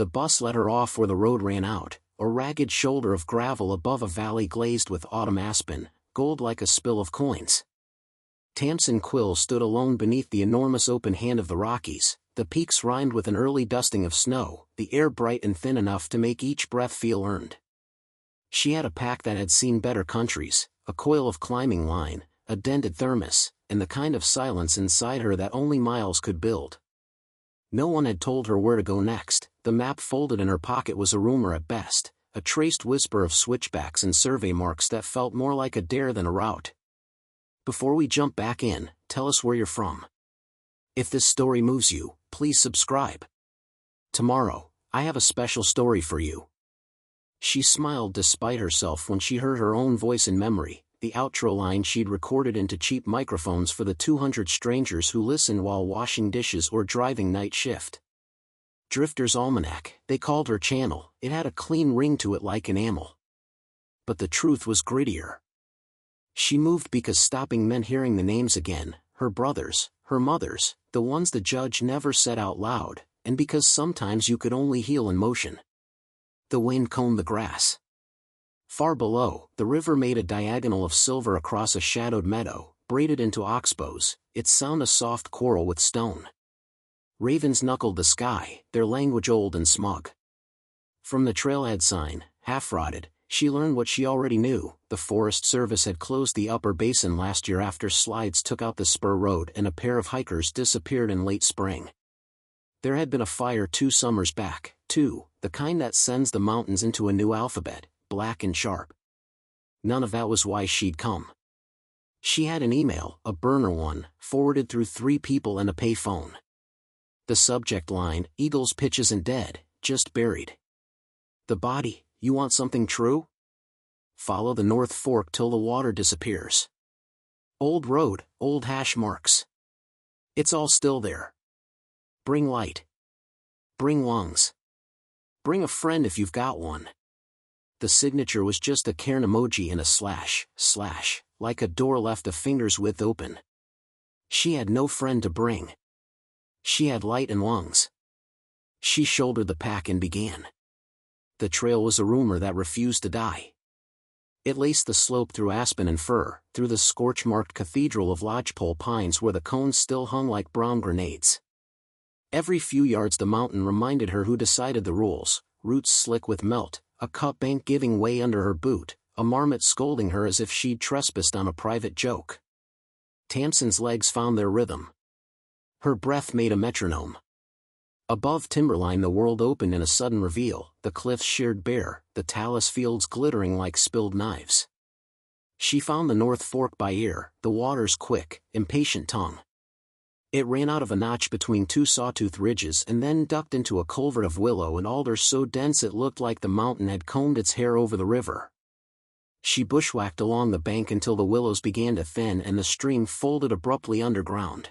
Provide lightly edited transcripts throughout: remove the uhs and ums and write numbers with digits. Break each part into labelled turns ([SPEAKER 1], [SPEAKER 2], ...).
[SPEAKER 1] The bus let her off where the road ran out, a ragged shoulder of gravel above a valley glazed with autumn aspen, gold like a spill of coins. Tamsin Quill stood alone beneath the enormous open hand of the Rockies, the peaks rimed with an early dusting of snow, the air bright and thin enough to make each breath feel earned. She had a pack that had seen better countries, a coil of climbing line, a dented thermos, and the kind of silence inside her that only miles could build. No one had told her where to go next. The map folded in her pocket was a rumor at best, a traced whisper of switchbacks and survey marks that felt more like a dare than a route. Before we jump back in, tell us where you're from. If this story moves you, please subscribe. Tomorrow, I have a special story for you. She smiled despite herself when she heard her own voice in memory, the outro line she'd recorded into cheap microphones for the 200 strangers who listened while washing dishes or driving night shift. Drifter's Almanac, they called her channel. It had a clean ring to it like enamel. But the truth was grittier. She moved because stopping meant hearing the names again, her brothers, her mothers, the ones the judge never said out loud, and because sometimes you could only heal in motion. The wind combed the grass. Far below, the river made a diagonal of silver across a shadowed meadow, braided into oxbows, its sound a soft quarrel with stone. Ravens knuckled the sky, their language old and smug. From the trailhead sign, half-rotted, she learned what she already knew. The Forest Service had closed the upper basin last year after slides took out the spur road and a pair of hikers disappeared in late spring. There had been a fire 2 summers back, too, the kind that sends the mountains into a new alphabet, black and sharp. None of that was why she'd come. She had an email, a burner one, forwarded through 3 people and a pay phone. The subject line, Eagles pitch isn't dead, just buried. The body, you want something true? Follow the North Fork till the water disappears. Old road, old hash marks. It's all still there. Bring light. Bring lungs. Bring a friend if you've got one. The signature was just a cairn emoji and a slash, like a door left a finger's width open. She had no friend to bring. She had light and lungs. She shouldered the pack and began. The trail was a rumor that refused to die. It laced the slope through aspen and fir, through the scorch-marked cathedral of lodgepole pines where the cones still hung like brown grenades. Every few yards the mountain reminded her who decided the rules, roots slick with melt, a cup bank giving way under her boot, a marmot scolding her as if she'd trespassed on a private joke. Tamsin's legs found their rhythm. Her breath made a metronome. Above timberline the world opened in a sudden reveal, the cliffs sheared bare, the talus fields glittering like spilled knives. She found the North Fork by ear, the water's quick, impatient tongue. It ran out of a notch between 2 sawtooth ridges and then ducked into a culvert of willow and alder so dense it looked like the mountain had combed its hair over the river. She bushwhacked along the bank until the willows began to thin and the stream folded abruptly underground.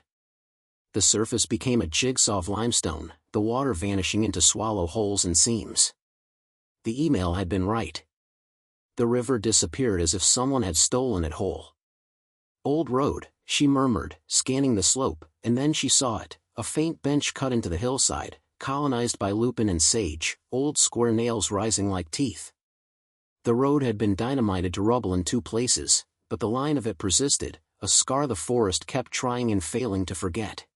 [SPEAKER 1] The surface became a jigsaw of limestone, the water vanishing into swallow holes and seams. The email had been right. The river disappeared as if someone had stolen it whole. Old road, she murmured, scanning the slope, and then she saw it, a faint bench cut into the hillside, colonized by lupin and sage, old square nails rising like teeth. The road had been dynamited to rubble in 2 places, but the line of it persisted, a scar the forest kept trying and failing to forget.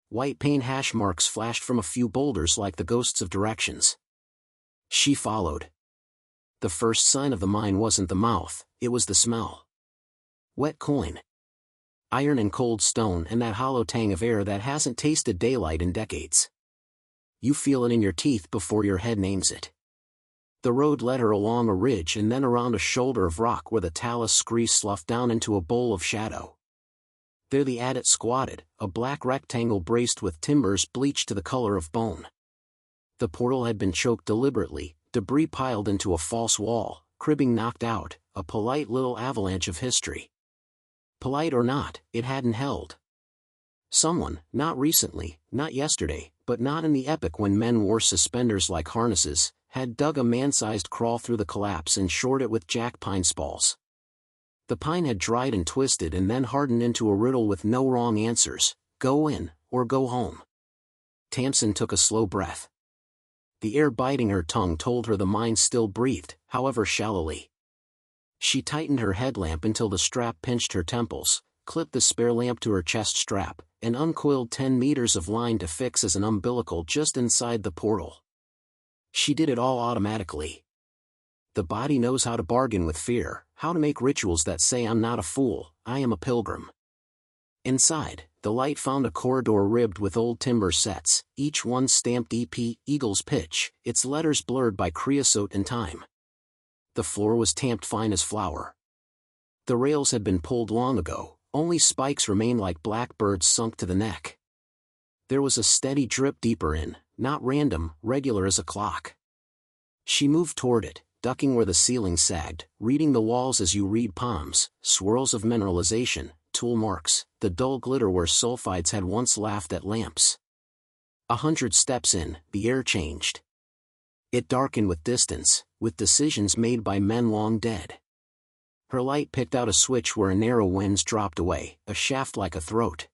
[SPEAKER 1] White paint hash marks flashed from a few boulders like the ghosts of directions. She followed. The first sign of the mine wasn't the mouth, it was the smell. Wet coin. Iron and cold stone and that hollow tang of air that hasn't tasted daylight in decades. You feel it in your teeth before your head names it. The road led her along a ridge and then around a shoulder of rock where the talus scree sloughed down into a bowl of shadow. There the adit squatted, a black rectangle braced with timbers bleached to the color of bone. The portal had been choked deliberately, debris piled into a false wall, cribbing knocked out, a polite little avalanche of history. Polite or not, it hadn't held. Someone, not recently, not yesterday, but not in the epoch when men wore suspenders like harnesses, had dug a man-sized crawl through the collapse and shored it with jack pine spalls. The pine had dried and twisted and then hardened into a riddle with no wrong answers, go in, or go home. Tamsin took a slow breath. The air biting her tongue told her the mine still breathed, however shallowly. She tightened her headlamp until the strap pinched her temples, clipped the spare lamp to her chest strap, and uncoiled 10 meters of line to fix as an umbilical just inside the portal. She did it all automatically. The body knows how to bargain with fear, how to make rituals that say I'm not a fool, I am a pilgrim. Inside, the light found a corridor ribbed with old timber sets, each one stamped EP, Eagle's Pitch, its letters blurred by creosote and time. The floor was tamped fine as flour. The rails had been pulled long ago, only spikes remained like blackbirds sunk to the neck. There was a steady drip deeper in, not random, regular as a clock. She moved toward it, ducking where the ceiling sagged, reading the walls as you read palms, swirls of mineralization, tool marks, the dull glitter where sulfides had once laughed at lamps. 100 steps in, the air changed. It darkened with distance, with decisions made by men long dead. Her light picked out a switch where a narrow winze dropped away, a shaft like a throat.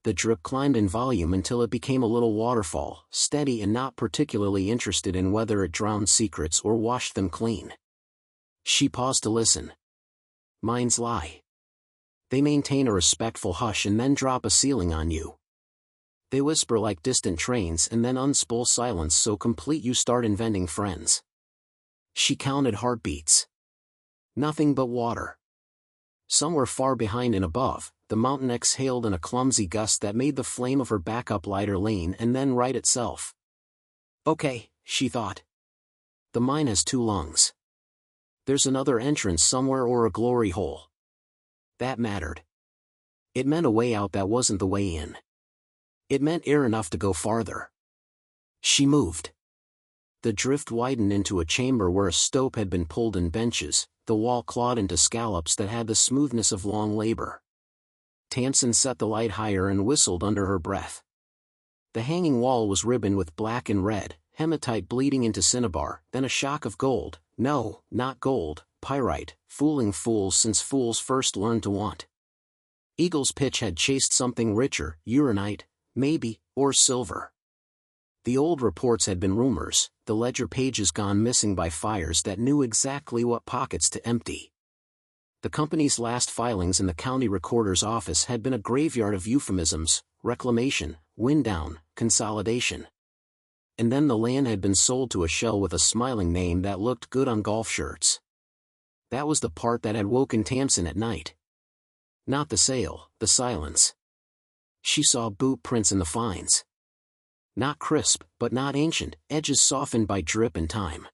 [SPEAKER 1] The drip climbed in volume until it became a little waterfall, steady and not particularly interested in whether it drowned secrets or washed them clean. She paused to listen. Mines lie. They maintain a respectful hush and then drop a ceiling on you. They whisper like distant trains and then unspool silence so complete you start inventing friends. She counted heartbeats. Nothing but water. Somewhere far behind and above, the mountain exhaled in a clumsy gust that made the flame of her backup lighter lean and then right itself. Okay, she thought. The mine has 2 lungs. There's another entrance somewhere or a glory hole. That mattered. It meant a way out that wasn't the way in. It meant air enough to go farther. She moved. The drift widened into a chamber where a stope had been pulled in benches, the wall clawed into scallops that had the smoothness of long labor. Tamsin set the light higher and whistled under her breath. The hanging wall was ribboned with black and red, hematite bleeding into cinnabar, then a shock of gold. No, not gold, pyrite, fooling fools since fools first learned to want. Eagle's Pitch had chased something richer, uranite, maybe, or silver. The old reports had been rumors, the ledger pages gone missing by fires that knew exactly what pockets to empty. The company's last filings in the county recorder's office had been a graveyard of euphemisms, reclamation, wind down, consolidation. And then the land had been sold to a shell with a smiling name that looked good on golf shirts. That was the part that had woken Tamsin at night. Not the sale, the silence. She saw boot prints in the fines. Not crisp, but not ancient, edges softened by drip and time.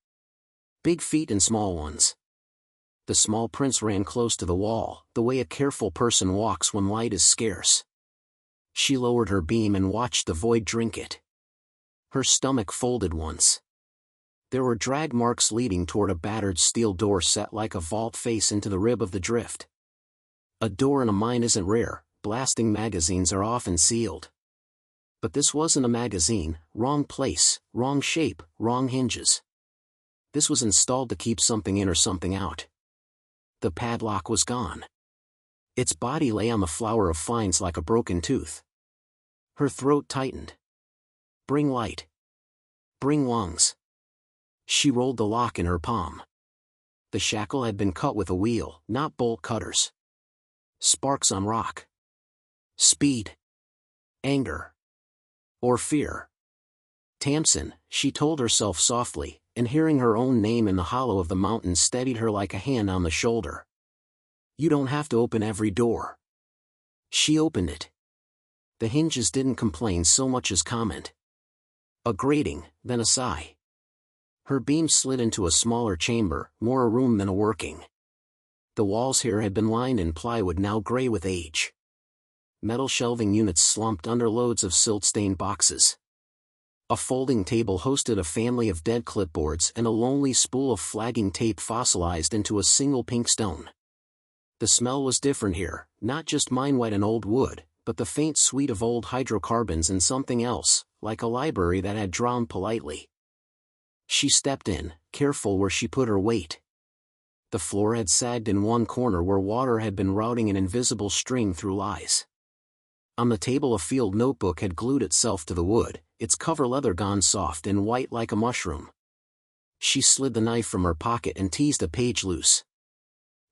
[SPEAKER 1] Big feet and small ones. The small prints ran close to the wall, the way a careful person walks when light is scarce. She lowered her beam and watched the void drink it. Her stomach folded once. There were drag marks leading toward a battered steel door set like a vault face into the rib of the drift. A door in a mine isn't rare, blasting magazines are often sealed. But this wasn't a magazine, wrong place, wrong shape, wrong hinges. This was installed to keep something in or something out. The padlock was gone. Its body lay on the flower of fines like a broken tooth. Her throat tightened. Bring light. Bring lungs. She rolled the lock in her palm. The shackle had been cut with a wheel, not bolt cutters. Sparks on rock. Speed. Anger. Or fear. Tamsin, she told herself softly, and hearing her own name in the hollow of the mountain steadied her like a hand on the shoulder. You don't have to open every door. She opened it. The hinges didn't complain so much as comment. A grating, then a sigh. Her beam slid into a smaller chamber, more a room than a working. The walls here had been lined in plywood now gray with age. Metal shelving units slumped under loads of silt-stained boxes. A folding table hosted a family of dead clipboards and a lonely spool of flagging tape fossilized into a single pink stone. The smell was different here, not just mine-wet and old wood, but the faint sweet of old hydrocarbons and something else, like a library that had drowned politely. She stepped in, careful where she put her weight. The floor had sagged in one corner where water had been routing an invisible stream through lies. On the table a field notebook had glued itself to the wood, its cover leather gone soft and white like a mushroom. She slid the knife from her pocket and teased a page loose.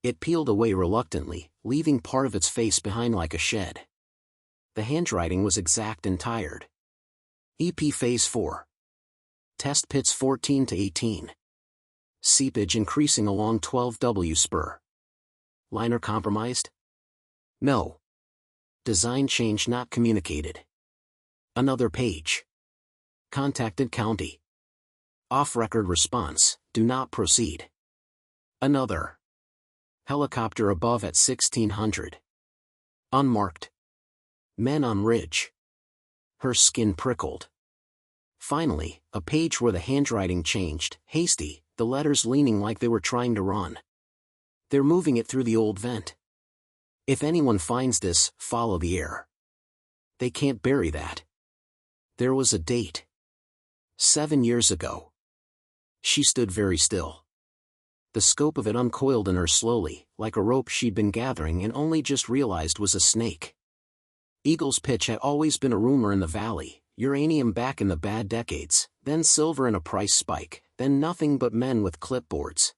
[SPEAKER 1] It peeled away reluctantly, leaving part of its face behind like a shed. The handwriting was exact and tired. EP Phase 4. Test pits 14 to 18. Seepage increasing along 12W spur. Liner compromised? No. Design change not communicated. Another page. Contacted county. Off-record response, do not proceed. Another. Helicopter above at 1600. Unmarked. Men on ridge. Her skin prickled. Finally, a page where the handwriting changed, hasty, the letters leaning like they were trying to run. They're moving it through the old vent. If anyone finds this, follow the air. They can't bury that. There was a date. 7 years ago. She stood very still. The scope of it uncoiled in her slowly, like a rope she'd been gathering and only just realized was a snake. Eagle's Pitch had always been a rumor in the valley, uranium back in the bad decades, then silver and a price spike, then nothing but men with clipboards.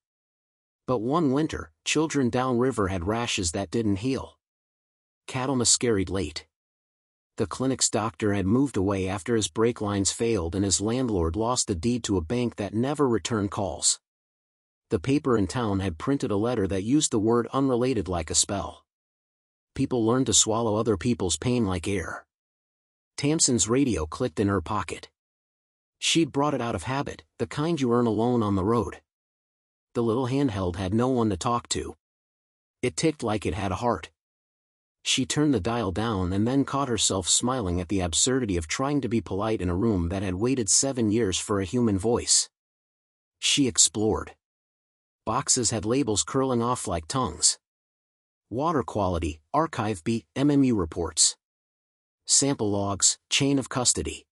[SPEAKER 1] But one winter, children downriver had rashes that didn't heal. Cattle miscarried late. The clinic's doctor had moved away after his brake lines failed and his landlord lost the deed to a bank that never returned calls. The paper in town had printed a letter that used the word unrelated like a spell. People learned to swallow other people's pain like air. Tamsin's radio clicked in her pocket. She'd brought it out of habit, the kind you earn alone on the road. The little handheld had no one to talk to. It ticked like it had a heart. She turned the dial down and then caught herself smiling at the absurdity of trying to be polite in a room that had waited 7 years for a human voice. She explored. Boxes had labels curling off like tongues. Water quality, archive B, MMU reports. Sample logs, chain of custody.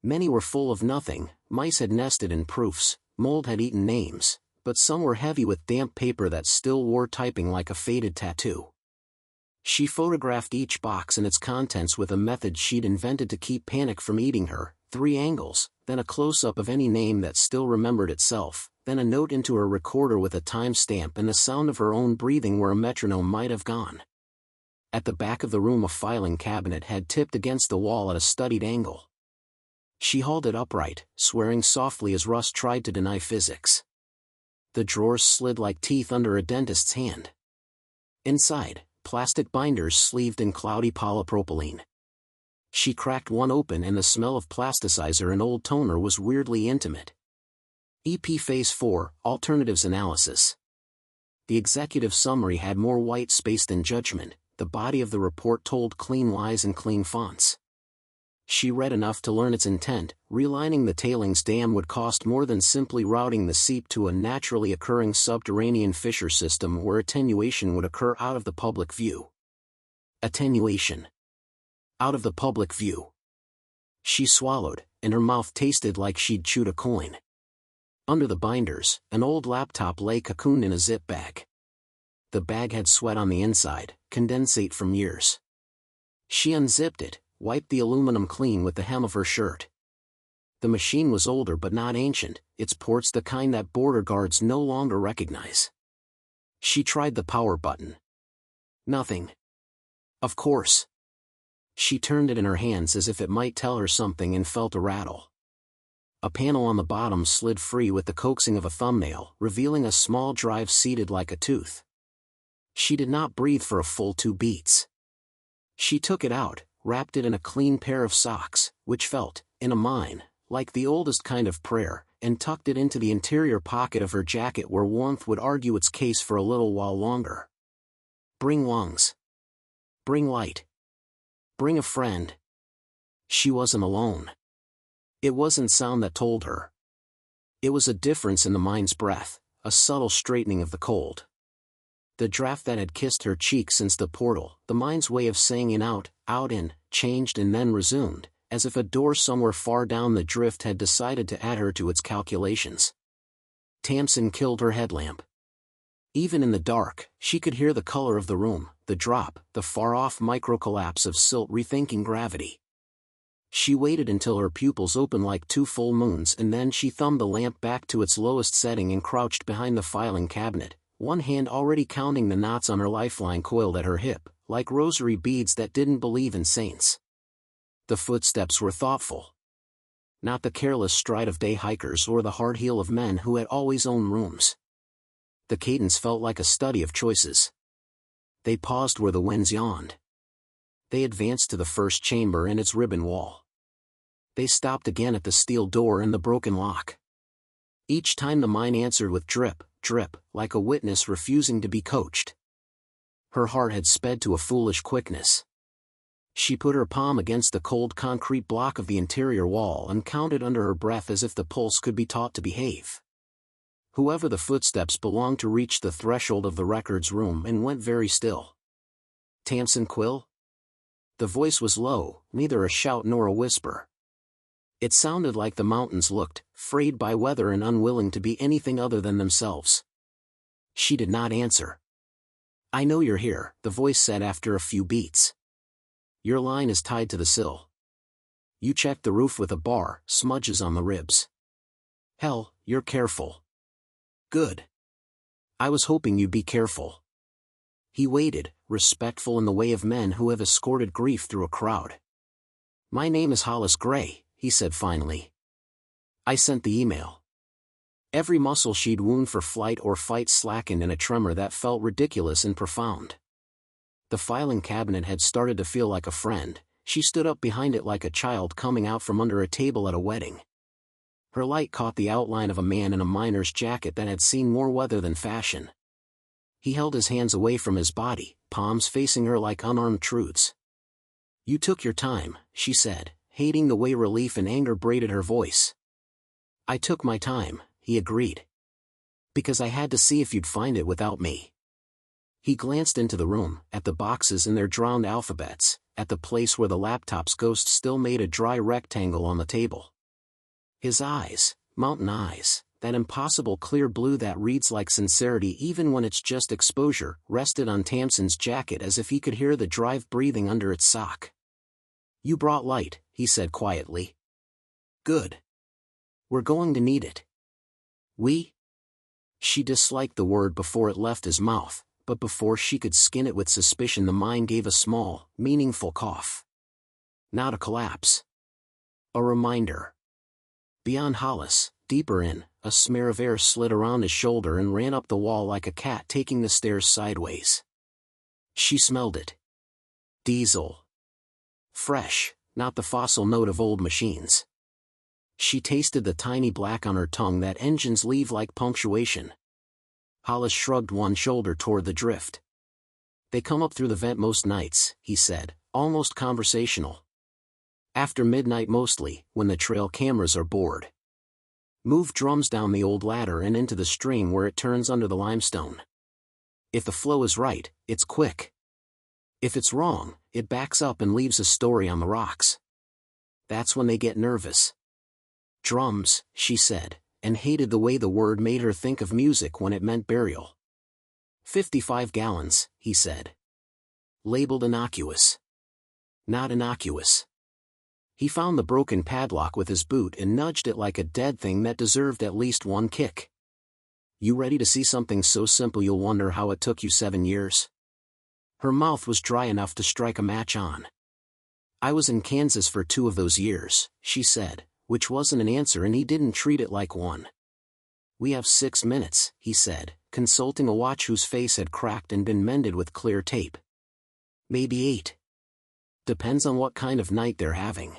[SPEAKER 1] Many were full of nothing, mice had nested in proofs, mold had eaten names, but some were heavy with damp paper that still wore typing like a faded tattoo. She photographed each box and its contents with a method she'd invented to keep panic from eating her, 3 angles, then a close-up of any name that still remembered itself, then a note into her recorder with a time stamp and the sound of her own breathing where a metronome might have gone. At the back of the room a filing cabinet had tipped against the wall at a studied angle. She hauled it upright, swearing softly as Russ tried to deny physics. The drawers slid like teeth under a dentist's hand. Inside, plastic binders sleeved in cloudy polypropylene. She cracked one open and the smell of plasticizer and old toner was weirdly intimate. EP Phase 4, Alternatives Analysis. The executive summary had more white space than judgment, the body of the report told clean lies in clean fonts. She read enough to learn its intent. Relining the tailings dam would cost more than simply routing the seep to a naturally occurring subterranean fissure system where attenuation would occur out of the public view. Attenuation. Out of the public view. She swallowed, and her mouth tasted like she'd chewed a coin. Under the binders, an old laptop lay cocooned in a zip bag. The bag had sweat on the inside, condensate from years. She unzipped it, wiped the aluminum clean with the hem of her shirt. The machine was older but not ancient, its ports the kind that border guards no longer recognize. She tried the power button. Nothing. Of course. She turned it in her hands as if it might tell her something and felt a rattle. A panel on the bottom slid free with the coaxing of a thumbnail, revealing a small drive seated like a tooth. She did not breathe for a full 2 beats. She took it out, wrapped it in a clean pair of socks, which felt, in a mine, like the oldest kind of prayer, and tucked it into the interior pocket of her jacket where warmth would argue its case for a little while longer. Bring lungs. Bring light. Bring a friend. She wasn't alone. It wasn't sound that told her. It was a difference in the mind's breath, a subtle straightening of the cold. The draft that had kissed her cheek since the portal, the mind's way of saying in out in, changed and then resumed, as if a door somewhere far down the drift had decided to add her to its calculations. Tamsin killed her headlamp. Even in the dark, she could hear the color of the room, the drop, the far-off micro-collapse of silt rethinking gravity. She waited until her pupils opened like two full moons, and then she thumbed the lamp back to its lowest setting and crouched behind the filing cabinet, one hand already counting the knots on her lifeline coiled at her hip, like rosary beads that didn't believe in saints. The footsteps were thoughtful. Not the careless stride of day hikers or the hard heel of men who had always owned rooms. The cadence felt like a study of choices. They paused where the winds yawned. They advanced to the first chamber and its ribbon wall. They stopped again at the steel door and the broken lock. Each time the mine answered with drip, drip, like a witness refusing to be coached. Her heart had sped to a foolish quickness. She put her palm against the cold concrete block of the interior wall and counted under her breath as if the pulse could be taught to behave. Whoever the footsteps belonged to reached the threshold of the records room and went very still. Tamsin Quill? The voice was low, neither a shout nor a whisper. It sounded like the mountains looked, frayed by weather and unwilling to be anything other than themselves. She did not answer. "I know you're here," the voice said after a few beats. "Your line is tied to the sill. You checked the roof with a bar, smudges on the ribs. Hell, you're careful." "Good. I was hoping you'd be careful." He waited, respectful in the way of men who have escorted grief through a crowd. "My name is Hollis Gray," he said finally. "I sent the email." Every muscle she'd wound for flight or fight slackened in a tremor that felt ridiculous and profound. The filing cabinet had started to feel like a friend. She stood up behind it like a child coming out from under a table at a wedding. Her light caught the outline of a man in a miner's jacket that had seen more weather than fashion. He held his hands away from his body, palms facing her like unarmed truths. "You took your time," she said, hating the way relief and anger braided her voice. "I took my time," he agreed. "Because I had to see if you'd find it without me." He glanced into the room, at the boxes and their drowned alphabets, at the place where the laptop's ghost still made a dry rectangle on the table. His eyes, mountain eyes, that impossible clear blue that reads like sincerity even when it's just exposure, rested on Tamsin's jacket as if he could hear the drive breathing under its sock. "You brought light," he said quietly. "Good. We're going to need it." "We?" She disliked the word before it left his mouth, but before she could skin it with suspicion the mind gave a small, meaningful cough. Not a collapse. A reminder. Beyond Hollis, deeper in, a smear of air slid around his shoulder and ran up the wall like a cat taking the stairs sideways. She smelled it. Diesel. Fresh, not the fossil note of old machines. She tasted the tiny black on her tongue that engines leave like punctuation. Hollis shrugged one shoulder toward the drift. "They come up through the vent most nights," he said, almost conversational. "After midnight mostly, when the trail cameras are bored. Move drums down the old ladder and into the stream where it turns under the limestone. If the flow is right, it's quick. If it's wrong, it backs up and leaves a story on the rocks. That's when they get nervous." "Drums," she said, and hated the way the word made her think of music when it meant burial. 55 gallons, he said. Labeled innocuous. Not innocuous. He found the broken padlock with his boot and nudged it like a dead thing that deserved at least one kick. "You ready to see something so simple you'll wonder how it took you 7 years? Her mouth was dry enough to strike a match on. "I was in Kansas for 2 of those years," she said, which wasn't an answer and he didn't treat it like one. "We have 6 minutes, he said, consulting a watch whose face had cracked and been mended with clear tape. "Maybe 8. Depends on what kind of night they're having.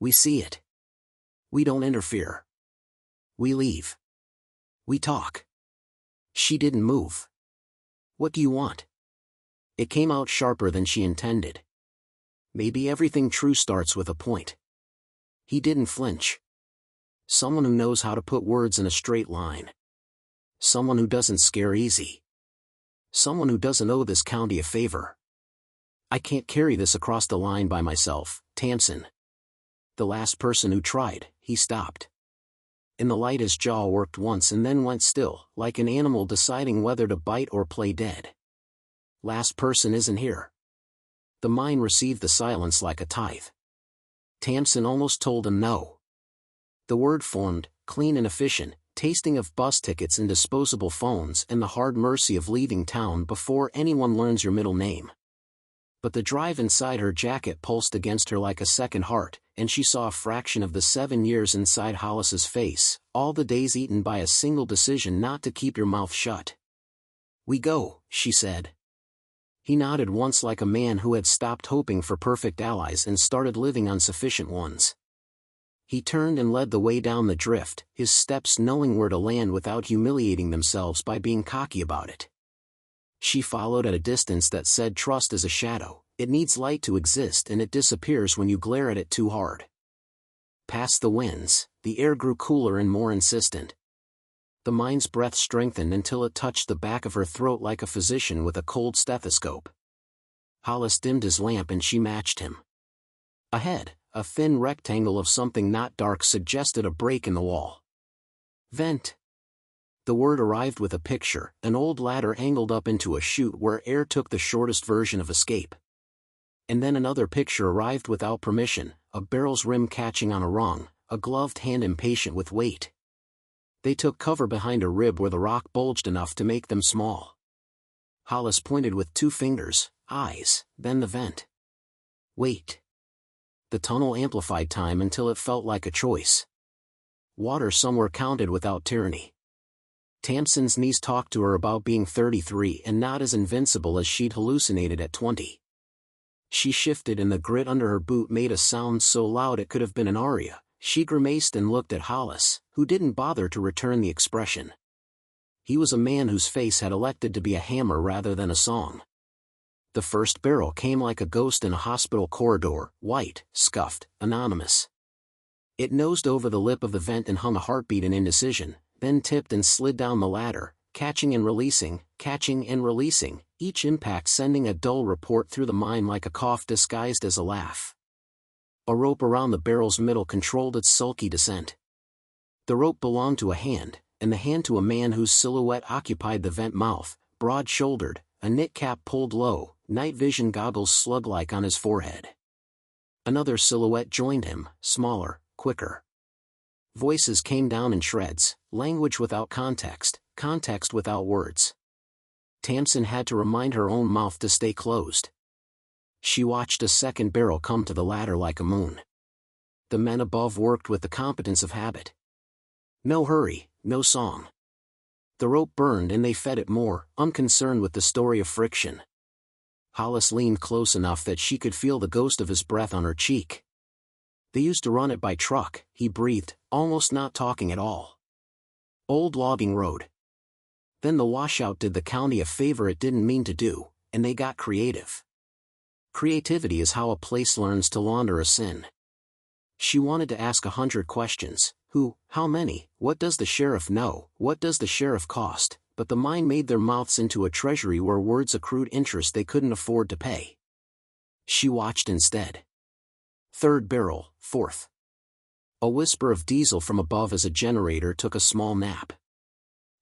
[SPEAKER 1] We see it. We don't interfere. We leave. We talk." She didn't move. "What do you want?" It came out sharper than she intended. "Maybe everything true starts with a point." He didn't flinch. "Someone who knows how to put words in a straight line. Someone who doesn't scare easy. Someone who doesn't owe this county a favor. I can't carry this across the line by myself, Tamsin." The last person who tried, he stopped. In the light his jaw worked once and then went still, like an animal deciding whether to bite or play dead. Last person isn't here. The mind received the silence like a tithe. Tamsin almost told him no. The word formed, clean and efficient, tasting of bus tickets and disposable phones and the hard mercy of leaving town before anyone learns your middle name. But the drive inside her jacket pulsed against her like a second heart, and she saw a fraction of the 7 years inside Hollis's face, all the days eaten by a single decision not to keep your mouth shut. "We go," she said. He nodded once like a man who had stopped hoping for perfect allies and started living on sufficient ones. He turned and led the way down the drift, his steps knowing where to land without humiliating themselves by being cocky about it. She followed at a distance that said trust is a shadow, it needs light to exist and it disappears when you glare at it too hard. Past the winds, the air grew cooler and more insistent. The mind's breath strengthened until it touched the back of her throat like a physician with a cold stethoscope. Hollis dimmed his lamp and she matched him. Ahead, a thin rectangle of something not dark suggested a break in the wall. Vent. The word arrived with a picture, an old ladder angled up into a chute where air took the shortest version of escape. And then another picture arrived without permission, a barrel's rim catching on a rung, a gloved hand impatient with weight. They took cover behind a rib where the rock bulged enough to make them small. Hollis pointed with 2 fingers, eyes, then the vent. Wait. The tunnel amplified time until it felt like a choice. Water somewhere counted without tyranny. Tamsin's niece talked to her about being 33 and not as invincible as she'd hallucinated at 20. She shifted and the grit under her boot made a sound so loud it could have been an aria. She grimaced and looked at Hollis, who didn't bother to return the expression. He was a man whose face had elected to be a hammer rather than a song. The first barrel came like a ghost in a hospital corridor, white, scuffed, anonymous. It nosed over the lip of the vent and hung a heartbeat in indecision, then tipped and slid down the ladder, catching and releasing, each impact sending a dull report through the mind like a cough disguised as a laugh. A rope around the barrel's middle controlled its sulky descent. The rope belonged to a hand, and the hand to a man whose silhouette occupied the vent mouth, broad-shouldered, a knit cap pulled low, night vision goggles slug-like on his forehead. Another silhouette joined him, smaller, quicker. Voices came down in shreds, language without context, context without words. Tamsin had to remind her own mouth to stay closed. She watched a second barrel come to the ladder like a moon. The men above worked with the competence of habit. No hurry, no song. The rope burned and they fed it more, unconcerned with the story of friction. Hollis leaned close enough that she could feel the ghost of his breath on her cheek. They used to run it by truck, he breathed, almost not talking at all. Old logging road. Then the washout did the county a favor it didn't mean to do, and they got creative. Creativity is how a place learns to launder a sin. She wanted to ask 100 questions. Who, how many, what does the sheriff know, what does the sheriff cost, but the mind made their mouths into a treasury where words accrued interest they couldn't afford to pay. She watched instead. Third barrel, fourth. A whisper of diesel from above as a generator took a small nap.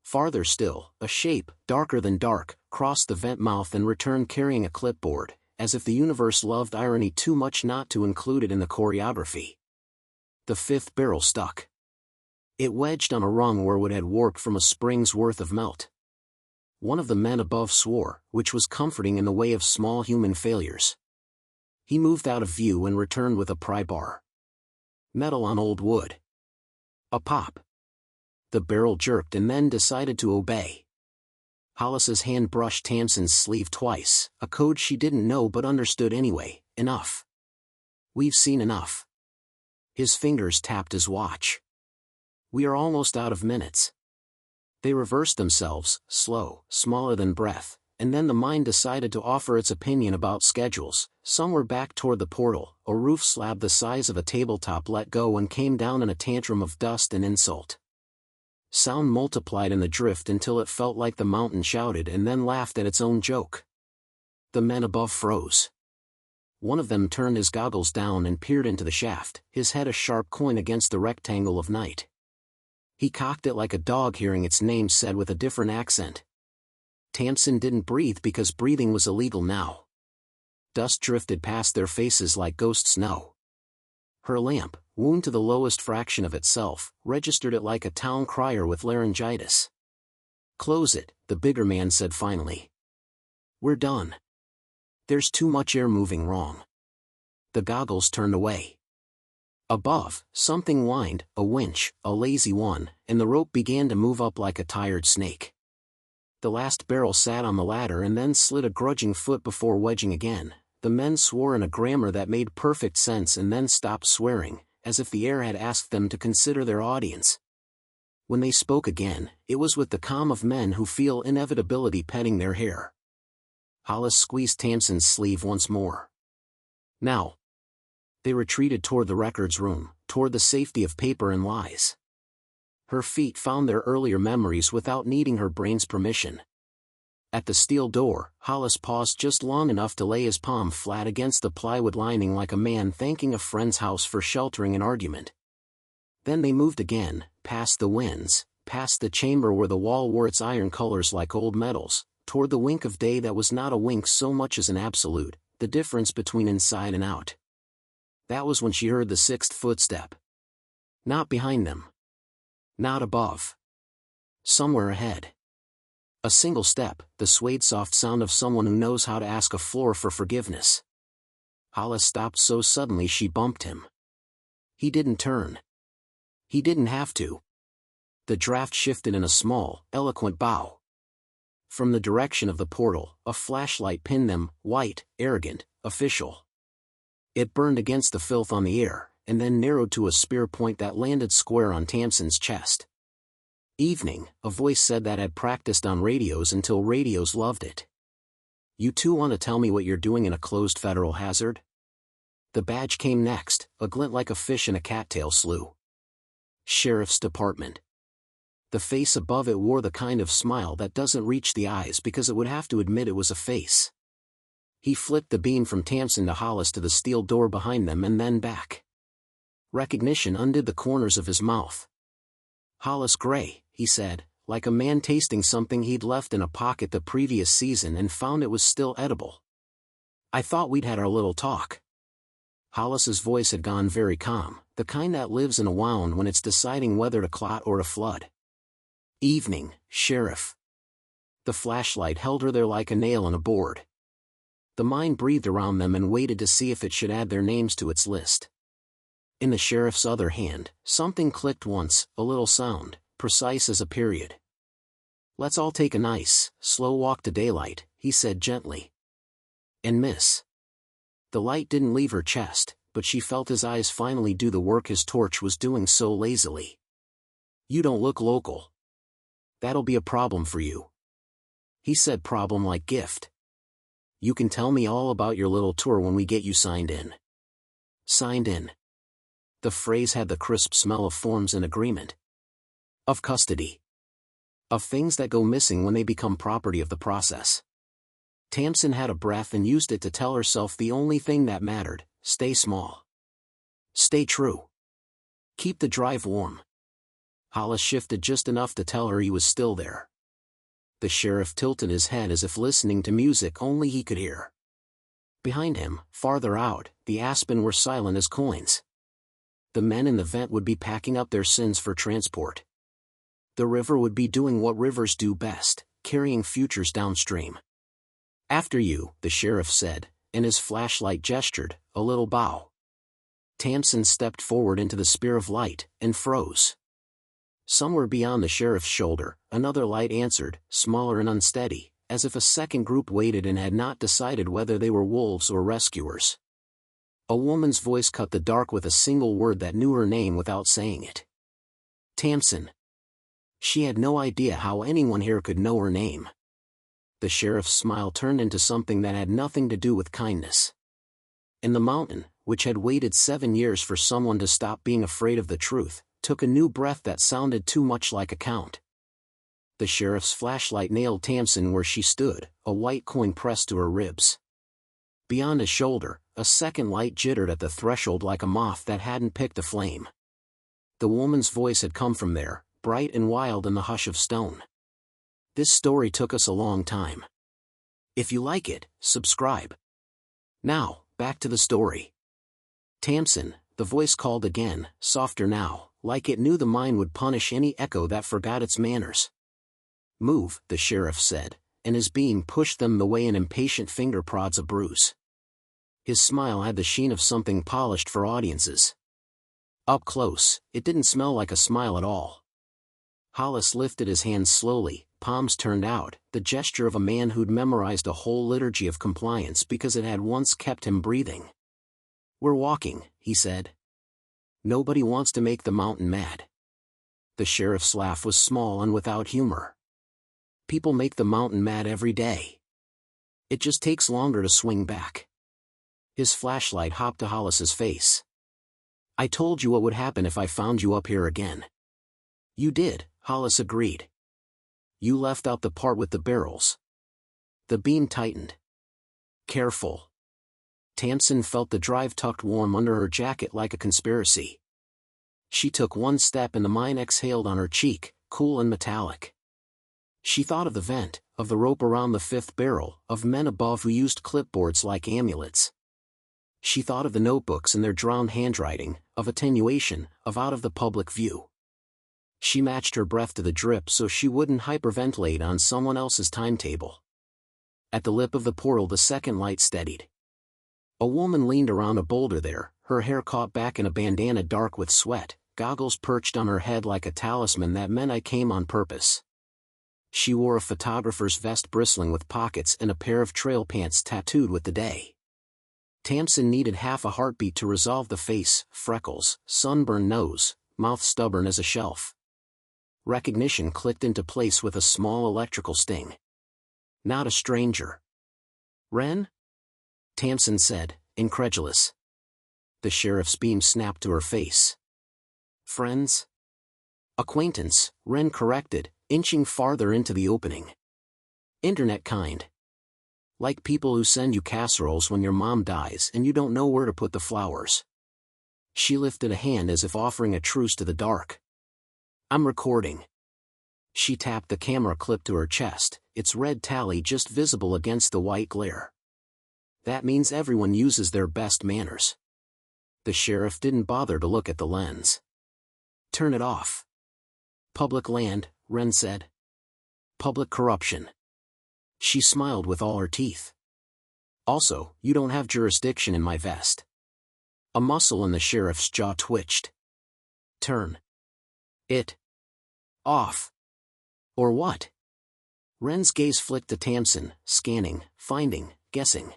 [SPEAKER 1] Farther still, a shape, darker than dark, crossed the vent mouth and returned carrying a clipboard, as if the universe loved irony too much not to include it in the choreography. The fifth barrel stuck. It wedged on a rung where it had warped from a spring's worth of melt. One of the men above swore, which was comforting in the way of small human failures. He moved out of view and returned with a pry bar. Metal on old wood. A pop. The barrel jerked and then decided to obey. Hollis's hand brushed Tamsin's sleeve twice, a code she didn't know but understood anyway. Enough. We've seen enough. His fingers tapped his watch. We are almost out of minutes. They reversed themselves, slow, smaller than breath, and then the mind decided to offer its opinion about schedules. Some were back toward the portal, a roof slab the size of a tabletop let go and came down in a tantrum of dust and insult. Sound multiplied in the drift until it felt like the mountain shouted and then laughed at its own joke. The men above froze. One of them turned his goggles down and peered into the shaft, his head a sharp coin against the rectangle of night. He cocked it like a dog hearing its name said with a different accent. Tamsin didn't breathe because breathing was illegal now. Dust drifted past their faces like ghost snow. Her lamp, wound to the lowest fraction of itself, registered it like a town crier with laryngitis. "Close it," the bigger man said finally. "We're done. There's too much air moving wrong." The goggles turned away. Above, something whined, a winch, a lazy one, and the rope began to move up like a tired snake. The last barrel sat on the ladder and then slid a grudging foot before wedging again. The men swore in a grammar that made perfect sense and then stopped swearing, as if the air had asked them to consider their audience. When they spoke again, it was with the calm of men who feel inevitability petting their hair. Hollis squeezed Tamsin's sleeve once more. "Now." They retreated toward the records room, toward the safety of paper and lies. Her feet found their earlier memories without needing her brain's permission. At the steel door, Hollis paused just long enough to lay his palm flat against the plywood lining like a man thanking a friend's house for sheltering an argument. Then they moved again, past the winds, past the chamber where the wall wore its iron colors like old metals, toward the wink of day that was not a wink so much as an absolute, the difference between inside and out. That was when she heard the sixth footstep. Not behind them. Not above. Somewhere ahead. A single step, the suede soft sound of someone who knows how to ask a floor for forgiveness. Hollis stopped so suddenly she bumped him. He didn't turn. He didn't have to. The draft shifted in a small, eloquent bow. From the direction of the portal, a flashlight pinned them, white, arrogant, official. It burned against the filth on the air, and then narrowed to a spear point that landed square on Tamsin's chest. "Evening," a voice said that had practiced on radios until radios loved it. "You two want to tell me what you're doing in a closed federal hazard?" The badge came next, a glint like a fish in a cattail slough. Sheriff's Department. The face above it wore the kind of smile that doesn't reach the eyes because it would have to admit it was a face. He flipped the beam from Tamsin to Hollis to the steel door behind them and then back. Recognition undid the corners of his mouth. "Hollis Gray," he said, like a man tasting something he'd left in a pocket the previous season and found it was still edible. "I thought we'd had our little talk." Hollis's voice had gone very calm, the kind that lives in a wound when it's deciding whether to clot or to flood. "Evening, Sheriff." The flashlight held her there like a nail in a board. The mind breathed around them and waited to see if it should add their names to its list. In the sheriff's other hand, something clicked once, a little sound, precise as a period. "Let's all take a nice, slow walk to daylight," he said gently. "And miss." The light didn't leave her chest, but she felt his eyes finally do the work his torch was doing so lazily. "You don't look local. That'll be a problem for you." He said problem like gift. "You can tell me all about your little tour when we get you signed in." Signed in. The phrase had the crisp smell of forms and agreement. Of custody. Of things that go missing when they become property of the process. Tamsin had a breath and used it to tell herself the only thing that mattered: stay small. Stay true. Keep the drive warm. Hollis shifted just enough to tell her he was still there. The sheriff tilted his head as if listening to music only he could hear. Behind him, farther out, the Aspen were silent as coins. The men in the vent would be packing up their sins for transport. The river would be doing what rivers do best, carrying futures downstream. "After you," the sheriff said, and his flashlight gestured, a little bow. Tamsin stepped forward into the spear of light, and froze. Somewhere beyond the sheriff's shoulder, another light answered, smaller and unsteady, as if a second group waited and had not decided whether they were wolves or rescuers. A woman's voice cut the dark with a single word that knew her name without saying it. Tamsin. She had no idea how anyone here could know her name. The sheriff's smile turned into something that had nothing to do with kindness. And the mountain, which had waited 7 years for someone to stop being afraid of the truth, took a new breath that sounded too much like a count. The sheriff's flashlight nailed Tamsin where she stood, a white coin pressed to her ribs. Beyond his shoulder, a second light jittered at the threshold like a moth that hadn't picked a flame. The woman's voice had come from there, bright and wild in the hush of stone. This story took us a long time. If you like it, subscribe. Now, back to the story. Tamsin, the voice called again, softer now, like it knew the mine would punish any echo that forgot its manners. Move, the sheriff said, and his beam pushed them the way an impatient finger prods a bruise. His smile had the sheen of something polished for audiences. Up close, it didn't smell like a smile at all. Hollis lifted his hands slowly, palms turned out, the gesture of a man who'd memorized a whole liturgy of compliance because it had once kept him breathing. "We're walking," he said. "Nobody wants to make the mountain mad." The sheriff's laugh was small and without humor. "People make the mountain mad every day. It just takes longer to swing back." His flashlight hopped to Hollis's face. "I told you what would happen if I found you up here again." "You did," Hollis agreed. "You left out the part with the barrels." The beam tightened. "Careful." Tamsin felt the drive tucked warm under her jacket like a conspiracy. She took one step and the mine exhaled on her cheek, cool and metallic. She thought of the vent, of the rope around the fifth barrel, of men above who used clipboards like amulets. She thought of the notebooks and their drowned handwriting, of attenuation, of out of the public view. She matched her breath to the drip so she wouldn't hyperventilate on someone else's timetable. At the lip of the portal the second light steadied. A woman leaned around a boulder there, her hair caught back in a bandana dark with sweat, goggles perched on her head like a talisman that meant I came on purpose. She wore a photographer's vest bristling with pockets and a pair of trail pants tattooed with the day. Tamsin needed half a heartbeat to resolve the face, freckles, sunburned nose, mouth stubborn as a shelf. Recognition clicked into place with a small electrical sting. Not a stranger. "Wren?" Tamsin said, incredulous. The sheriff's beam snapped to her face. "Friends?" "Acquaintance," Wren corrected, inching farther into the opening. "Internet kind. Like people who send you casseroles when your mom dies and you don't know where to put the flowers." She lifted a hand as if offering a truce to the dark. "I'm recording." She tapped the camera clip to her chest, its red tally just visible against the white glare. "That means everyone uses their best manners." The sheriff didn't bother to look at the lens. "Turn it off." "Public land," Wren said. "Public corruption." She smiled with all her teeth. "Also, you don't have jurisdiction in my vest." A muscle in the sheriff's jaw twitched. "Turn it off." "Or what?" Wren's gaze flicked to Tamsin, scanning, finding, guessing.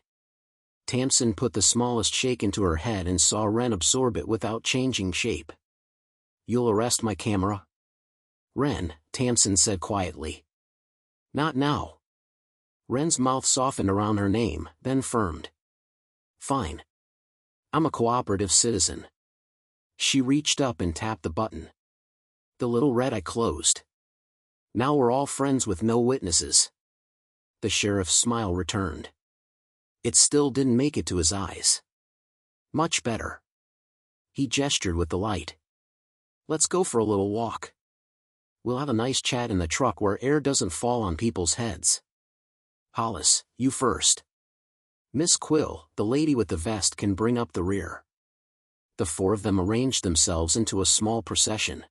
[SPEAKER 1] Tamsin put the smallest shake into her head and saw Wren absorb it without changing shape. "You'll arrest my camera?" "Wren," Tamsin said quietly. "Not now." Wren's mouth softened around her name, then firmed. "Fine. I'm a cooperative citizen." She reached up and tapped the button. The little red eye closed. "Now we're all friends with no witnesses." The sheriff's smile returned. It still didn't make it to his eyes. "Much better." He gestured with the light. "Let's go for a little walk. We'll have a nice chat in the truck where air doesn't fall on people's heads. Hollis, you first. Miss Quill, the lady with the vest, can bring up the rear." The four of them arranged themselves into a small procession.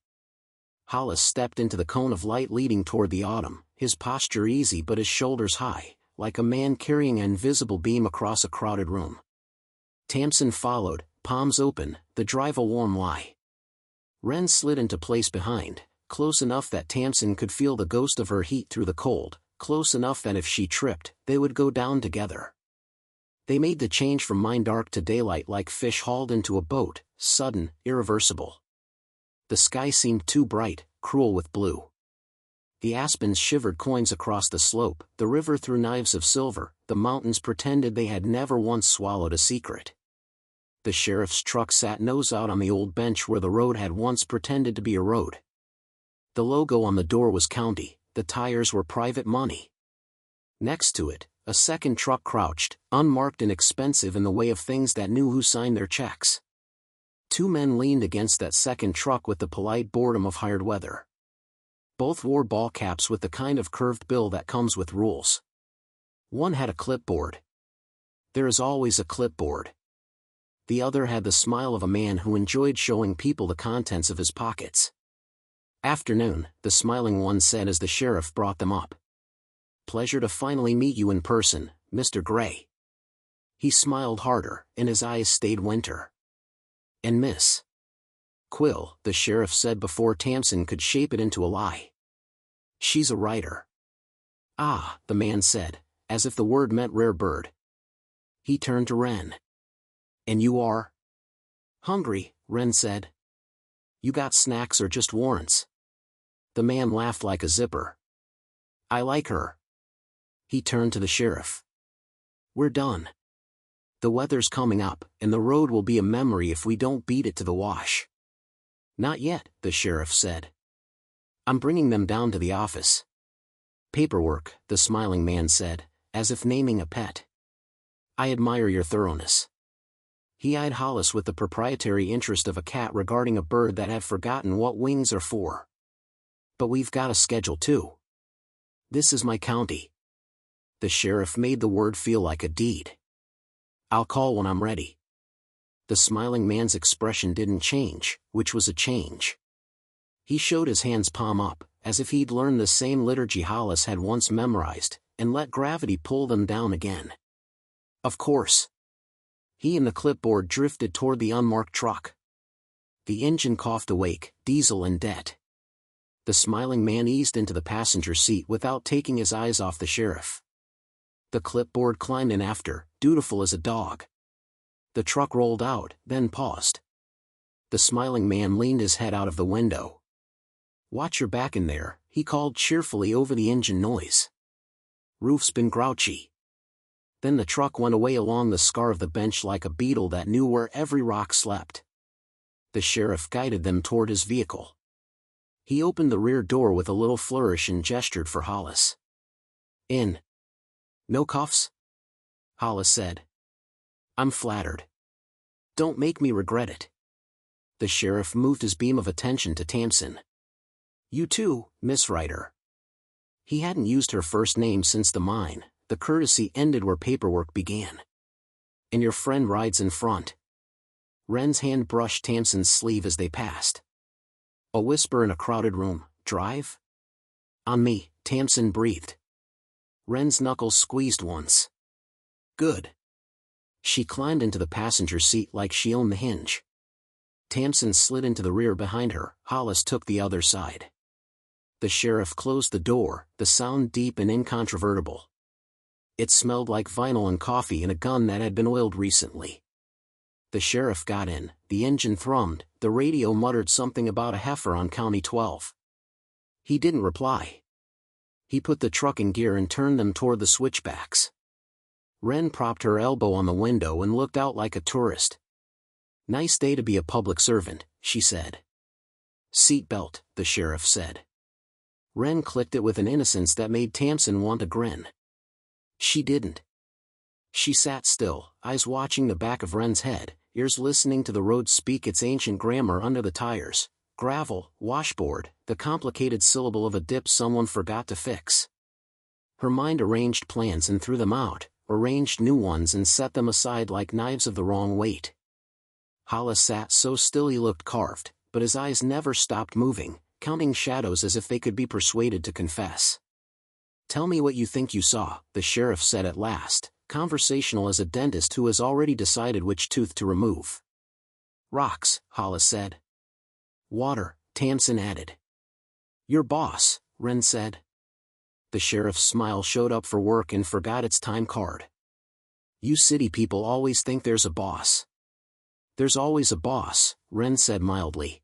[SPEAKER 1] Hollis stepped into the cone of light leading toward the autumn, his posture easy but his shoulders high, like a man carrying an invisible beam across a crowded room. Tamsin followed, palms open, the drive a warm lie. Wren slid into place behind, close enough that Tamsin could feel the ghost of her heat through the cold, close enough that if she tripped, they would go down together. They made the change from mine dark to daylight like fish hauled into a boat, sudden, irreversible. The sky seemed too bright, cruel with blue. The aspens shivered coins across the slope, the river threw knives of silver, the mountains pretended they had never once swallowed a secret. The sheriff's truck sat nose out on the old bench where the road had once pretended to be a road. The logo on the door was county, the tires were private money. Next to it, a second truck crouched, unmarked and expensive in the way of things that knew who signed their checks. Two men leaned against that second truck with the polite boredom of hired weather. Both wore ball caps with the kind of curved bill that comes with rules. One had a clipboard. There is always a clipboard. The other had the smile of a man who enjoyed showing people the contents of his pockets. "Afternoon," the smiling one said as the sheriff brought them up. "Pleasure to finally meet you in person, Mr. Gray." He smiled harder, and his eyes stayed Winter. "And Miss Quill," the sheriff said before Tamsin could shape it into a lie. "She's a writer." "Ah," the man said, as if the word meant rare bird. He turned to Wren. "And you are?" "Hungry," Wren said. "You got snacks or just warrants?" The man laughed like a zipper. "I like her." He turned to the sheriff. "We're done. The weather's coming up, and the road will be a memory if we don't beat it to the wash." "Not yet," the sheriff said. "I'm bringing them down to the office." "Paperwork," the smiling man said, as if naming a pet. "I admire your thoroughness." He eyed Hollis with the proprietary interest of a cat regarding a bird that had forgotten what wings are for. "But we've got a schedule too. This is my county." The sheriff made the word feel like a deed. "I'll call when I'm ready." The smiling man's expression didn't change, which was a change. He showed his hands palm up, as if he'd learned the same liturgy Hollis had once memorized, and let gravity pull them down again. "Of course." He and the clipboard drifted toward the unmarked truck. The engine coughed awake, diesel and debt. The smiling man eased into the passenger seat without taking his eyes off the sheriff. The clipboard climbed in after, dutiful as a dog. The truck rolled out, then paused. The smiling man leaned his head out of the window. "Watch your back in there," he called cheerfully over the engine noise. "Roof's been grouchy." Then the truck went away along the scar of the bench like a beetle that knew where every rock slept. The sheriff guided them toward his vehicle. He opened the rear door with a little flourish and gestured for Hollis. "In." "No cuffs?" Hollis said. "I'm flattered. Don't make me regret it." The sheriff moved his beam of attention to Tamsin. "You too, Miss Ryder." He hadn't used her first name since the mine. The courtesy ended where paperwork began. "And your friend rides in front." Wren's hand brushed Tamsin's sleeve as they passed. A whisper in a crowded room. "Drive?" "On me," Tamsin breathed. Wren's knuckles squeezed once. "Good." She climbed into the passenger seat like she owned the hinge. Tamsin slid into the rear behind her. Hollis took the other side. The sheriff closed the door, the sound deep and incontrovertible. It smelled like vinyl and coffee and a gun that had been oiled recently. The sheriff got in, the engine thrummed, the radio muttered something about a heifer on County 12. He didn't reply. He put the truck in gear and turned them toward the switchbacks. Wren propped her elbow on the window and looked out like a tourist. "Nice day to be a public servant," she said. "Seat belt," the sheriff said. Wren clicked it with an innocence that made Tamsin want to grin. She didn't. She sat still, eyes watching the back of Wren's head, ears listening to the road speak its ancient grammar under the tires. Gravel, washboard, the complicated syllable of a dip someone forgot to fix. Her mind arranged plans and threw them out, arranged new ones and set them aside like knives of the wrong weight. Hollis sat so still he looked carved, but his eyes never stopped moving, counting shadows as if they could be persuaded to confess. "Tell me what you think you saw," the sheriff said at last, conversational as a dentist who has already decided which tooth to remove. "Rocks," Hollis said. "Water," Tamsin added. "Your boss," Wren said. The sheriff's smile showed up for work and forgot its time card. "You city people always think there's a boss." "There's always a boss," Wren said mildly.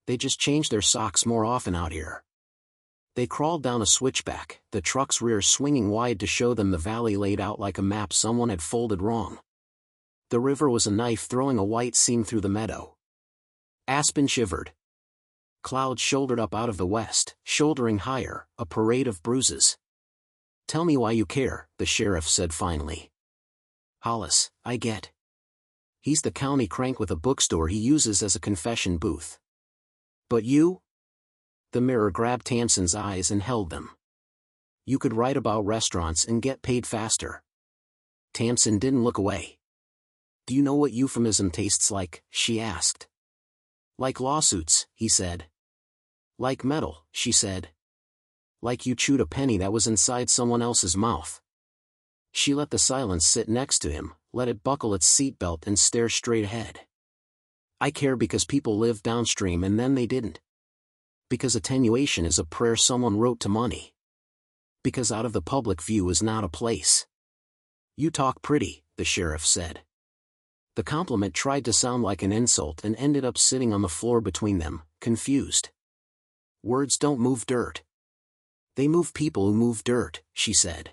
[SPEAKER 1] "They just change their socks more often out here." They crawled down a switchback, the truck's rear swinging wide to show them the valley laid out like a map someone had folded wrong. The river was a knife throwing a white seam through the meadow. Aspen shivered. Clouds shouldered up out of the west, shouldering higher, a parade of bruises. "Tell me why you care," the sheriff said finally. "Hollis, I get. He's the county crank with a bookstore he uses as a confession booth. But you?" The mirror grabbed Tamsin's eyes and held them. You could write about restaurants and get paid faster. Tamsin didn't look away. Do you know what euphemism tastes like? She asked. Like lawsuits, he said. Like metal, she said. Like you chewed a penny that was inside someone else's mouth. She let the silence sit next to him, let it buckle its seatbelt and stare straight ahead. I care because people live downstream and then they didn't. Because attenuation is a prayer someone wrote to money. Because out of the public view is not a place. You talk pretty, the sheriff said. The compliment tried to sound like an insult and ended up sitting on the floor between them, confused. Words don't move dirt. They move people who move dirt, she said.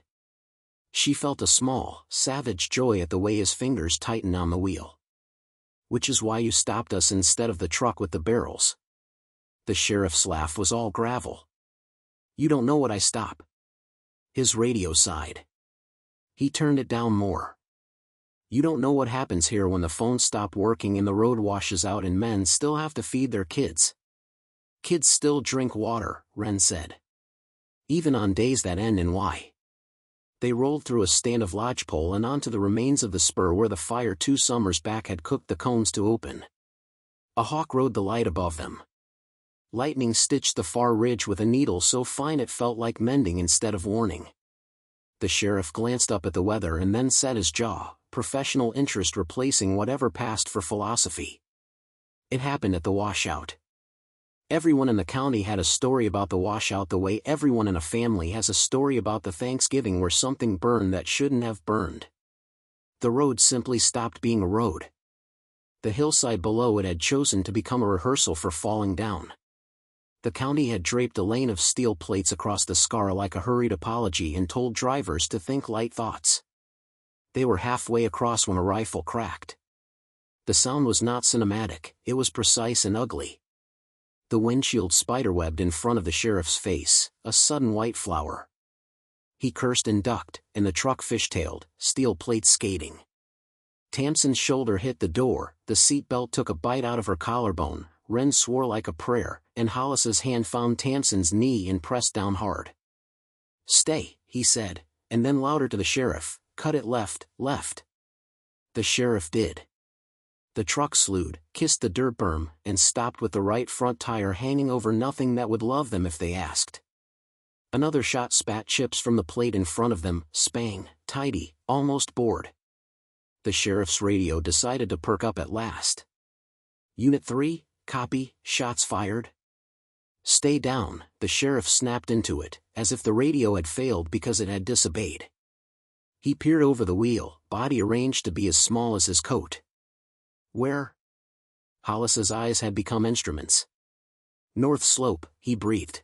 [SPEAKER 1] She felt a small, savage joy at the way his fingers tightened on the wheel. Which is why you stopped us instead of the truck with the barrels. The sheriff's laugh was all gravel. You don't know what I stop. His radio sighed. He turned it down more. You don't know what happens here when the phones stop working and the road washes out and men still have to feed their kids. Kids still drink water, Wren said. Even on days that end in Y. They rolled through a stand of lodgepole and onto the remains of the spur where the fire 2 summers back had cooked the cones to open. A hawk rode the light above them. Lightning stitched the far ridge with a needle so fine it felt like mending instead of warning. The sheriff glanced up at the weather and then set his jaw, professional interest replacing whatever passed for philosophy. It happened at the washout. Everyone in the county had a story about the washout the way everyone in a family has a story about the Thanksgiving where something burned that shouldn't have burned. The road simply stopped being a road. The hillside below it had chosen to become a rehearsal for falling down. The county had draped a lane of steel plates across the scar like a hurried apology and told drivers to think light thoughts. They were halfway across when a rifle cracked. The sound was not cinematic, it was precise and ugly. The windshield spiderwebbed in front of the sheriff's face, a sudden white flower. He cursed and ducked, and the truck fishtailed, steel plates skating. Tamsin's shoulder hit the door, the seatbelt took a bite out of her collarbone, Wren swore like a prayer, and Hollis's hand found Tamsin's knee and pressed down hard. Stay, he said, and then louder to the sheriff, cut it left, left. The sheriff did. The truck slewed, kissed the dirt berm, and stopped with the right front tire hanging over nothing that would love them if they asked. Another shot spat chips from the plate in front of them, spang, tidy, almost bored. The sheriff's radio decided to perk up at last. Unit 3, copy, shots fired. Stay down, the sheriff snapped into it, as if the radio had failed because it had disobeyed. He peered over the wheel, body arranged to be as small as his coat. Where? Hollis's eyes had become instruments. North slope, he breathed.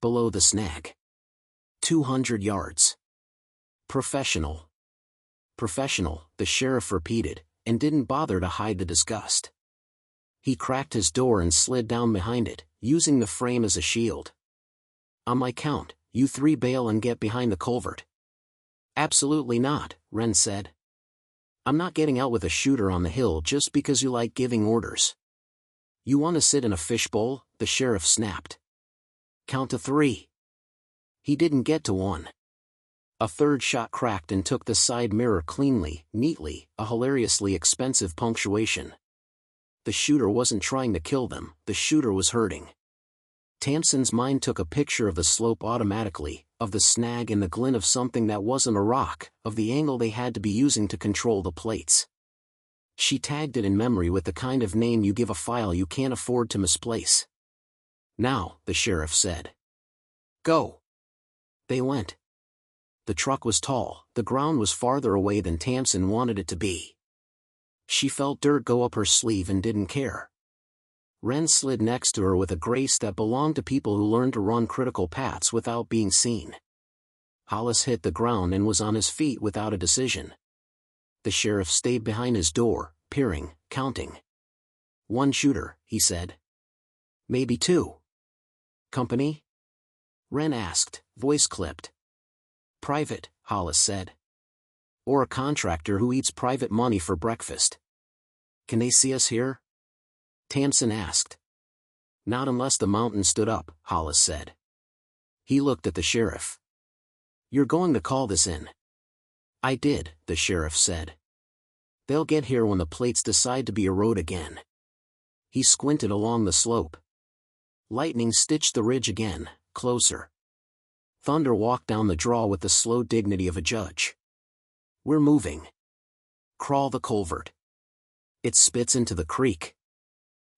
[SPEAKER 1] Below the snag. 200 yards. Professional. Professional, the sheriff repeated, and didn't bother to hide the disgust. He cracked his door and slid down behind it, using the frame as a shield. On my count, you 3 bail and get behind the culvert. Absolutely not, Wren said. I'm not getting out with a shooter on the hill just because you like giving orders. You want to sit in a fishbowl? The sheriff snapped. Count to 3. He didn't get to 1. A third shot cracked and took the side mirror cleanly, neatly, a hilariously expensive punctuation. The shooter wasn't trying to kill them, the shooter was hurting. Tamsin's mind took a picture of the slope automatically, of the snag and the glint of something that wasn't a rock, of the angle they had to be using to control the plates. She tagged it in memory with the kind of name you give a file you can't afford to misplace. Now, the sheriff said. Go. They went. The truck was tall, the ground was farther away than Tamsin wanted it to be. She felt dirt go up her sleeve and didn't care. Wren slid next to her with a grace that belonged to people who learned to run critical paths without being seen. Hollis hit the ground and was on his feet without a decision. The sheriff stayed behind his door, peering, counting. 1 shooter, he said. Maybe 2. Company? Wren asked, voice clipped. Private, Hollis said. Or a contractor who eats private money for breakfast. Can they see us here? Tamsin asked. Not unless the mountain stood up, Hollis said. He looked at the sheriff. You're going to call this in? I did, the sheriff said. They'll get here when the plates decide to be a road again. He squinted along the slope. Lightning stitched the ridge again, closer. Thunder walked down the draw with the slow dignity of a judge. We're moving. Crawl the culvert. It spits into the creek.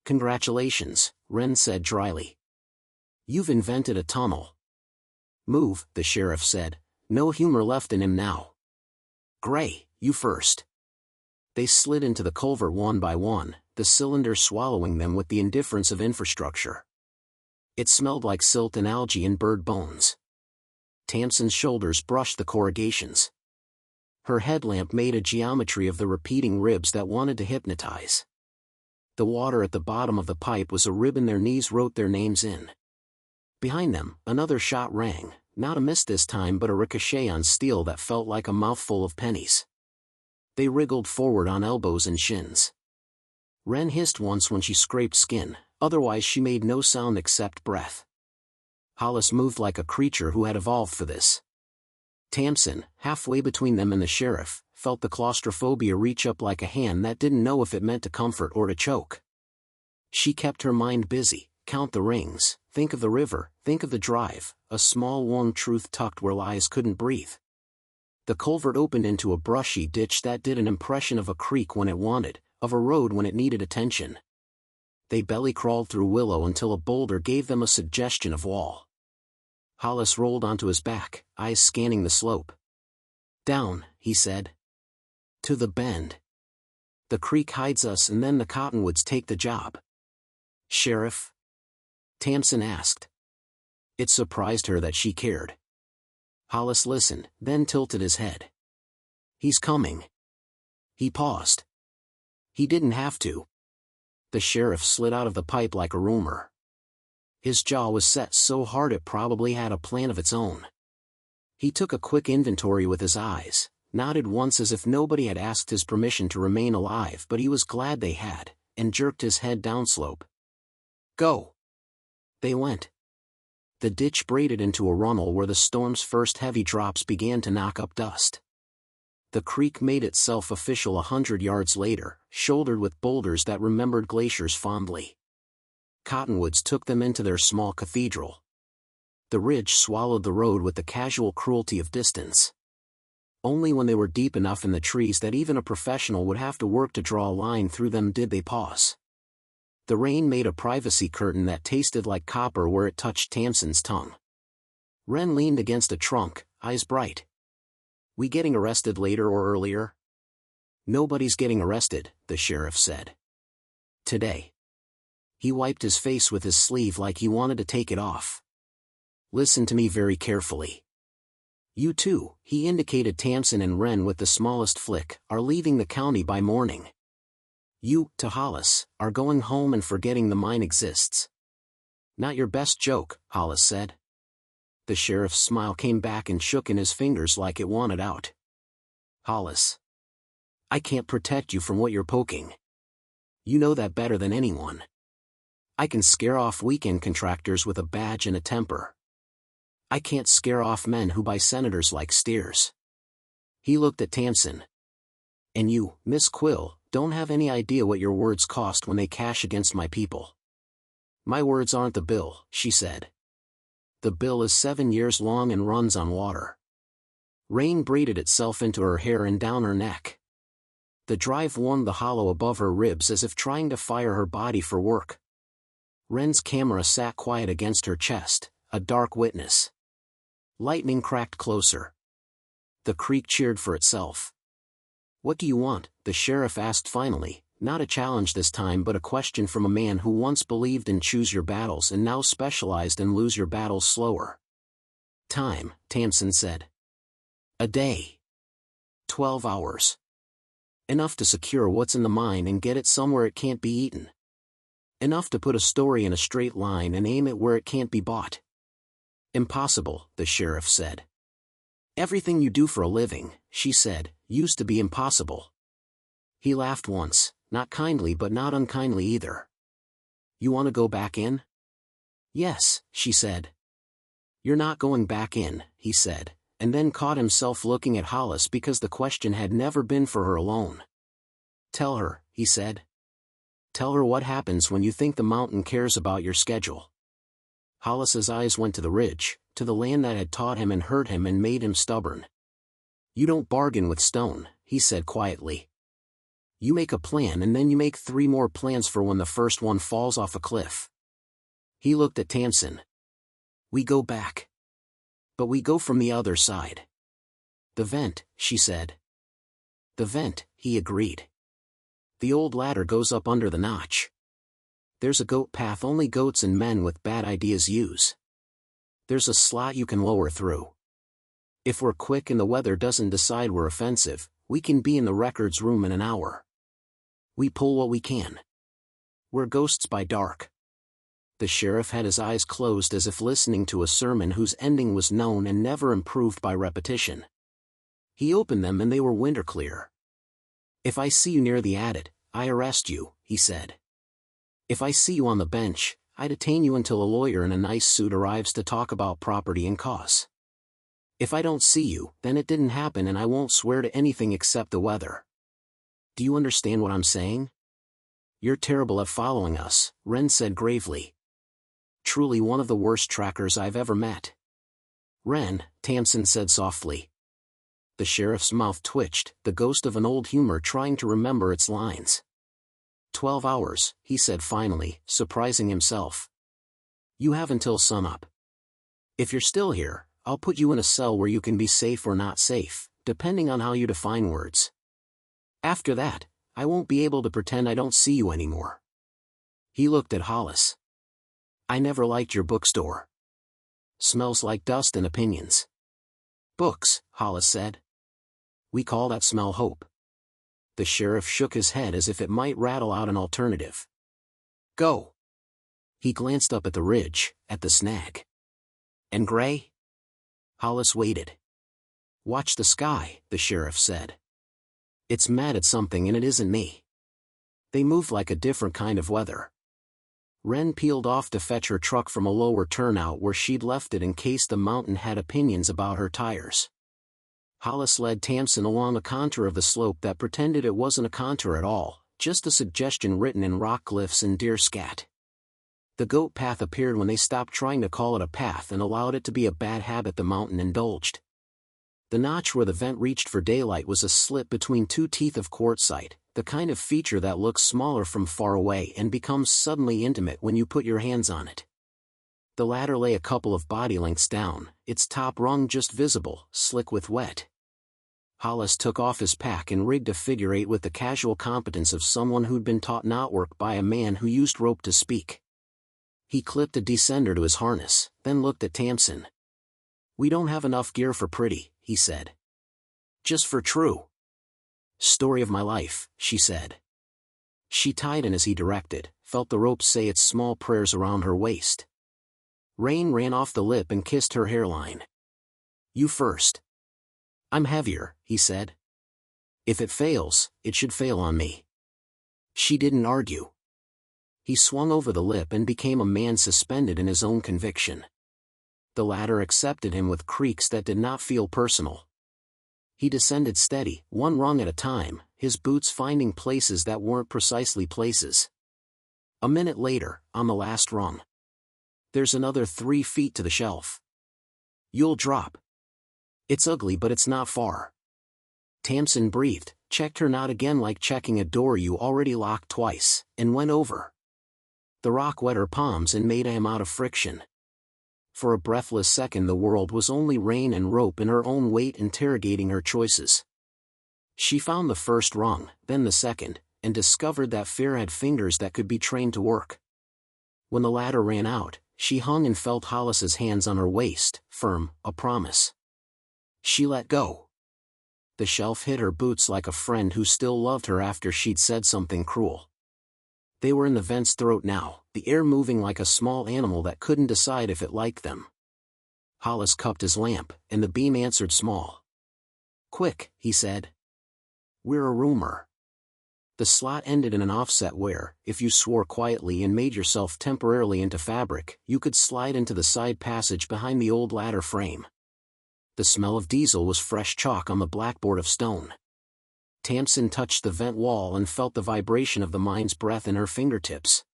[SPEAKER 1] Congratulations, Wren said dryly. You've invented a tunnel. Move, the sheriff said, no humor left in him now. Gray, you first. They slid into the culvert one by one, the cylinder swallowing them with the indifference of infrastructure. It smelled like silt and algae and bird bones. Tamsin's shoulders brushed the corrugations. Her headlamp made a geometry of the repeating ribs that wanted to hypnotize. The water at the bottom of the pipe was a ribbon their knees wrote their names in. Behind them, another shot rang, not a miss this time but a ricochet on steel that felt like a mouthful of pennies. They wriggled forward on elbows and shins. Wren hissed once when she scraped skin, otherwise she made no sound except breath. Hollis moved like a creature who had evolved for this. Tamsin, halfway between them and the sheriff, felt the claustrophobia reach up like a hand that didn't know if it meant to comfort or to choke. She kept her mind busy, count the rings, think of the river, think of the drive, a small warm truth tucked where lies couldn't breathe. The culvert opened into a brushy ditch that did an impression of a creek when it wanted, of a road when it needed attention. They belly crawled through willow until a boulder gave them a suggestion of wall. Hollis rolled onto his back, eyes scanning the slope. Down, he said. To the bend. The creek hides us and then the cottonwoods take the job. Sheriff? Tamsin asked. It surprised her that she cared. Hollis listened, then tilted his head. He's coming. He paused. He didn't have to. The sheriff slid out of the pipe like a rumor. His jaw was set so hard it probably had a plan of its own. He took a quick inventory with his eyes, nodded once as if nobody had asked his permission to remain alive but he was glad they had, and jerked his head downslope. Go. They went. The ditch braided into a runnel where the storm's first heavy drops began to knock up dust. The creek made itself official 100 yards later, shouldered with boulders that remembered glaciers fondly. Cottonwoods took them into their small cathedral. The ridge swallowed the road with the casual cruelty of distance. Only when they were deep enough in the trees that even a professional would have to work to draw a line through them did they pause. The rain made a privacy curtain that tasted like copper where it touched Tamsin's tongue. Wren leaned against a trunk, eyes bright. We getting arrested later or earlier? Nobody's getting arrested, the sheriff said. Today. He wiped his face with his sleeve like he wanted to take it off. Listen to me very carefully. You two, he indicated Tamsin and Wren with the smallest flick, are leaving the county by morning. You, to Hollis, are going home and forgetting the mine exists. Not your best joke, Hollis said. The sheriff's smile came back and shook in his fingers like it wanted out. Hollis. I can't protect you from what you're poking. You know that better than anyone. I can scare off weekend contractors with a badge and a temper. I can't scare off men who buy senators like steers. He looked at Tamsin. And you, Miss Quill, don't have any idea what your words cost when they cash against my people. My words aren't the bill, she said. The bill is 7 years long and runs on water. Rain braided itself into her hair and down her neck. The drive warmed the hollow above her ribs as if trying to fire her body for work. Wren's camera sat quiet against her chest, a dark witness. Lightning cracked closer. The creek cheered for itself. What do you want? The sheriff asked finally, not a challenge this time but a question from a man who once believed in choose your battles and now specialized in lose your battles slower. Time, Tamsin said. A day. 12 hours. Enough to secure what's in the mine and get it somewhere it can't be eaten. Enough to put a story in a straight line and aim it where it can't be bought. Impossible, the sheriff said. Everything you do for a living, she said, used to be impossible. He laughed once, not kindly but not unkindly either. You want to go back in? Yes, she said. You're not going back in, he said, and then caught himself looking at Hollis because the question had never been for her alone. Tell her, he said. Tell her what happens when you think the mountain cares about your schedule. Hollis's eyes went to the ridge, to the land that had taught him and hurt him and made him stubborn. You don't bargain with stone, he said quietly. You make a plan and then you make 3 more plans for when the first one falls off a cliff. He looked at Tamsin. We go back. But we go from the other side. The vent, she said. The vent, he agreed. The old ladder goes up under the notch. There's a goat path only goats and men with bad ideas use. There's a slot you can lower through. If we're quick and the weather doesn't decide we're offensive, we can be in the records room in an hour. We pull what we can. We're ghosts by dark. The sheriff had his eyes closed as if listening to a sermon whose ending was known and never improved by repetition. He opened them and they were winter clear. If I see you near the adit, I arrest you, he said. If I see you on the bench, I detain you until a lawyer in a nice suit arrives to talk about property and cause. If I don't see you, then it didn't happen and I won't swear to anything except the weather. Do you understand what I'm saying? You're terrible at following us, Wren said gravely. Truly one of the worst trackers I've ever met. Wren, Tamsin said softly. The sheriff's mouth twitched, the ghost of an old humor trying to remember its lines. 12 hours, he said finally, surprising himself. You have until sunup. If you're still here, I'll put you in a cell where you can be safe or not safe, depending on how you define words. After that, I won't be able to pretend I don't see you anymore. He looked at Hollis. I never liked your bookstore. Smells like dust and opinions. Books, Hollis said. We call that smell hope. The sheriff shook his head as if it might rattle out an alternative. Go. He glanced up at the ridge, at the snag. And Gray? Hollis waited. Watch the sky, the sheriff said. It's mad at something and it isn't me. They move like a different kind of weather. Wren peeled off to fetch her truck from a lower turnout where she'd left it in case the mountain had opinions about her tires. Hollis led Tamsin along a contour of the slope that pretended it wasn't a contour at all, just a suggestion written in rock glyphs and deer scat. The goat path appeared when they stopped trying to call it a path and allowed it to be a bad habit the mountain indulged. The notch where the vent reached for daylight was a slit between 2 teeth of quartzite, the kind of feature that looks smaller from far away and becomes suddenly intimate when you put your hands on it. The ladder lay a couple of body lengths down, its top rung just visible, slick with wet. Hollis took off his pack and rigged a figure 8 with the casual competence of someone who'd been taught knotwork by a man who used rope to speak. He clipped a descender to his harness, then looked at Tamsin. We don't have enough gear for pretty, he said. Just for true. Story of my life, she said. She tied in as he directed, felt the rope say its small prayers around her waist. Rain ran off the lip and kissed her hairline. You first. I'm heavier, he said. If it fails, it should fail on me. She didn't argue. He swung over the lip and became a man suspended in his own conviction. The ladder accepted him with creaks that did not feel personal. He descended steady, 1 rung at a time, his boots finding places that weren't precisely places. A minute later, on the last rung. There's another 3 feet to the shelf. You'll drop. It's ugly but it's not far. Tamsin breathed, checked her knot again like checking a door you already locked twice, and went over. The rock wet her palms and made a amount of friction. For a breathless second the world was only rain and rope and her own weight interrogating her choices. She found the first rung, then the second, and discovered that fear had fingers that could be trained to work. When the ladder ran out, she hung and felt Hollis's hands on her waist, firm, a promise. She let go. The shelf hit her boots like a friend who still loved her after she'd said something cruel. They were in the vent's throat now, the air moving like a small animal that couldn't decide if it liked them. Hollis cupped his lamp, and the beam answered small. Quick, he said. We're a rumor. The slot ended in an offset where, if you swore quietly and made yourself temporarily into fabric, you could slide into the side passage behind the old ladder frame. The smell of diesel was fresh chalk on the blackboard of stone. Tamsin touched the vent wall and felt the vibration of the mine's breath in her fingertips.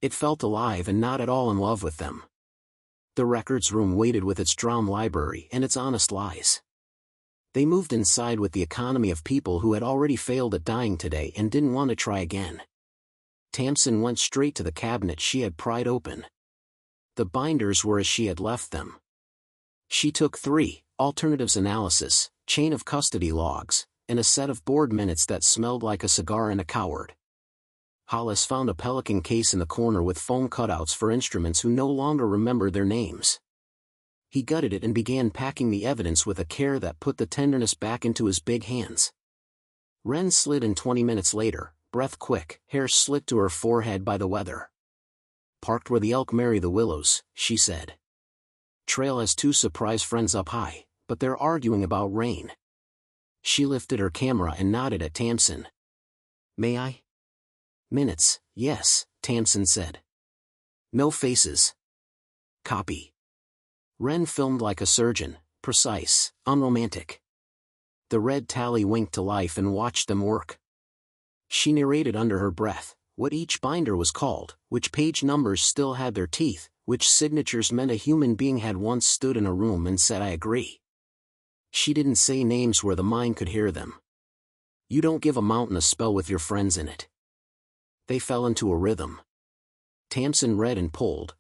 [SPEAKER 1] It felt alive and not at all in love with them. The records room waited with its drowned library and its honest lies. They moved inside with the economy of people who had already failed at dying today and didn't want to try again. Tamsin went straight to the cabinet she had pried open. The binders were as she had left them. She took 3, alternatives analysis, chain of custody logs, and a set of board minutes that smelled like a cigar and a coward. Hollis found a Pelican case in the corner with foam cutouts for instruments who no longer remembered their names. He gutted it and began packing the evidence with a care that put the tenderness back into his big hands. Wren slid in 20 minutes later, breath quick, hair slicked to her forehead by the weather. "Parked where the elk marry the willows," she said. "Trail has 2 surprise friends up high, but they're arguing about rain." She lifted her camera and nodded at Tamsin. "May I?" "Minutes, yes," Tamsin said. "No faces." "Copy." Wren filmed like a surgeon, precise, unromantic. The red tally winked to life and watched them work. She narrated under her breath what each binder was called, which page numbers still had their teeth, which signatures meant a human being had once stood in a room and said, "I agree." She didn't say names where the mind could hear them. You don't give a mountain a spell with your friends in it. They fell into a rhythm. Tamsin read and pulled,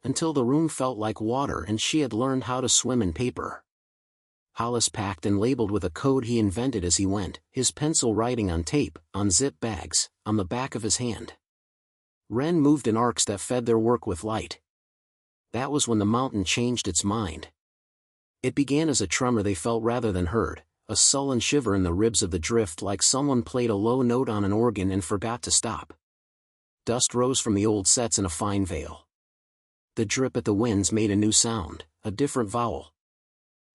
[SPEAKER 1] until the room felt like water and she had learned how to swim in paper. Hollis packed and labeled with a code he invented as he went, his pencil writing on tape, on zip bags, on the back of his hand. Wren moved in arcs that fed their work with light. That was when the mountain changed its mind. It began as a tremor they felt rather than heard, a sullen shiver in the ribs of the drift like someone played a low note on an organ and forgot to stop. Dust rose from the old sets in a fine veil. The drip at the winds made a new sound, a different vowel.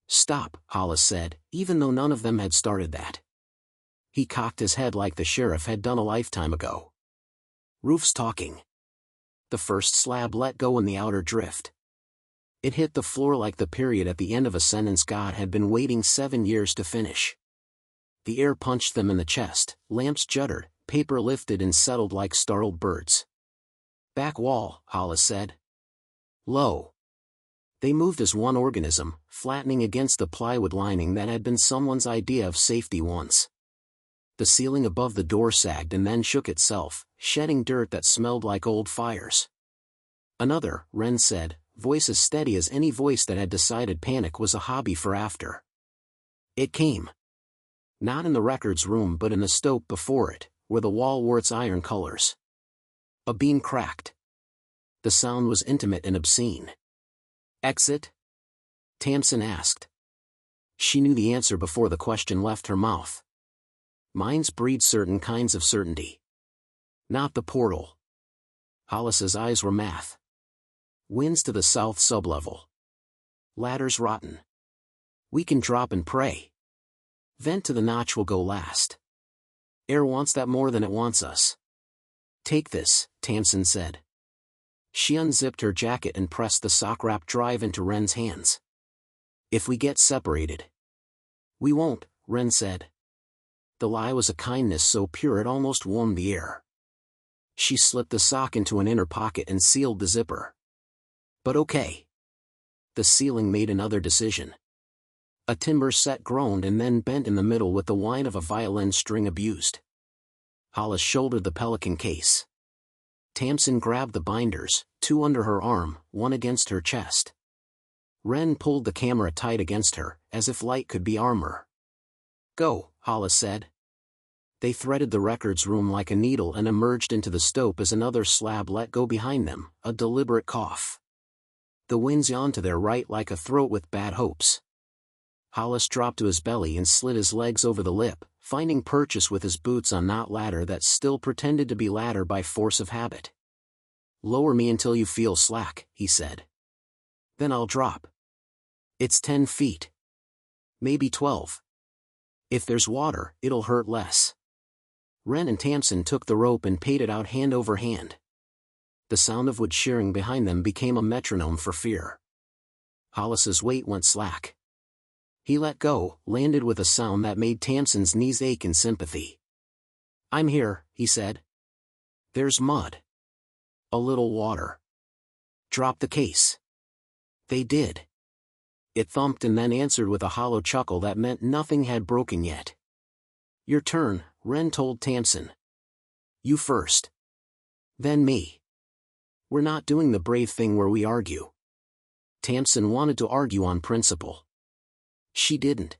[SPEAKER 1] "Stop," Hollis said, even though none of them had started that. He cocked his head like the sheriff had done a lifetime ago. "Roof's talking." The first slab let go in the outer drift. It hit the floor like the period at the end of a sentence God had been waiting 7 years to finish. The air punched them in the chest, lamps juddered, paper lifted and settled like startled birds. "Back wall," Hollis said. "Low." They moved as one organism, flattening against the plywood lining that had been someone's idea of safety once. The ceiling above the door sagged and then shook itself, shedding dirt that smelled like old fires. "Another," Wren said, voice as steady as any voice that had decided panic was a hobby for after. It came. Not in the records room but in the stope before it, where the wall wore its iron colors. A beam cracked. The sound was intimate and obscene. "Exit?" Tamsin asked. She knew the answer before the question left her mouth. Minds breed certain kinds of certainty. Not the portal. Hollis's eyes were math. Winds to the south sublevel. Ladder's rotten. We can drop and pray. Vent to the notch will go last. Air wants that more than it wants us. "Take this," Tamsin said. She unzipped her jacket and pressed the sock-wrapped drive into Wren's hands. "If we get separated." "We won't," Wren said. The lie was a kindness so pure it almost warmed the air. She slipped the sock into an inner pocket and sealed the zipper. "But okay." The ceiling made another decision. A timber set groaned and then bent in the middle with the whine of a violin string abused. Hollis shouldered the Pelican case. Tamsin grabbed the binders, 2 under her arm, 1 against her chest. Wren pulled the camera tight against her, as if light could be armor. "Go," Hollis said. They threaded the records room like a needle and emerged into the stope as another slab let go behind them, a deliberate cough. The winds yawned to their right like a throat with bad hopes. Hollis dropped to his belly and slid his legs over the lip, finding purchase with his boots on not ladder that still pretended to be ladder by force of habit. "Lower me until you feel slack," he said. "Then I'll drop. It's 10 feet. Maybe 12. If there's water, it'll hurt less." Ren and Tamsin took the rope and paid it out hand over hand. The sound of wood shearing behind them became a metronome for fear. Hollis's weight went slack. He let go, landed with a sound that made Tamsin's knees ache in sympathy. "I'm here," he said. "There's mud. A little water. Drop the case." They did. It thumped and then answered with a hollow chuckle that meant nothing had broken yet. "Your turn," Ren told Tamsin. "You first. Then me. We're not doing the brave thing where we argue." Tamsin wanted to argue on principle. She didn't.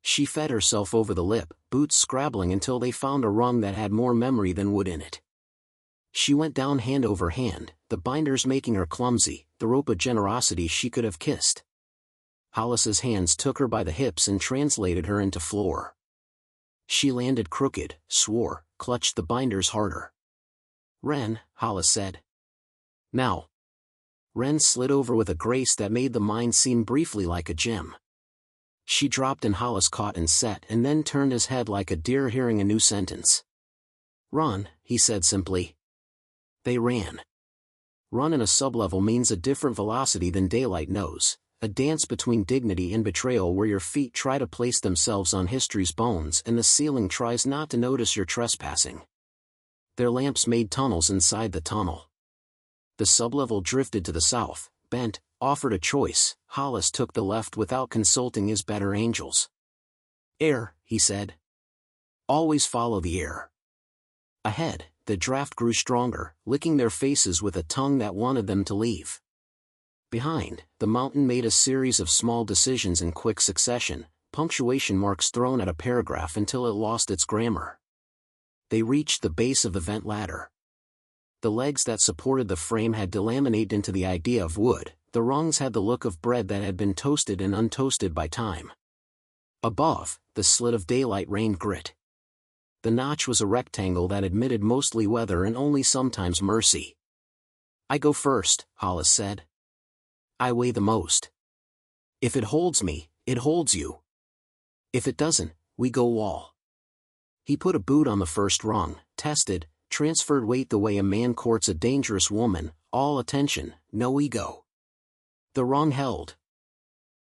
[SPEAKER 1] She fed herself over the lip, boots scrabbling until they found a rung that had more memory than wood in it. She went down hand over hand, the binders making her clumsy, the rope a generosity she could have kissed. Hollis's hands took her by the hips and translated her into floor. She landed crooked, swore, clutched the binders harder. "Ren," Hollis said. "Now." Ren slid over with a grace that made the mind seem briefly like a gem. She dropped and Hollis caught and set and then turned his head like a deer hearing a new sentence. "Run," he said simply. They ran. Run in a sublevel means a different velocity than daylight knows, a dance between dignity and betrayal where your feet try to place themselves on history's bones and the ceiling tries not to notice your trespassing. Their lamps made tunnels inside the tunnel. The sublevel drifted to the south, bent, offered a choice. Hollis took the left without consulting his better angels. "Air," he said. "Always follow the air." Ahead, the draft grew stronger, licking their faces with a tongue that wanted them to leave. Behind, the mountain made a series of small decisions in quick succession, punctuation marks thrown at a paragraph until it lost its grammar. They reached the base of the vent ladder. The legs that supported the frame had delaminated into the idea of wood, the rungs had the look of bread that had been toasted and untoasted by time. Above, the slit of daylight rained grit. The notch was a rectangle that admitted mostly weather and only sometimes mercy. "I go first," Hollis said. "I weigh the most. If it holds me, it holds you. If it doesn't, we go wall." He put a boot on the first rung, tested, transferred weight the way a man courts a dangerous woman, all attention, no ego. The rung held.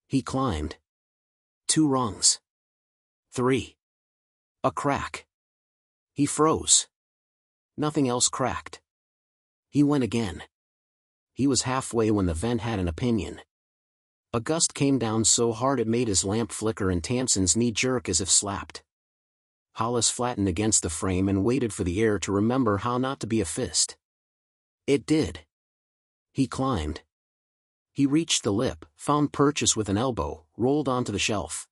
[SPEAKER 1] He climbed. 2 rungs. 3. A crack. He froze. Nothing else cracked. He went again. He was halfway when the vent had an opinion. A gust came down so hard it made his lamp flicker and Tamsin's knee jerk as if slapped. Hollis flattened against the frame and waited for the air to remember how not to be a fist. It did. He climbed. He reached the lip, found purchase with an elbow, rolled onto the shelf.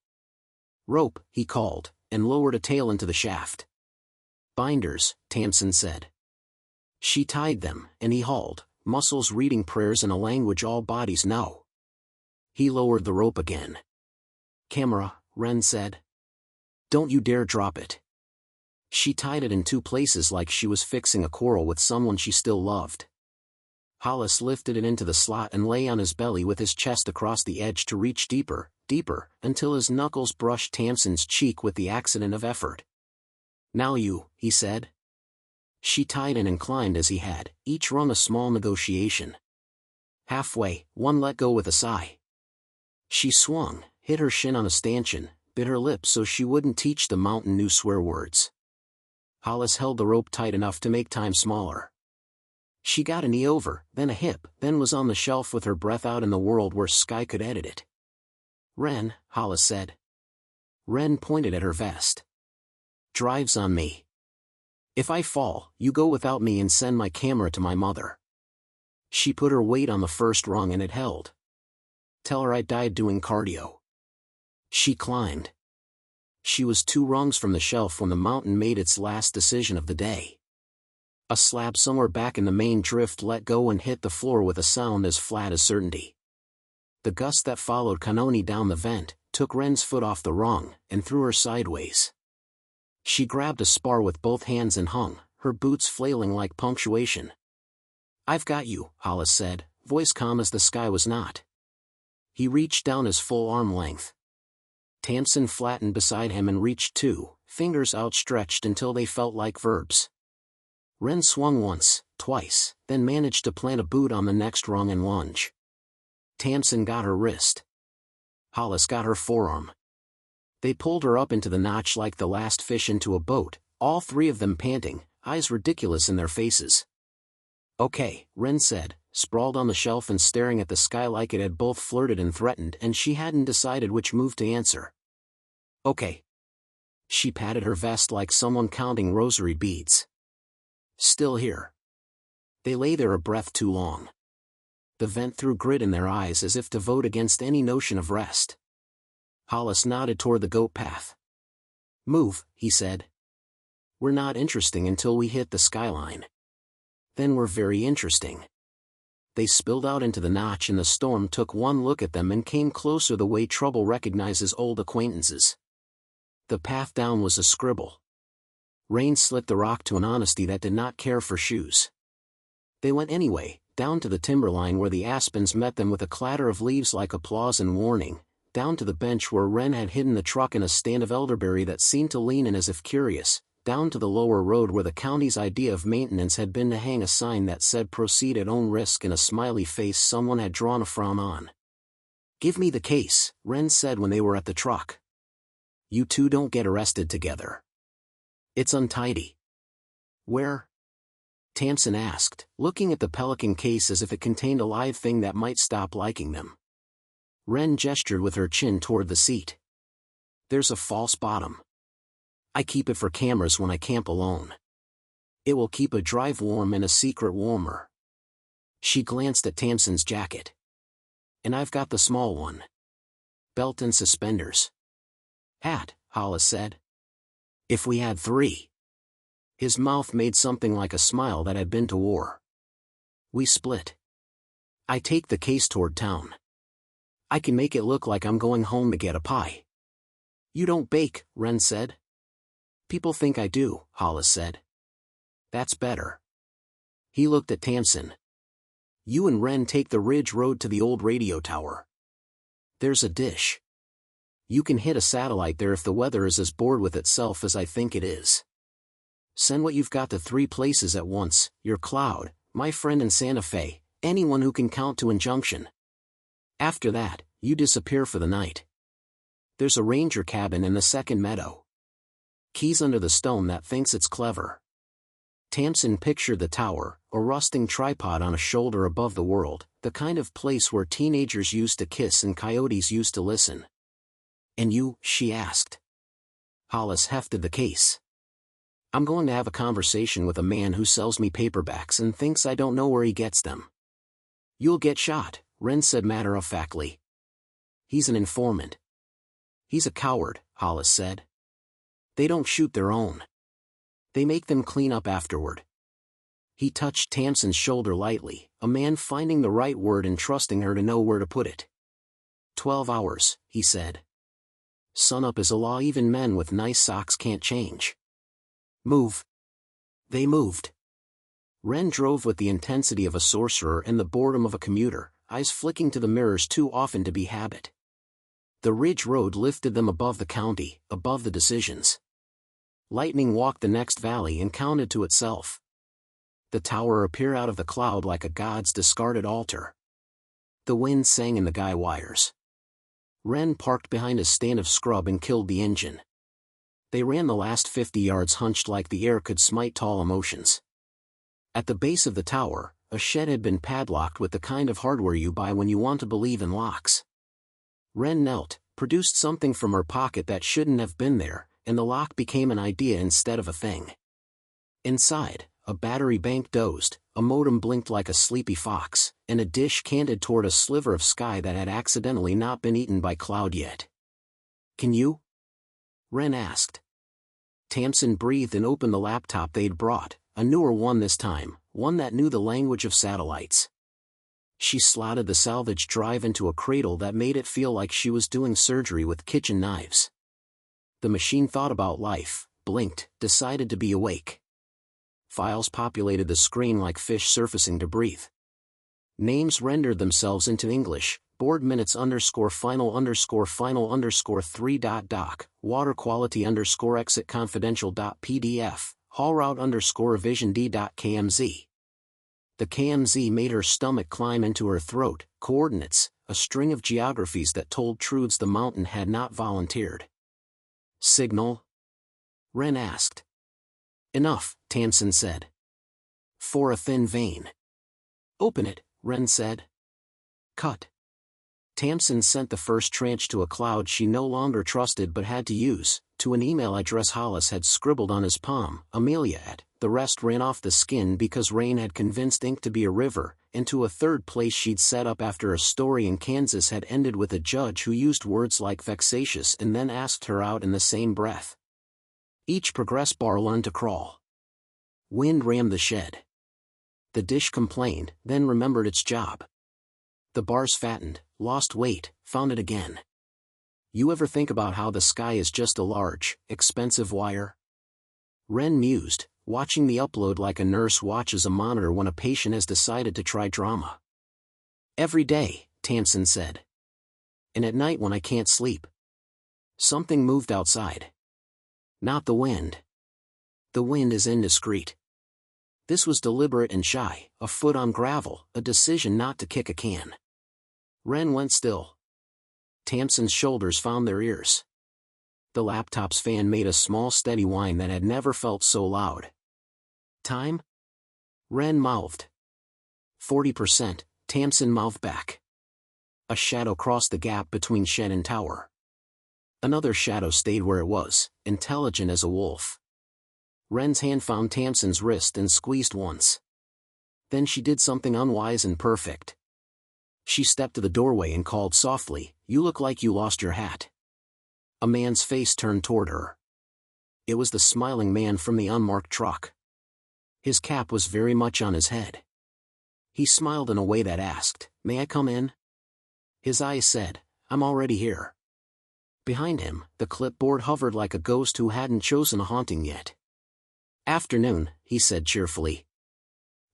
[SPEAKER 1] "Rope," he called, and lowered a tail into the shaft. "Binders," Tamsin said. She tied them, and he hauled, muscles reading prayers in a language all bodies know. He lowered the rope again. "Camera," Ren said. "Don't you dare drop it." She tied it in 2 places like she was fixing a quarrel with someone she still loved. Hollis lifted it into the slot and lay on his belly with his chest across the edge to reach deeper, deeper, until his knuckles brushed Tamsin's cheek with the accident of effort. "Now you," he said. She tied and inclined as he had, each rung a small negotiation. Halfway, one let go with a sigh. She swung, hit her shin on a stanchion, bit her lip so she wouldn't teach the mountain new swear words. Hollis held the rope tight enough to make time smaller. She got a knee over, then a hip, then was on the shelf with her breath out in the world where Sky could edit it. "Ren," Hollis said. Ren pointed at her vest. "Drives on me. If I fall, you go without me and send my camera to my mother." She put her weight on the first rung and it held. "Tell her I died doing cardio." She climbed. She was 2 rungs from the shelf when the mountain made its last decision of the day. A slab somewhere back in the main drift let go and hit the floor with a sound as flat as certainty. The gust that followed Kanoni down the vent, took Ren's foot off the rung, and threw her sideways. She grabbed a spar with both hands and hung, her boots flailing like punctuation. "I've got you," Hollis said, voice calm as the sky was not. He reached down his full arm length. Tamsin flattened beside him and reached too, fingers outstretched until they felt like verbs. Ren swung once, twice, then managed to plant a boot on the next rung and lunge. Tamsin got her wrist. Hollis got her forearm. They pulled her up into the notch like the last fish into a boat, all three of them panting, eyes ridiculous in their faces. "Okay," Ren said, sprawled on the shelf and staring at the sky like it had both flirted and threatened and she hadn't decided which move to answer. "Okay." She patted her vest like someone counting rosary beads. "Still here." They lay there a breath too long. The vent threw grit in their eyes as if to vote against any notion of rest. Hollis nodded toward the goat path. "Move," he said. "We're not interesting until we hit the skyline. Then we're very interesting." They spilled out into the notch and the storm took one look at them and came closer the way trouble recognizes old acquaintances. The path down was a scribble. Rain slit the rock to an honesty that did not care for shoes. They went anyway, down to the timberline where the aspens met them with a clatter of leaves like applause and warning, down to the bench where Ren had hidden the truck in a stand of elderberry that seemed to lean in as if curious, down to the lower road where the county's idea of maintenance had been to hang a sign that said "Proceed at own risk" and a smiley face someone had drawn a frown on. "Give me the case," Ren said when they were at the truck. "You two don't get arrested together. It's untidy." "Where?" Tamsin asked, looking at the pelican case as if it contained a live thing that might stop liking them. Ren gestured with her chin toward the seat. "There's a false bottom. I keep it for cameras when I camp alone. It will keep a drive warm and a secret warmer." She glanced at Tamsin's jacket. "And I've got the small one. Belt and suspenders." "Hat," Hollis said. "If we had three." His mouth made something like a smile that had been to war. "We split. I take the case toward town. I can make it look like I'm going home to get a pie." "You don't bake," Ren said. "People think I do," Hollis said. "That's better." He looked at Tamsin. "You and Ren take the ridge road to the old radio tower. There's a dish. You can hit a satellite there if the weather is as bored with itself as I think it is. Send what you've got to three places at once, your Cloud, my friend in Santa Fe, anyone who can count to injunction. After that, you disappear for the night. There's a ranger cabin in the second meadow. Keys under the stone that thinks it's clever." Tamsin pictured the tower, a rusting tripod on a shoulder above the world, the kind of place where teenagers used to kiss and coyotes used to listen. "And you?" she asked. Hollis hefted the case. "I'm going to have a conversation with a man who sells me paperbacks and thinks I don't know where he gets them." "You'll get shot," Ren said matter-of-factly. "He's an informant." "He's a coward," Hollis said. "They don't shoot their own. They make them clean up afterward." He touched Tamsin's shoulder lightly, a man finding the right word and trusting her to know where to put it. 12 hours, he said. "Sunup is a law even men with nice socks can't change." "Move." They moved. Ren drove with the intensity of a sorcerer and the boredom of a commuter, eyes flicking to the mirrors too often to be habit. The ridge road lifted them above the county, above the decisions. Lightning walked the next valley and counted to itself. The tower appeared out of the cloud like a god's discarded altar. The wind sang in the guy wires. Ren parked behind a stand of scrub and killed the engine. They ran the last 50 yards hunched like the air could smite tall emotions. At the base of the tower, a shed had been padlocked with the kind of hardware you buy when you want to believe in locks. Ren knelt, produced something from her pocket that shouldn't have been there, and the lock became an idea instead of a thing. Inside, a battery bank dozed, a modem blinked like a sleepy fox, and a dish canted toward a sliver of sky that had accidentally not been eaten by cloud yet. "Can you?" Ren asked. Tamsin breathed and opened the laptop they'd brought, a newer one this time, one that knew the language of satellites. She slotted the salvage drive into a cradle that made it feel like she was doing surgery with kitchen knives. The machine thought about life, blinked, decided to be awake. Files populated the screen like fish surfacing to breathe. Names rendered themselves into English, board minutes _final_final_3. Doc, water quality _exit confidential. PDF, hallroute _revision d.kmz. The KMZ made her stomach climb into her throat. Coordinates, a string of geographies that told truths the mountain had not volunteered. Signal? Wren asked. Enough, Tamsin said. For a thin vein. Open it, Wren said. Cut. Tamsin sent the first tranche to a cloud she no longer trusted but had to use, to an email address Hollis had scribbled on his palm, Amelia at. The rest ran off the skin because rain had convinced ink to be a river, into a third place she'd set up after a story in Kansas had ended with a judge who used words like vexatious and then asked her out in the same breath. Each progress bar learned to crawl. Wind rammed the shed. The dish complained, then remembered its job. The bars fattened, lost weight, found it again. You ever think about how the sky is just a large, expensive wire? Wren mused, watching the upload like a nurse watches a monitor when a patient has decided to try drama. Every day, Tamsin said. And at night when I can't sleep. Something moved outside. Not the wind. The wind is indiscreet. This was deliberate and shy, a foot on gravel, a decision not to kick a can. Wren went still. Tamsin's shoulders found their ears. The laptop's fan made a small steady whine that had never felt so loud. Time? Wren mouthed. 40%, Tamsin mouthed back. A shadow crossed the gap between shed and tower. Another shadow stayed where it was, intelligent as a wolf. Wren's hand found Tamsin's wrist and squeezed once. Then she did something unwise and perfect. She stepped to the doorway and called softly, "You look like you lost your hat." A man's face turned toward her. It was the smiling man from the unmarked truck. His cap was very much on his head. He smiled in a way that asked, "May I come in?" His eyes said, "I'm already here." Behind him, the clipboard hovered like a ghost who hadn't chosen a haunting yet. "Afternoon," he said cheerfully.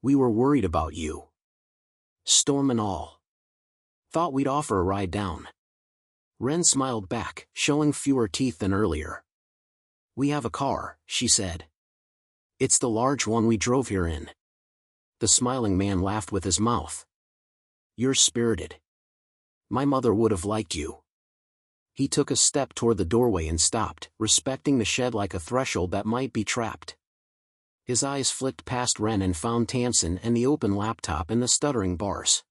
[SPEAKER 1] "We were worried about you. Storm and all. Thought we'd offer a ride down." Wren smiled back, showing fewer teeth than earlier. "We have a car," she said. "It's the large one we drove here in." The smiling man laughed with his mouth. "You're spirited. My mother would have liked you." He took a step toward the doorway and stopped, respecting the shed like a threshold that might be trapped. His eyes flicked past Wren and found Tamsin and the open laptop and the stuttering bars.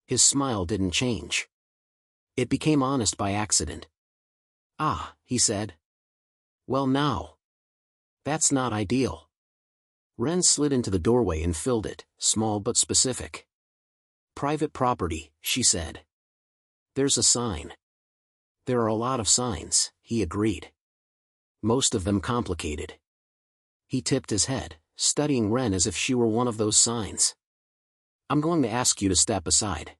[SPEAKER 1] His smile didn't change. It became honest by accident. "Ah," he said. "Well now. That's not ideal." Wren slid into the doorway and filled it, small but specific. "Private property," she said. "There's a sign." "There are a lot of signs," he agreed. "Most of them complicated." He tipped his head, studying Wren as if she were one of those signs. "I'm going to ask you to step aside.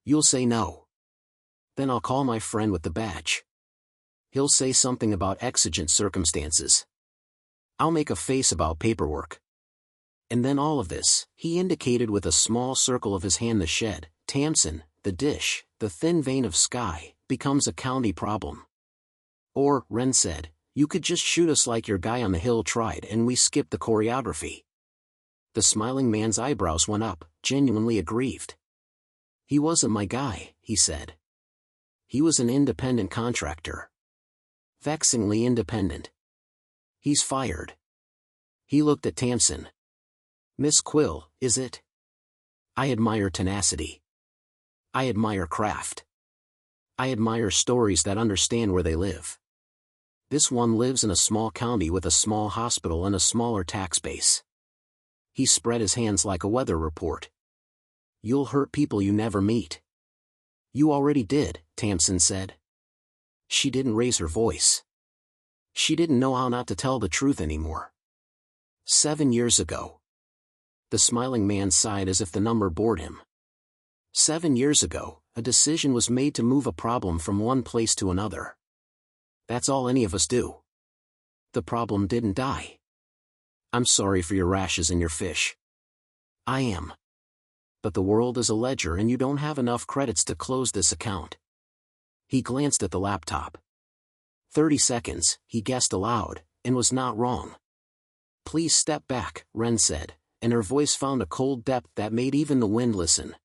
[SPEAKER 1] You'll say no. Then I'll call my friend with the badge. He'll say something about exigent circumstances. I'll make a face about paperwork. And then all of this," he indicated with a small circle of his hand, the shed, Tamsin, the dish, the thin vein of sky, becomes a county problem. "Or," Wren said, "you could just shoot us like your guy on the hill tried and we skip the choreography." The smiling man's eyebrows went up, genuinely aggrieved. "He wasn't my guy," he said. "He was an independent contractor. Vexingly independent. He's fired." He looked at Tamsin. "Miss Quill, is it? I admire tenacity. I admire craft. I admire stories that understand where they live. This one lives in a small county with a small hospital and a smaller tax base." He spread his hands like a weather report. "You'll hurt people you never meet." "You already did," Tamsin said. She didn't raise her voice. She didn't know how not to tell the truth anymore. 7 years ago. The smiling man sighed as if the number bored him. 7 years ago, a decision was made to move a problem from one place to another. That's all any of us do. The problem didn't die. I'm sorry for your rashes and your fish. I am. but the world is a ledger and you don't have enough credits to close this account. He glanced at the laptop. 30 seconds, he guessed aloud, and was not wrong. Please step back, Ren said, and her voice found a cold depth that made even the wind listen.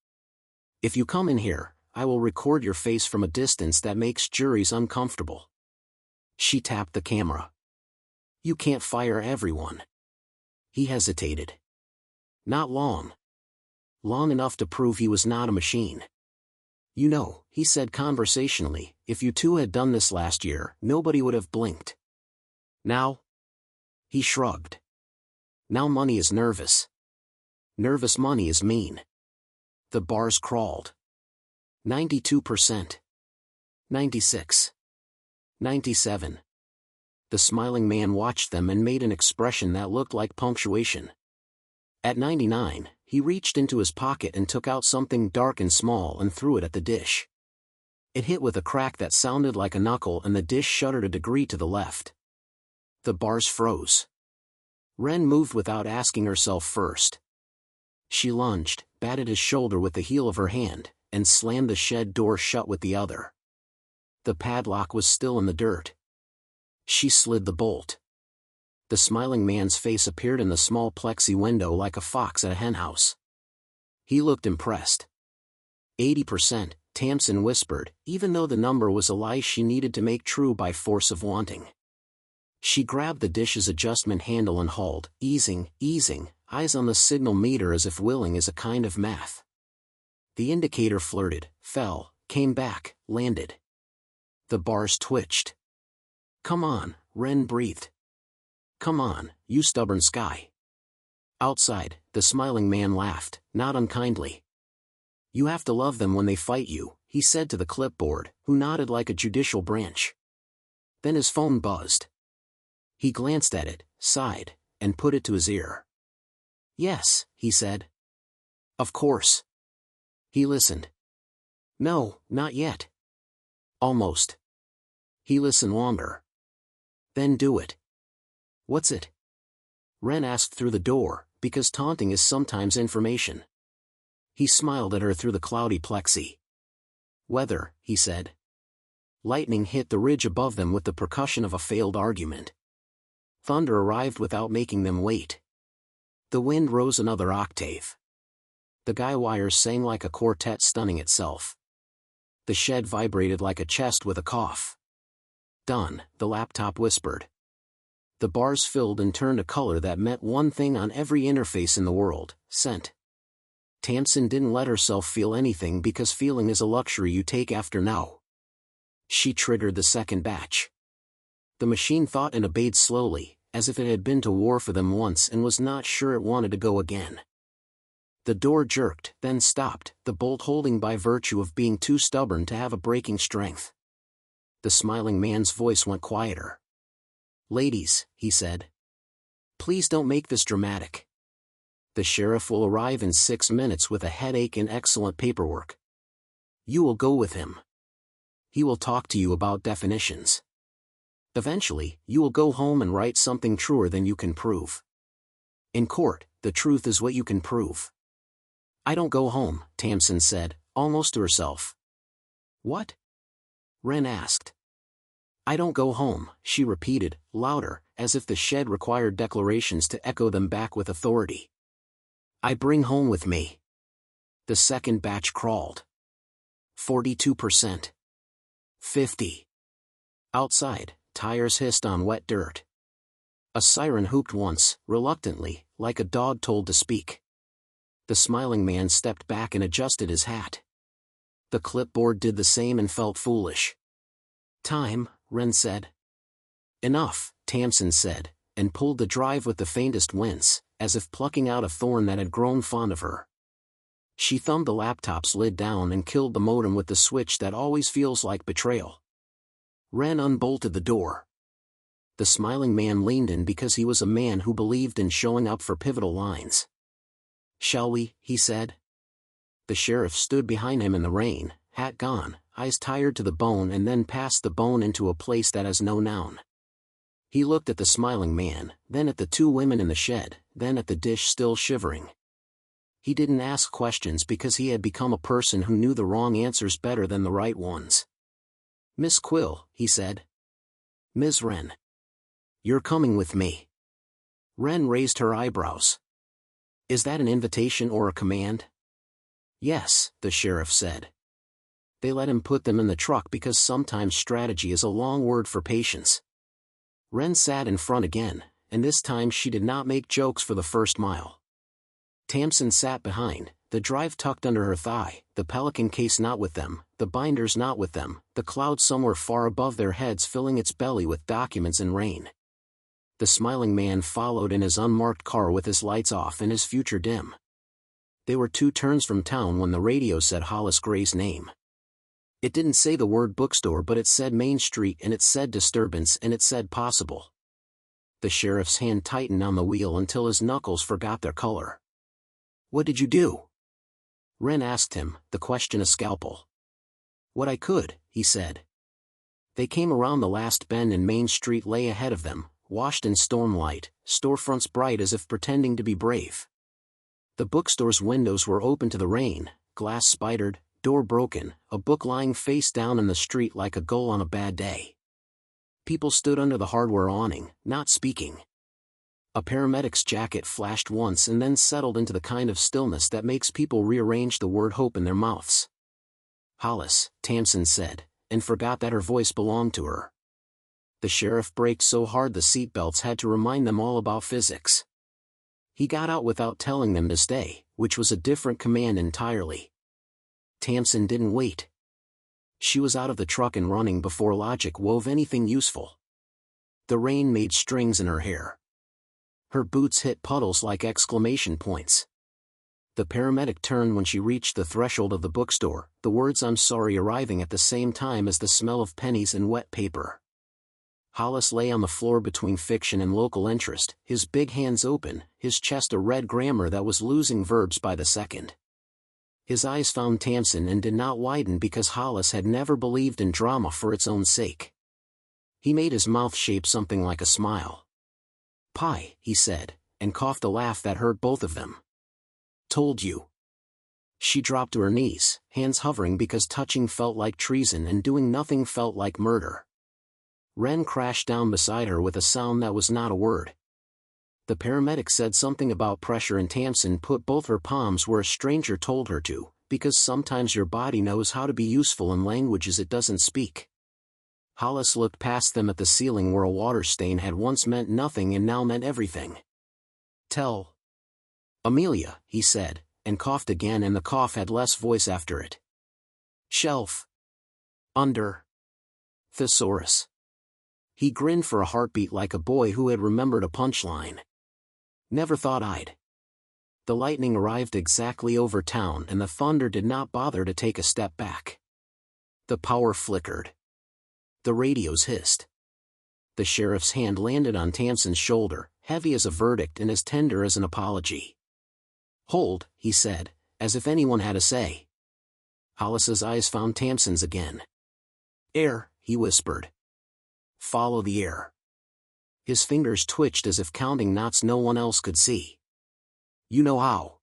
[SPEAKER 1] If you come in here, I will record your face from a distance that makes juries uncomfortable. She tapped the camera. You can't fire everyone. He hesitated. Not long. Long enough to prove he was not a machine. You know, he said conversationally, if you two had done this last year, nobody would have blinked. Now? He shrugged. Now money is nervous. Nervous money is mean. The bars crawled. 92%. 96. 97. The smiling man watched them and made an expression that looked like punctuation. At 99, he reached into his pocket and took out something dark and small and threw it at the dish. It hit with a crack that sounded like a knuckle and the dish shuddered a degree to the left. The bars froze. Ren moved without asking herself first. She lunged, batted his shoulder with the heel of her hand, and slammed the shed door shut with the other. The padlock was still in the dirt. She slid the bolt. The smiling man's face appeared in the small plexi window like a fox at a henhouse. He looked impressed. 80%, Tamsin whispered, even though the number was a lie she needed to make true by force of wanting. She grabbed the dish's adjustment handle and hauled, easing, eyes on the signal meter as if willing is a kind of math. The indicator flirted, fell, came back, landed. The bars twitched. Come on, Ren breathed. Come on, you stubborn sky. Outside, the smiling man laughed, not unkindly. You have to love them when they fight you, he said to the clipboard, who nodded like a judicial branch. Then his phone buzzed. He glanced at it, sighed, and put it to his ear. Yes, he said. Of course. He listened. No, not yet. Almost. He listened longer. Then do it. What's it? Ren asked through the door, because taunting is sometimes information. He smiled at her through the cloudy plexi. Weather, he said. Lightning hit the ridge above them with the percussion of a failed argument. Thunder arrived without making them wait. The wind rose another octave. The guy wires sang like a quartet stunning itself. The shed vibrated like a chest with a cough. Done, the laptop whispered. The bars filled and turned a color that meant one thing on every interface in the world, scent. Tamsin didn't let herself feel anything because feeling is a luxury you take after now. She triggered the second batch. The machine thought and obeyed slowly, as if it had been to war for them once and was not sure it wanted to go again. The door jerked, then stopped, the bolt holding by virtue of being too stubborn to have a breaking strength. The smiling man's voice went quieter. Ladies, he said. Please don't make this dramatic. The sheriff will arrive in 6 minutes with a headache and excellent paperwork. You will go with him. He will talk to you about definitions. Eventually, you will go home and write something truer than you can prove. In court, the truth is what you can prove. I don't go home, Tamsin said, almost to herself. What? Ren asked. I don't go home, she repeated, louder, as if the shed required declarations to echo them back with authority. I bring home with me. The second batch crawled. 42%. 50. Outside, tires hissed on wet dirt. A siren hooped once, reluctantly, like a dog told to speak. The smiling man stepped back and adjusted his hat. The clipboard did the same and felt foolish. Time, Ren said. Enough, Tamsin said, and pulled the drive with the faintest wince, as if plucking out a thorn that had grown fond of her. She thumbed the laptop's lid down and killed the modem with the switch that always feels like betrayal. Ren unbolted the door. The smiling man leaned in because he was a man who believed in showing up for pivotal lines. Shall we, he said. The sheriff stood behind him in the rain, hat gone, eyes tired to the bone, and then passed the bone into a place that has no noun. He looked at the smiling man, then at the two women in the shed, then at the dish still shivering. He didn't ask questions because he had become a person who knew the wrong answers better than the right ones. "Miss Quill," he said. "Ms. Wren. You're coming with me." Wren raised her eyebrows. "Is that an invitation or a command?" "Yes," the sheriff said. They let him put them in the truck because sometimes strategy is a long word for patience. Wren sat in front again, and this time she did not make jokes for the first mile. Tamsin sat behind, the drive tucked under her thigh, the Pelican case not with them, the binders not with them, the cloud somewhere far above their heads filling its belly with documents and rain. The smiling man followed in his unmarked car with his lights off and his future dim. They were 2 turns from town when the radio said Hollis Gray's name. It didn't say the word bookstore, but it said Main Street, and it said disturbance, and it said possible. The sheriff's hand tightened on the wheel until his knuckles forgot their color. "What did you do?" Wren asked him, the question a scalpel. "What I could," he said. They came around the last bend and Main Street lay ahead of them, washed in stormlight, storefronts bright as if pretending to be brave. The bookstore's windows were open to the rain, glass spidered, door broken, a book lying face down in the street like a gull on a bad day. People stood under the hardware awning, not speaking. A paramedic's jacket flashed once and then settled into the kind of stillness that makes people rearrange the word hope in their mouths. "Hollis," Tamsin said, and forgot that her voice belonged to her. The sheriff braked so hard the seatbelts had to remind them all about physics. He got out without telling them to stay, which was a different command entirely. Tamsin didn't wait. She was out of the truck and running before logic wove anything useful. The rain made strings in her hair. Her boots hit puddles like exclamation points. The paramedic turned when she reached the threshold of the bookstore, the words "I'm sorry" arriving at the same time as the smell of pennies and wet paper. Hollis lay on the floor between fiction and local interest, his big hands open, his chest a red grammar that was losing verbs by the second. His eyes found Tamsin and did not widen because Hollis had never believed in drama for its own sake. He made his mouth shape something like a smile. "Pie," he said, and coughed a laugh that hurt both of them. "Told you." She dropped to her knees, hands hovering because touching felt like treason and doing nothing felt like murder. Wren crashed down beside her with a sound that was not a word. The paramedic said something about pressure and Tamsin put both her palms where a stranger told her to, because sometimes your body knows how to be useful in languages it doesn't speak. Hollis looked past them at the ceiling where a water stain had once meant nothing and now meant everything. "Tell Amelia," he said, and coughed again, and the cough had less voice after it. "Shelf. Under. Thesaurus." He grinned for a heartbeat like a boy who had remembered a punchline. "Never thought I'd." The lightning arrived exactly over town and the thunder did not bother to take a step back. The power flickered. The radios hissed. The sheriff's hand landed on Tamsin's shoulder, heavy as a verdict and as tender as an apology. "Hold," he said, as if anyone had a say. Hollis's eyes found Tamsin's again. "Air," he whispered. "Follow the air." His fingers twitched as if counting knots no one else could see. "You know how."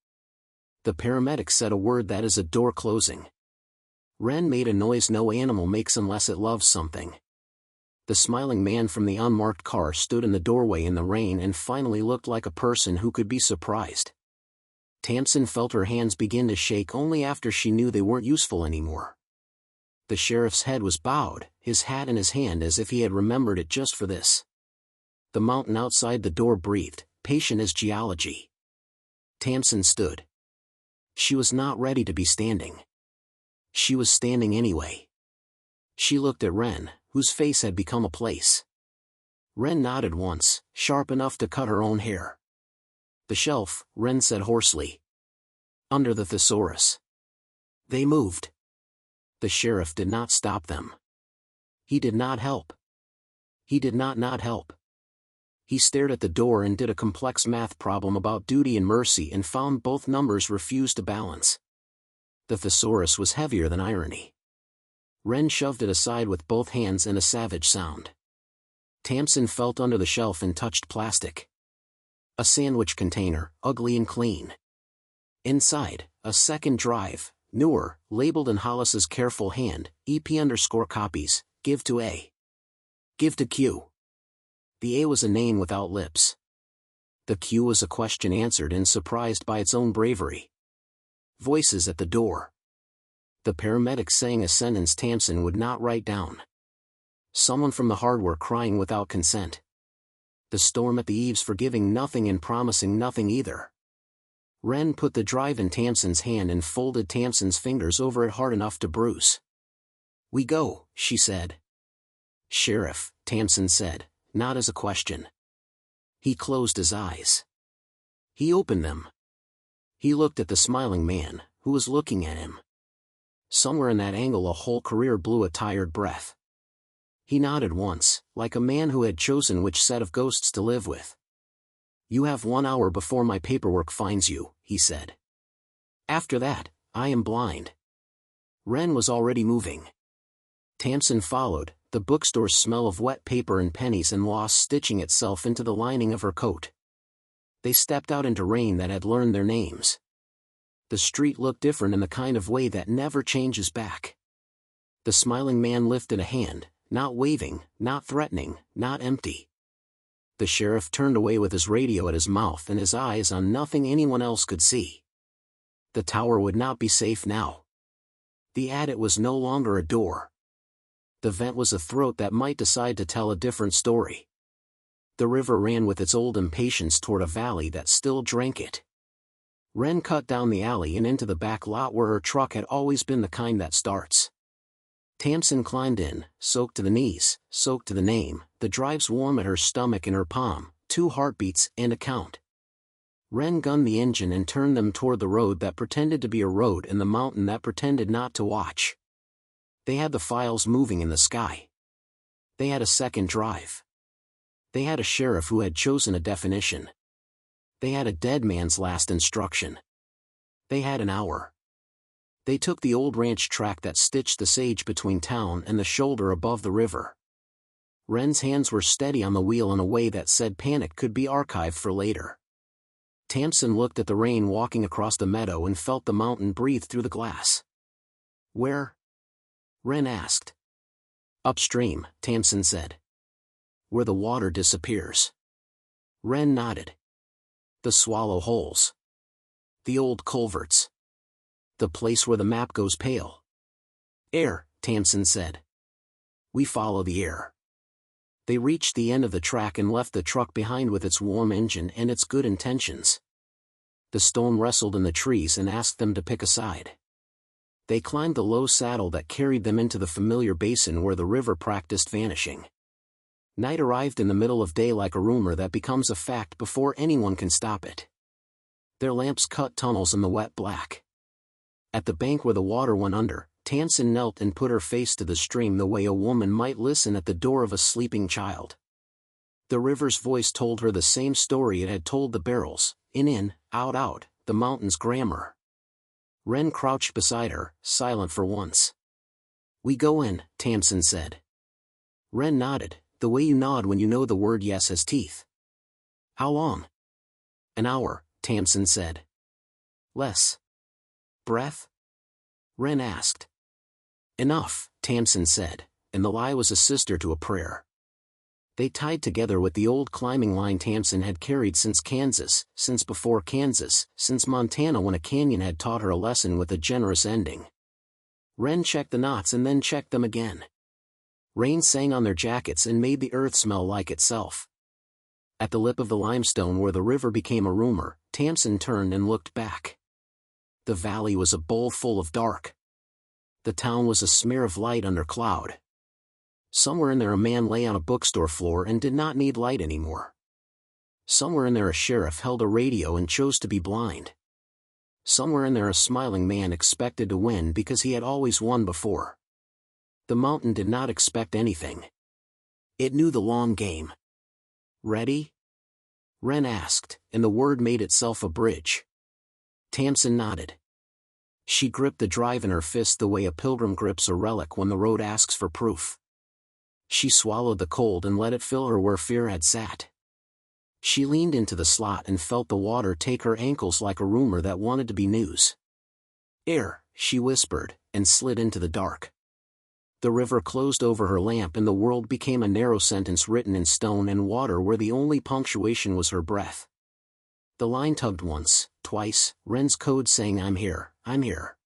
[SPEAKER 1] The paramedic said a word that is a door closing. Wren made a noise no animal makes unless it loves something. The smiling man from the unmarked car stood in the doorway in the rain and finally looked like a person who could be surprised. Tamsin felt her hands begin to shake only after she knew they weren't useful anymore. The sheriff's head was bowed, his hat in his hand as if he had remembered it just for this. The mountain outside the door breathed, patient as geology. Tamsin stood. She was not ready to be standing. She was standing anyway. She looked at Wren, whose face had become a place. Wren nodded once, sharp enough to cut her own hair. "The shelf," Wren said hoarsely. "Under the thesaurus." They moved. The sheriff did not stop them. He did not help. He did not help. He stared at the door and did a complex math problem about duty and mercy and found both numbers refused to balance. The thesaurus was heavier than irony. Wren shoved it aside with both hands and a savage sound. Tamsin felt under the shelf and touched plastic. A sandwich container, ugly and clean. Inside, a second drive, newer, labeled in Hollis's careful hand, EP_copies, give to A. Give to Q. The A was a name without lips. The Q was a question answered and surprised by its own bravery. Voices at the door. The paramedic saying a sentence Tamsin would not write down. Someone from the hardware crying without consent. The storm at the eaves forgiving nothing and promising nothing either. Wren put the drive in Tamsin's hand and folded Tamsin's fingers over it hard enough to bruise. "We go," she said. "Sheriff," Tamsin said, not as a question. He closed his eyes. He opened them. He looked at the smiling man, who was looking at him. Somewhere in that angle a whole career blew a tired breath. He nodded once, like a man who had chosen which set of ghosts to live with. "You have 1 hour before my paperwork finds you," he said. "After that, I am blind." Wren was already moving. Tamsin followed, the bookstore's smell of wet paper and pennies and loss stitching itself into the lining of her coat. They stepped out into rain that had learned their names. The street looked different in the kind of way that never changes back. The smiling man lifted a hand, not waving, not threatening, not empty. The sheriff turned away with his radio at his mouth and his eyes on nothing anyone else could see. The tower would not be safe now. The attic was no longer a door. The vent was a throat that might decide to tell a different story. The river ran with its old impatience toward a valley that still drank it. Wren cut down the alley and into the back lot where her truck had always been the kind that starts. Tamsin climbed in, soaked to the knees, soaked to the name, the drives warm at her stomach and her palm, 2 heartbeats and a count. Wren gunned the engine and turned them toward the road that pretended to be a road and the mountain that pretended not to watch. They had the files moving in the sky. They had a second drive. They had a sheriff who had chosen a definition. They had a dead man's last instruction. They had an hour. They took the old ranch track that stitched the sage between town and the shoulder above the river. Wren's hands were steady on the wheel in a way that said panic could be archived for later. Tamsin looked at the rain walking across the meadow and felt the mountain breathe through the glass. "Where?" Wren asked. "Upstream," Tamsin said. "Where the water disappears." Wren nodded. "The swallow holes. The old culverts. The place where the map goes pale." "Air," Tamsin said. "We follow the air." They reached the end of the track and left the truck behind with its warm engine and its good intentions. The storm wrestled in the trees and asked them to pick a side. They climbed the low saddle that carried them into the familiar basin where the river practiced vanishing. Night arrived in the middle of day like a rumor that becomes a fact before anyone can stop it. Their lamps cut tunnels in the wet black. At the bank where the water went under, Tamsin knelt and put her face to the stream the way a woman might listen at the door of a sleeping child. The river's voice told her the same story it had told the barrels, in, out, the mountain's grammar. Wren crouched beside her, silent for once. "We go in," Tamsin said. Wren nodded, the way you nod when you know the word yes has teeth. "How long?" "An hour," Tamsin said. "Less breath?" Wren asked. "Enough," Tamsin said, and the lie was a sister to a prayer. They tied together with the old climbing line Tamsin had carried since Kansas, since before Kansas, since Montana when a canyon had taught her a lesson with a generous ending. Wren checked the knots and then checked them again. Rain sang on their jackets and made the earth smell like itself. At the lip of the limestone where the river became a rumor, Tamsin turned and looked back. The valley was a bowl full of dark. The town was a smear of light under cloud. Somewhere in there a man lay on a bookstore floor and did not need light anymore. Somewhere in there a sheriff held a radio and chose to be blind. Somewhere in there a smiling man expected to win because he had always won before. The mountain did not expect anything. It knew the long game. "Ready?" Wren asked, and the word made itself a bridge. Tamsin nodded. She gripped the drive in her fist the way a pilgrim grips a relic when the road asks for proof. She swallowed the cold and let it fill her where fear had sat. She leaned into the slot and felt the water take her ankles like a rumor that wanted to be news. "Air," she whispered, and slid into the dark. The river closed over her lamp and the world became a narrow sentence written in stone and water where the only punctuation was her breath. The line tugged once, twice, Wren's code saying "I'm here, I'm here."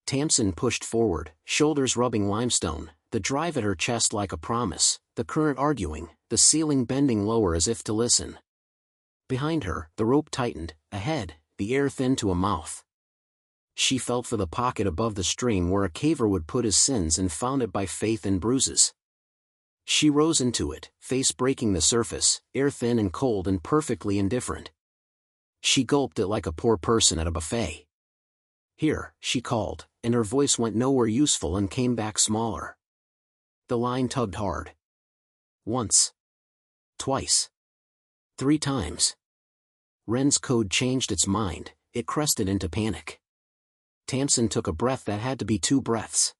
[SPEAKER 1] Tamsin pushed forward, shoulders rubbing limestone, the drive at her chest like a promise, the current arguing, the ceiling bending lower as if to listen. Behind her, the rope tightened, ahead, the air thinned to a mouth. She felt for the pocket above the stream where a caver would put his sins and found it by faith and bruises. She rose into it, face breaking the surface, air thin and cold and perfectly indifferent. She gulped it like a poor person at a buffet. "Here," she called, and her voice went nowhere useful and came back smaller. The line tugged hard. Once. Twice. 3 times. Wren's code changed its mind, it crested into panic. Tamsin took a breath that had to be 2 breaths.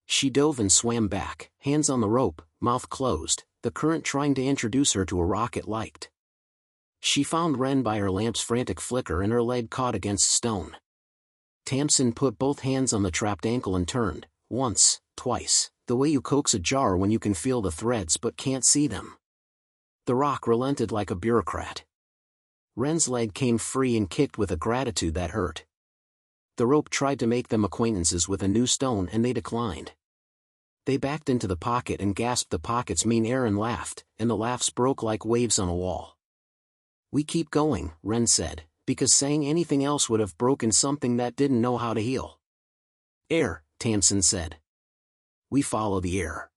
[SPEAKER 1] She dove and swam back, hands on the rope, mouth closed, the current trying to introduce her to a rock it liked. She found Wren by her lamp's frantic flicker and her leg caught against stone. Tamsin put both hands on the trapped ankle and turned, once, twice, the way you coax a jar when you can feel the threads but can't see them. The rock relented like a bureaucrat. Wren's leg came free and kicked with a gratitude that hurt. The rope tried to make them acquaintances with a new stone and they declined. They backed into the pocket and gasped the pocket's mean air and laughed, and the laughs broke like waves on a wall. "We keep going," Wren said, because saying anything else would have broken something that didn't know how to heal. "Air," Tamsin said. "We follow the air."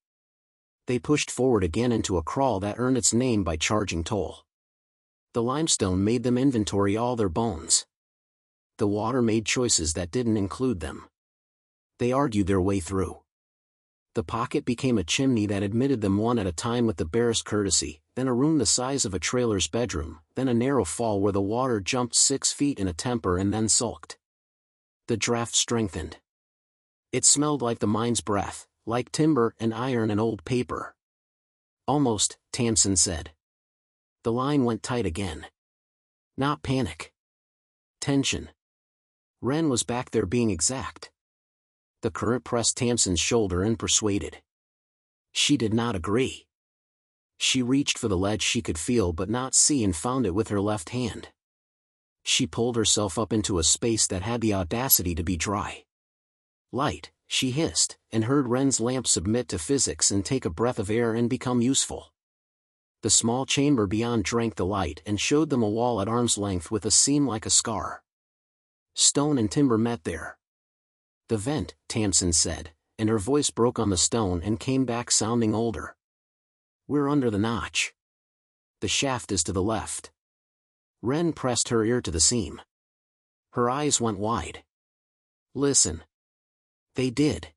[SPEAKER 1] They pushed forward again into a crawl that earned its name by charging toll. The limestone made them inventory all their bones. The water made choices that didn't include them. They argued their way through. The pocket became a chimney that admitted them one at a time with the barest courtesy, then a room the size of a trailer's bedroom, then a narrow fall where the water jumped 6 feet in a temper and then sulked. The draft strengthened. It smelled like the mine's breath, like timber and iron and old paper. "Almost," Tamsin said. The line went tight again. Not panic. Tension. Wren was back there being exact. The current pressed Tamsin's shoulder and persuaded. She did not agree. She reached for the ledge she could feel but not see and found it with her left hand. She pulled herself up into a space that had the audacity to be dry. "Light," she hissed, and heard Wren's lamp submit to physics and take a breath of air and become useful. The small chamber beyond drank the light and showed them a wall at arm's length with a seam like a scar. Stone and timber met there. "The vent," Tamsin said, and her voice broke on the stone and came back sounding older. "We're under the notch. The shaft is to the left." Wren pressed her ear to the seam. Her eyes went wide. "Listen." They did.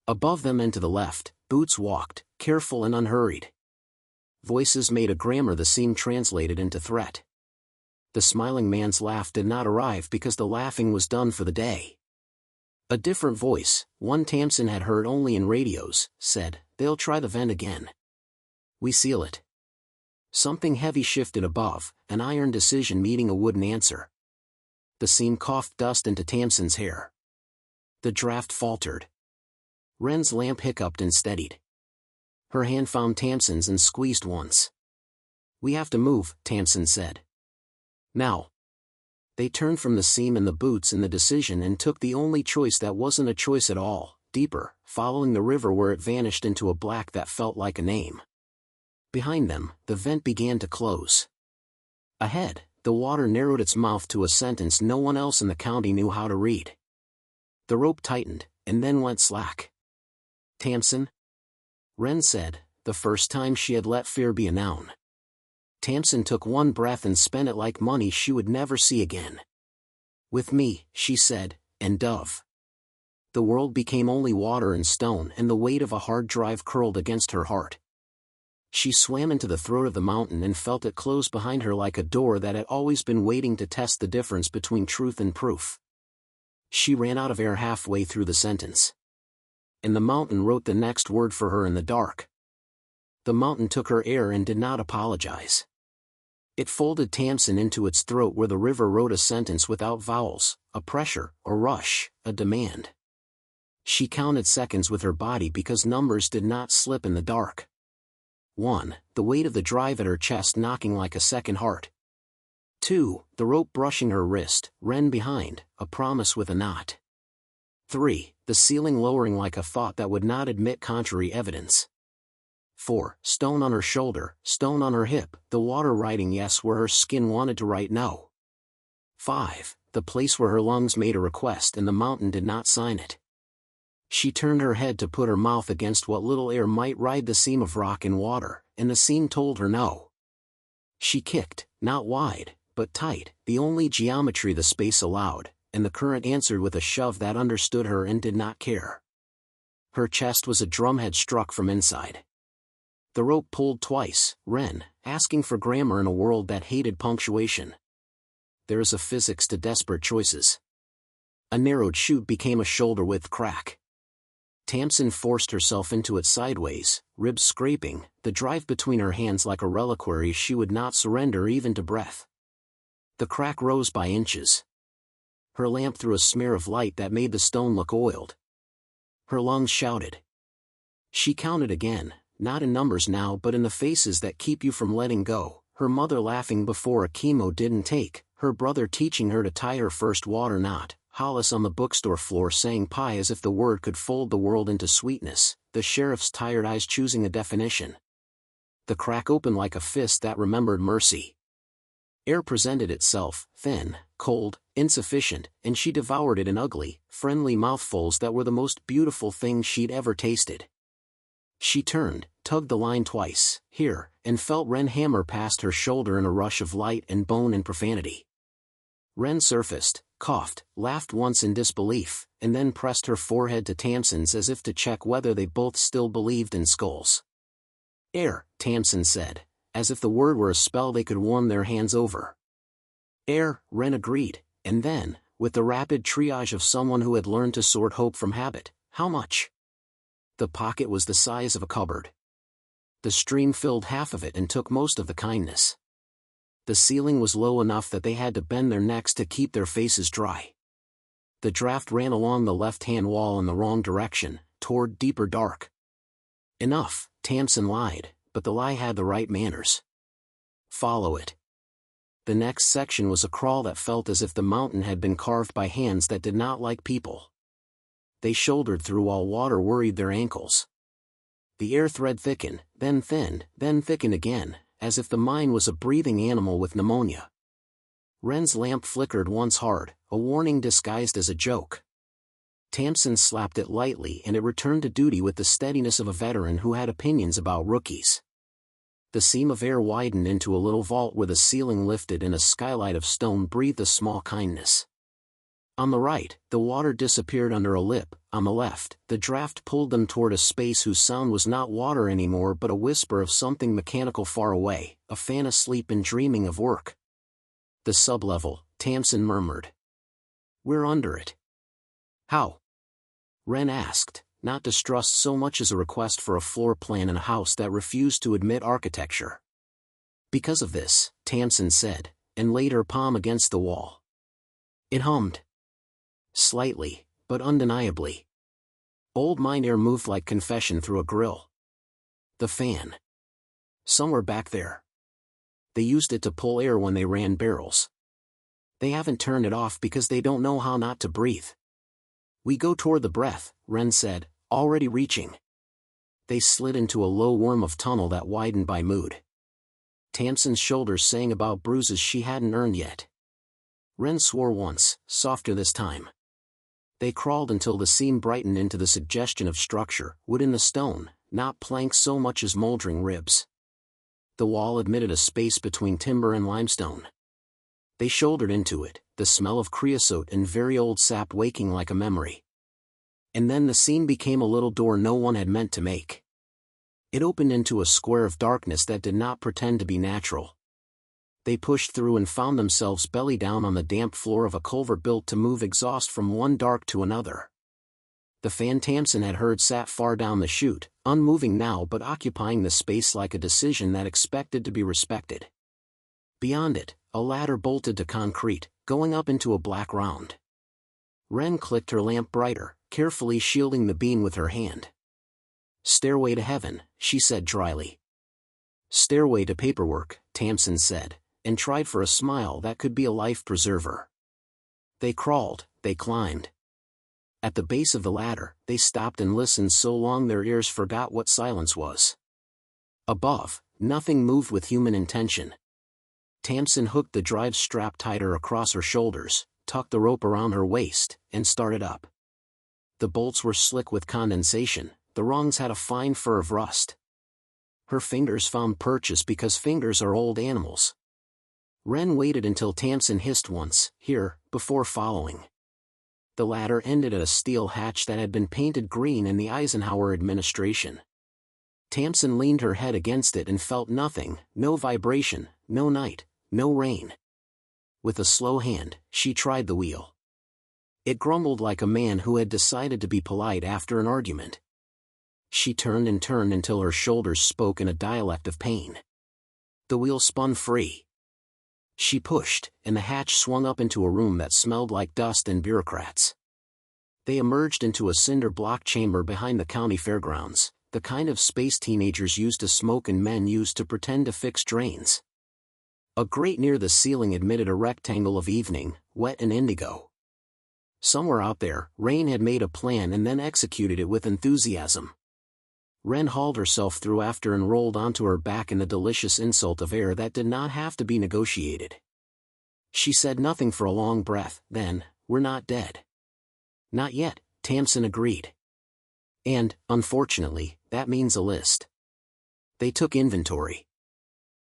[SPEAKER 1] Above them and to the left, boots walked, careful and unhurried. Voices made a grammar the seam translated into threat. The smiling man's laugh did not arrive because the laughing was done for the day. A different voice, one Tamsin had heard only in radios, said, "They'll try the vent again. We seal it." Something heavy shifted above, an iron decision meeting a wooden answer. The seam coughed dust into Tamsin's hair. The draft faltered. Wren's lamp hiccuped and steadied. Her hand found Tamsin's and squeezed once. "We have to move," Tamsin said. "Now." They turned from the seam and the boots in the decision and took the only choice that wasn't a choice at all, deeper, following the river where it vanished into a black that felt like a name. Behind them, the vent began to close. Ahead, the water narrowed its mouth to a sentence no one else in the county knew how to read. The rope tightened, and then went slack. "Tamsin?" Wren said, the first time she had let fear be a noun. Tamsin took one breath and spent it like money she would never see again. "With me," she said, and dove. The world became only water and stone and the weight of a hard drive curled against her heart. She swam into the throat of the mountain and felt it close behind her like a door that had always been waiting to test the difference between truth and proof. She ran out of air halfway through the sentence. And the mountain wrote the next word for her in the dark. The mountain took her air and did not apologize. It folded Tamsin into its throat where the river wrote a sentence without vowels, a pressure, a rush, a demand. She counted seconds with her body because numbers did not slip in the dark. 1. The weight of the drive at her chest knocking like a second heart. 2. The rope brushing her wrist, Ren behind, a promise with a knot. 3. The ceiling lowering like a thought that would not admit contrary evidence. 4. Stone on her shoulder, stone on her hip, the water writing yes where her skin wanted to write no. 5. The place where her lungs made a request and the mountain did not sign it. She turned her head to put her mouth against what little air might ride the seam of rock and water, and the seam told her no. She kicked, not wide, but tight, the only geometry the space allowed, and the current answered with a shove that understood her and did not care. Her chest was a drumhead struck from inside. The rope pulled twice, Ren, asking for grammar in a world that hated punctuation. There is a physics to desperate choices. A narrowed chute became a shoulder-width crack. Tamsin forced herself into it sideways, ribs scraping, the drive between her hands like a reliquary she would not surrender even to breath. The crack rose by inches. Her lamp threw a smear of light that made the stone look oiled. Her lungs shouted. She counted again, not in numbers now but in the faces that keep you from letting go, her mother laughing before a chemo didn't take, her brother teaching her to tie her first water knot, Hollis on the bookstore floor saying pie as if the word could fold the world into sweetness, the sheriff's tired eyes choosing a definition. The crack opened like a fist that remembered mercy. Air presented itself, thin, cold, insufficient, and she devoured it in ugly, friendly mouthfuls that were the most beautiful things she'd ever tasted. She turned, tugged the line twice, here, and felt Ren hammer past her shoulder in a rush of light and bone and profanity. Ren surfaced, coughed, laughed once in disbelief, and then pressed her forehead to Tamsin's as if to check whether they both still believed in skulls. Air, Tamsin said, as if the word were a spell they could warm their hands over. Air, Ren agreed, and then, with the rapid triage of someone who had learned to sort hope from habit, how much? The pocket was the size of a cupboard. The stream filled half of it and took most of the kindness. The ceiling was low enough that they had to bend their necks to keep their faces dry. The draft ran along the left-hand wall in the wrong direction, toward deeper dark. Enough, Tamsin lied, but the lie had the right manners. Follow it. The next section was a crawl that felt as if the mountain had been carved by hands that did not like people. They shouldered through while water worried their ankles. The air thread thickened, then thinned, then thickened again, as if the mine was a breathing animal with pneumonia. Ren's lamp flickered once hard, a warning disguised as a joke. Tamsin slapped it lightly and it returned to duty with the steadiness of a veteran who had opinions about rookies. The seam of air widened into a little vault where the ceiling lifted and a skylight of stone breathed a small kindness. On the right, the water disappeared under a lip, on the left, the draft pulled them toward a space whose sound was not water anymore but a whisper of something mechanical far away, a fan asleep and dreaming of work. The sublevel, Tamsin murmured. We're under it. How? Ren asked, not distrust so much as a request for a floor plan in a house that refused to admit architecture. Because of this, Tamsin said, and laid her palm against the wall. It hummed. Slightly, but undeniably. Old mine air moved like confession through a grill. The fan. Somewhere back there. They used it to pull air when they ran barrels. They haven't turned it off because they don't know how not to breathe. We go toward the breath, Ren said, already reaching. They slid into a low worm of tunnel that widened by mood. Tamsin's shoulders sang about bruises she hadn't earned yet. Ren swore once, softer this time. They crawled until the seam brightened into the suggestion of structure, wood in the stone, not planks so much as moldering ribs. The wall admitted a space between timber and limestone. They shouldered into it, the smell of creosote and very old sap waking like a memory. And then the seam became a little door no one had meant to make. It opened into a square of darkness that did not pretend to be natural. They pushed through and found themselves belly down on the damp floor of a culvert built to move exhaust from one dark to another. The fan Tamsin had heard sat far down the chute, unmoving now but occupying the space like a decision that expected to be respected. Beyond it, a ladder bolted to concrete, going up into a black round. Wren clicked her lamp brighter, carefully shielding the beam with her hand. "Stairway to heaven," she said dryly. "Stairway to paperwork," Tamsin said, and tried for a smile that could be a life preserver. They crawled, they climbed. At the base of the ladder, they stopped and listened so long their ears forgot what silence was. Above, nothing moved with human intention. Tamsin hooked the drive strap tighter across her shoulders, tucked the rope around her waist, and started up. The bolts were slick with condensation, the rungs had a fine fur of rust. Her fingers found purchase because fingers are old animals. Wren waited until Tamsin hissed once, "Here," before following. The ladder ended at a steel hatch that had been painted green in the Eisenhower administration. Tamsin leaned her head against it and felt nothing, no vibration, no night, no rain. With a slow hand, she tried the wheel. It grumbled like a man who had decided to be polite after an argument. She turned and turned until her shoulders spoke in a dialect of pain. The wheel spun free. She pushed, and the hatch swung up into a room that smelled like dust and bureaucrats. They emerged into a cinder block chamber behind the county fairgrounds, the kind of space teenagers used to smoke and men used to pretend to fix drains. A grate near the ceiling admitted a rectangle of evening, wet and indigo. Somewhere out there, Rain had made a plan and then executed it with enthusiasm. Wren hauled herself through after and rolled onto her back in the delicious insult of air that did not have to be negotiated. She said nothing for a long breath, then, "We're not dead." "Not yet," Tamsin agreed. "And, unfortunately, that means a list." They took inventory.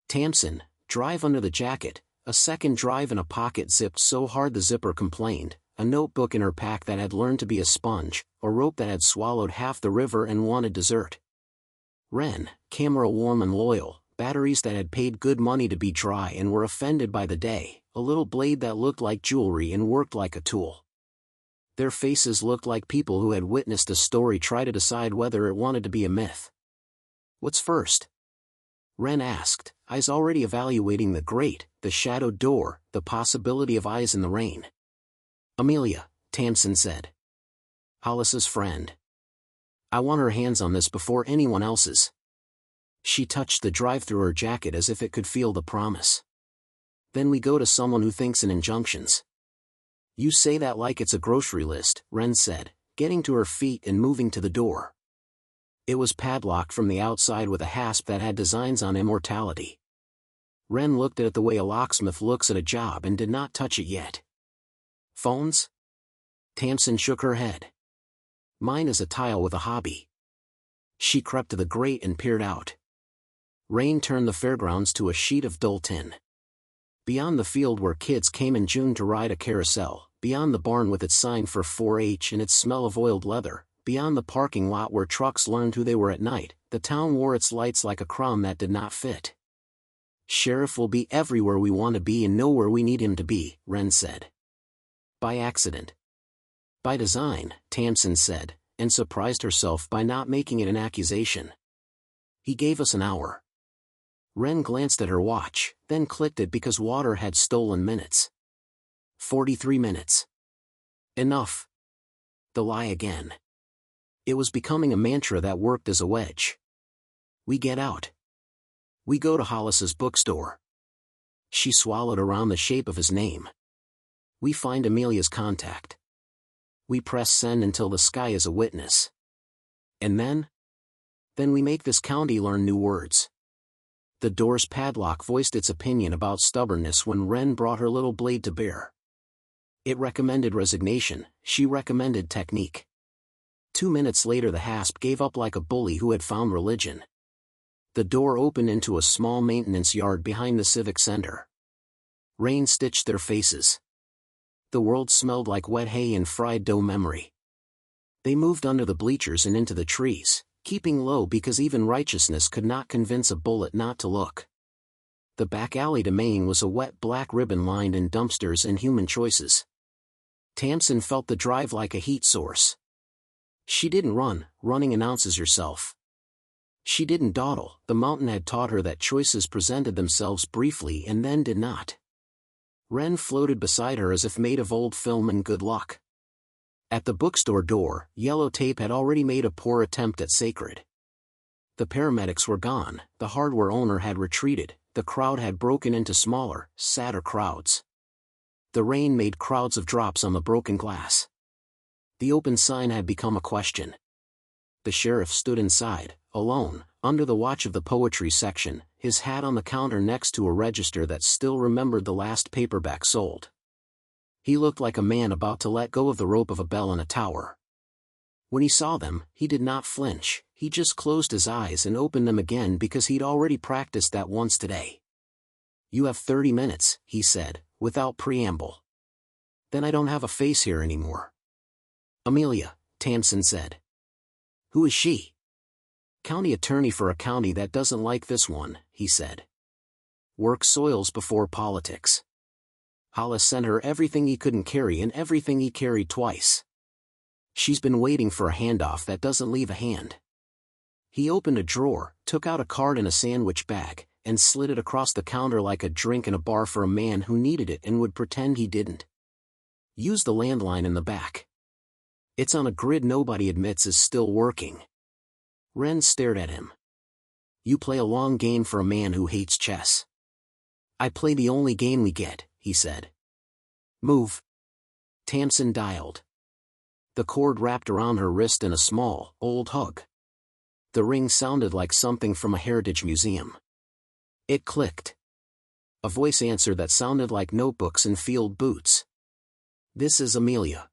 [SPEAKER 1] Tamsin, drive under the jacket, a second drive in a pocket zipped so hard the zipper complained, a notebook in her pack that had learned to be a sponge, a rope that had swallowed half the river and wanted dessert. Wren, camera warm and loyal, batteries that had paid good money to be dry and were offended by the day, a little blade that looked like jewelry and worked like a tool. Their faces looked like people who had witnessed a story try to decide whether it wanted to be a myth. "What's first?" Wren asked, eyes already evaluating the grate, the shadowed door, the possibility of eyes in the rain. "Amelia," Tamsin said. "Hollis's friend. I want her hands on this before anyone else's." She touched the drive through her jacket as if it could feel the promise. "Then we go to someone who thinks in injunctions." "You say that like it's a grocery list," Wren said, getting to her feet and moving to the door. It was padlocked from the outside with a hasp that had designs on immortality. Wren looked at it the way a locksmith looks at a job and did not touch it yet. "Phones?" Tamsin shook her head. "Mine is a tile with a hobby." She crept to the grate and peered out. Rain turned the fairgrounds to a sheet of dull tin. Beyond the field where kids came in June to ride a carousel, beyond the barn with its sign for 4-H and its smell of oiled leather, beyond the parking lot where trucks learned who they were at night, the town wore its lights like a crown that did not fit. "Sheriff will be everywhere we want to be and nowhere we need him to be," Wren said. "By accident." "By design," Tamsin said, and surprised herself by not making it an accusation. "He gave us an hour." Wren glanced at her watch, then clicked it because water had stolen minutes. 43 minutes. Enough. The lie again. It was becoming a mantra that worked as a wedge. "We get out. We go to Hollis's bookstore." She swallowed around the shape of his name. "We find Amelia's contact. We press send until the sky is a witness. And then? Then we make this county learn new words." The door's padlock voiced its opinion about stubbornness when Wren brought her little blade to bear. It recommended resignation, she recommended technique. 2 minutes later the hasp gave up like a bully who had found religion. The door opened into a small maintenance yard behind the civic center. Rain stitched their faces. The world smelled like wet hay and fried dough memory. They moved under the bleachers and into the trees, keeping low because even righteousness could not convince a bullet not to look. The back alley to Maine was a wet black ribbon lined in dumpsters and human choices. Tamsin felt the drive like a heat source. She didn't run, running announces yourself. She didn't dawdle. The mountain had taught her that choices presented themselves briefly and then did not. Wren floated beside her as if made of old film and good luck. At the bookstore door, Yellow Tape had already made a poor attempt at Sacred. The paramedics were gone, the hardware owner had retreated, the crowd had broken into smaller, sadder crowds. The rain made crowds of drops on the broken glass. The open sign had become a question. The sheriff stood inside, alone, under the watch of the poetry section, his hat on the counter next to a register that still remembered the last paperback sold. He looked like a man about to let go of the rope of a bell in a tower. When he saw them, he did not flinch, he just closed his eyes and opened them again because he'd already practiced that once today. "You have 30 minutes, he said, without preamble. "Then I don't have a face here anymore." "Amelia," Tamsin said. "Who is she?" "County attorney for a county that doesn't like this one," he said. "Work soils before politics. Hollis sent her everything he couldn't carry and everything he carried twice. She's been waiting for a handoff that doesn't leave a hand." He opened a drawer, took out a card in a sandwich bag, and slid it across the counter like a drink in a bar for a man who needed it and would pretend he didn't. "Use the landline in the back. It's on a grid nobody admits is still working." Wren stared at him. "You play a long game for a man who hates chess." "I play the only game we get," he said. "Move." Tamsin dialed. The cord wrapped around her wrist in a small, old hug. The ring sounded like something from a heritage museum. It clicked. A voice answered that sounded like notebooks and field boots. "This is Amelia."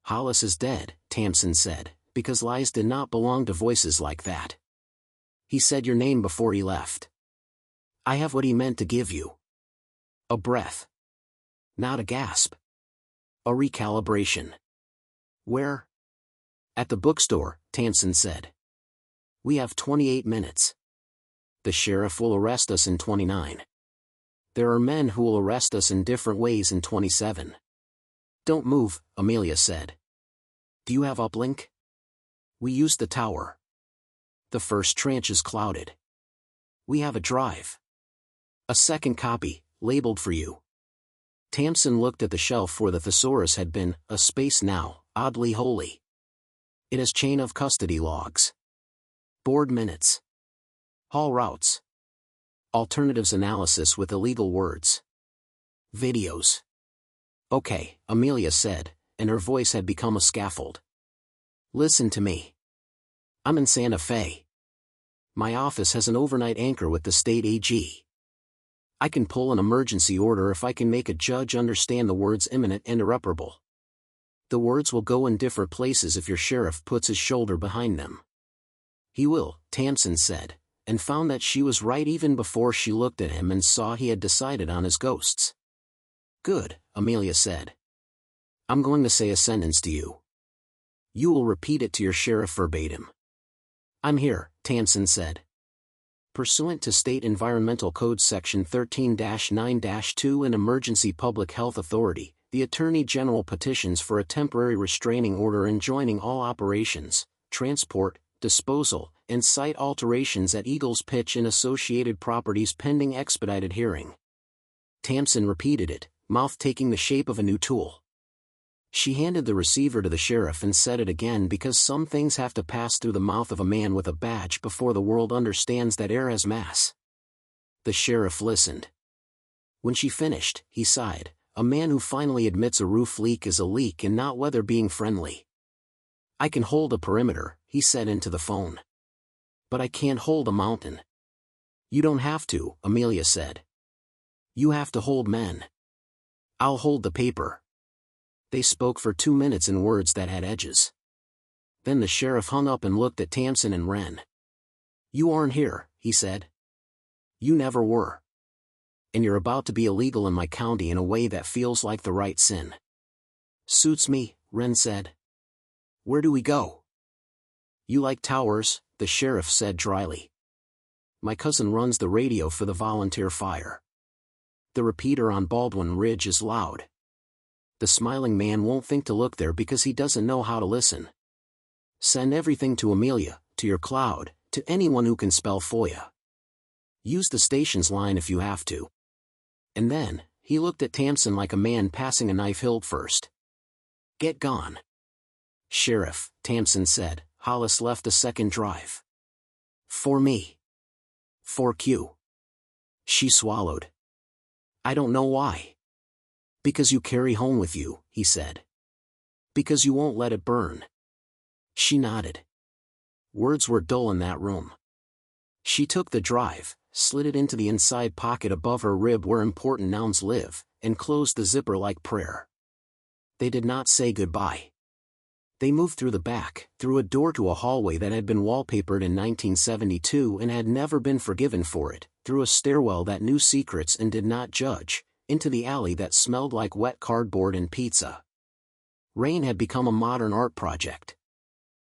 [SPEAKER 1] "Hollis is dead," Tamsin said, because lies did not belong to voices like that. "He said your name before he left. I have what he meant to give you." A breath. Not a gasp. A recalibration. "Where?" "At the bookstore," Tamsin said. "We have 28 minutes. The sheriff will arrest us in 29. There are men who will arrest us in different ways in 27. "Don't move," Amelia said. "Do you have uplink?" "We used the tower. The first tranche is clouded. We have a drive. A second copy, labeled for you." Tamsin looked at the shelf where the thesaurus had been, a space now, oddly holy. "It has chain of custody logs. Board minutes. Hall routes. Alternatives analysis with illegal words. Videos." "Okay," Amelia said, and her voice had become a scaffold. "Listen to me. I'm in Santa Fe. My office has an overnight anchor with the state AG. I can pull an emergency order if I can make a judge understand the words imminent and irreparable. The words will go in different places if your sheriff puts his shoulder behind them." "He will," Tamsin said, and found that she was right even before she looked at him and saw he had decided on his ghosts. "Good," Amelia said. "I'm going to say a sentence to you. You will repeat it to your sheriff verbatim." "I'm here," Tamsin said. "Pursuant to State Environmental Code Section 13-9-2 and Emergency Public Health Authority, the Attorney General petitions for a temporary restraining order enjoining all operations, transport, disposal, and site alterations at Eagles Pitch and associated properties pending expedited hearing." Tamsin repeated it, mouth taking the shape of a new tool. She handed the receiver to the sheriff and said it again because some things have to pass through the mouth of a man with a badge before the world understands that air has mass. The sheriff listened. When she finished, he sighed, a man who finally admits a roof leak is a leak and not weather being friendly. "I can hold a perimeter," he said into the phone. "But I can't hold a mountain." "You don't have to," Amelia said. "You have to hold men. I'll hold the paper." They spoke for 2 minutes in words that had edges. Then the sheriff hung up and looked at Tamsin and Wren. "You aren't here," he said. "You never were. And you're about to be illegal in my county in a way that feels like the right sin." "Suits me," Wren said. "Where do we go?" "You like towers," the sheriff said dryly. "My cousin runs the radio for the volunteer fire. The repeater on Baldwin Ridge is loud. The smiling man won't think to look there because he doesn't know how to listen. Send everything to Amelia, to your cloud, To anyone who can spell FOIA. Use the station's line if you have to. And then, he looked at Tamsin like a man passing a knife hilt first. Get gone. Sheriff, Tamsin said. Hollis left a second drive. For me. For Q. She swallowed. I don't know why. Because you carry home with you, he said. Because you won't let it burn. She nodded. Words were dull in that room. She took the drive, slid it into the inside pocket above her rib where important nouns live, and closed the zipper like prayer. They did not say goodbye. They moved through the back, through a door to a hallway that had been wallpapered in 1972 and had never been forgiven for it, through a stairwell that knew secrets and did not judge, into the alley that smelled like wet cardboard and pizza. Rain had become a modern art project.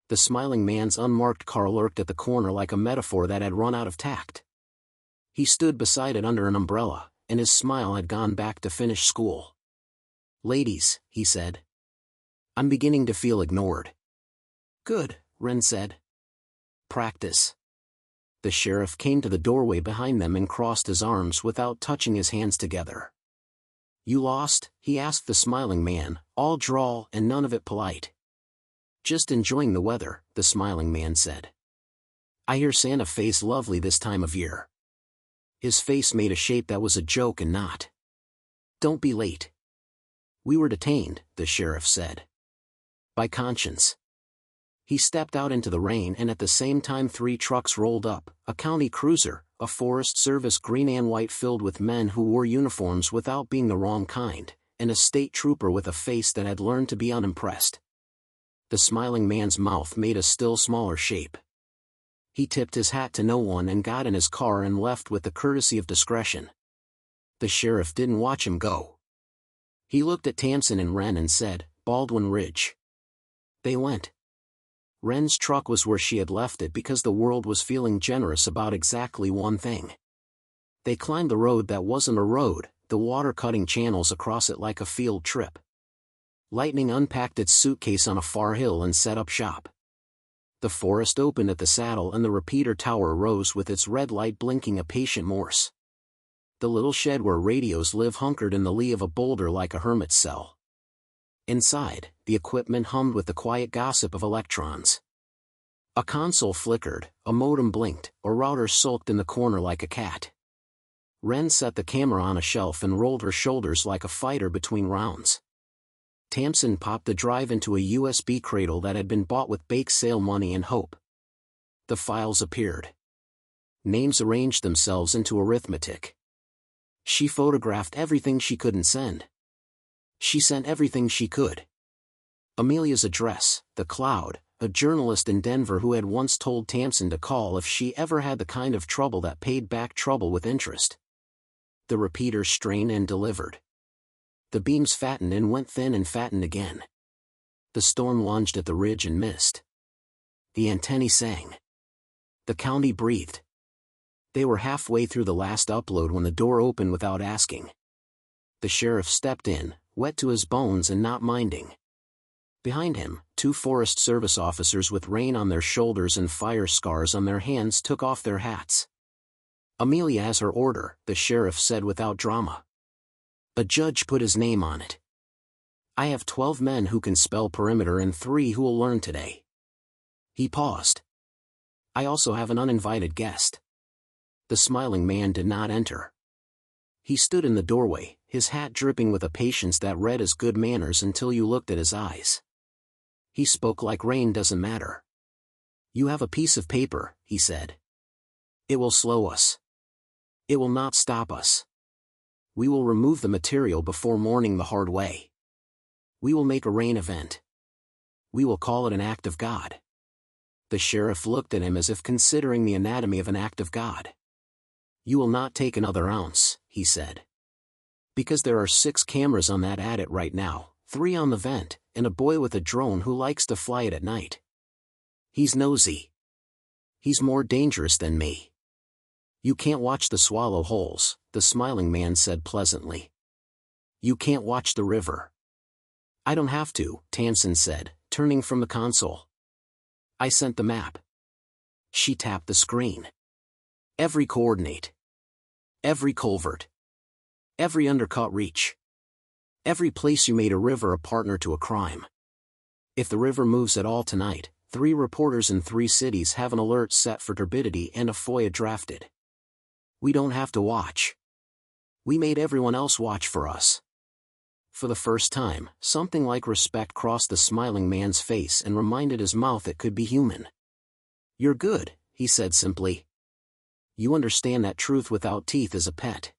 [SPEAKER 1] The smiling man's unmarked car lurked at the corner like a metaphor that had run out of tact. He stood beside it under an umbrella, and his smile had gone back to finish school. Ladies, he said. I'm beginning to feel ignored. Good, Wren said. Practice. The sheriff came to the doorway behind them and crossed his arms without touching his hands together. You lost? He asked the smiling man, all drawl and none of it polite. Just enjoying the weather, the smiling man said. I hear Santa Fe's lovely this time of year. His face made a shape that was a joke and not. Don't be late. We were detained, the sheriff said. By conscience. He stepped out into the rain and at the same time 3 trucks rolled up, a county cruiser, a Forest Service green and white filled with men who wore uniforms without being the wrong kind, and a state trooper with a face that had learned to be unimpressed. The smiling man's mouth made a still smaller shape. He tipped his hat to no one and got in his car and left with the courtesy of discretion. The sheriff didn't watch him go. He looked at Tamsin and Wren and said, Baldwin Ridge. They went. Wren's truck was where she had left it because the world was feeling generous about exactly one thing. They climbed the road that wasn't a road, the water cutting channels across it like a field trip. Lightning unpacked its suitcase on a far hill and set up shop. The forest opened at the saddle and the repeater tower rose with its red light blinking a patient Morse. The little shed where radios live hunkered in the lee of a boulder like a hermit's cell. Inside, the equipment hummed with the quiet gossip of electrons. A console flickered, a modem blinked, a router sulked in the corner like a cat. Wren set the camera on a shelf and rolled her shoulders like a fighter between rounds. Tamsin popped the drive into a USB cradle that had been bought with bake sale money and hope. The files appeared. Names arranged themselves into arithmetic. She photographed everything she couldn't send. She sent everything she could. Amelia's address, the Cloud, a journalist in Denver who had once told Tamsin to call if she ever had the kind of trouble that paid back trouble with interest. The repeater strained and delivered. The beams fattened and went thin and fattened again. The storm lunged at the ridge and missed. The antennae sang. The county breathed. They were halfway through the last upload when the door opened without asking. The sheriff stepped in, wet to his bones and not minding. Behind him, 2 Forest Service officers with rain on their shoulders and fire scars on their hands took off their hats. Amelia has her order, the sheriff said without drama. A judge put his name on it. I have 12 men who can spell perimeter and 3 who will learn today. He paused. I also have an uninvited guest. The smiling man did not enter. He stood in the doorway, his hat dripping with a patience that read as good manners until you looked at his eyes. He spoke like rain doesn't matter. You have a piece of paper, he said. It will slow us. It will not stop us. We will remove the material before mourning the hard way. We will make a rain event. We will call it an act of God. The sheriff looked at him as if considering the anatomy of an act of God. You will not take another ounce, he said. Because there are 6 cameras on that adit right now, 3 on the vent, and a boy with a drone who likes to fly it at night. He's nosy. He's more dangerous than me. You can't watch the swallow holes, the smiling man said pleasantly. You can't watch the river. I don't have to, Tamsin said, turning from the console. I sent the map. She tapped the screen. Every coordinate. Every culvert. Every undercut reach. Every place you made a river a partner to a crime. If the river moves at all tonight, 3 reporters in 3 cities have an alert set for turbidity and a FOIA drafted. We don't have to watch. We made everyone else watch for us. For the first time, something like respect crossed the smiling man's face and reminded his mouth it could be human. You're good, he said simply. You understand that truth without teeth is a pet.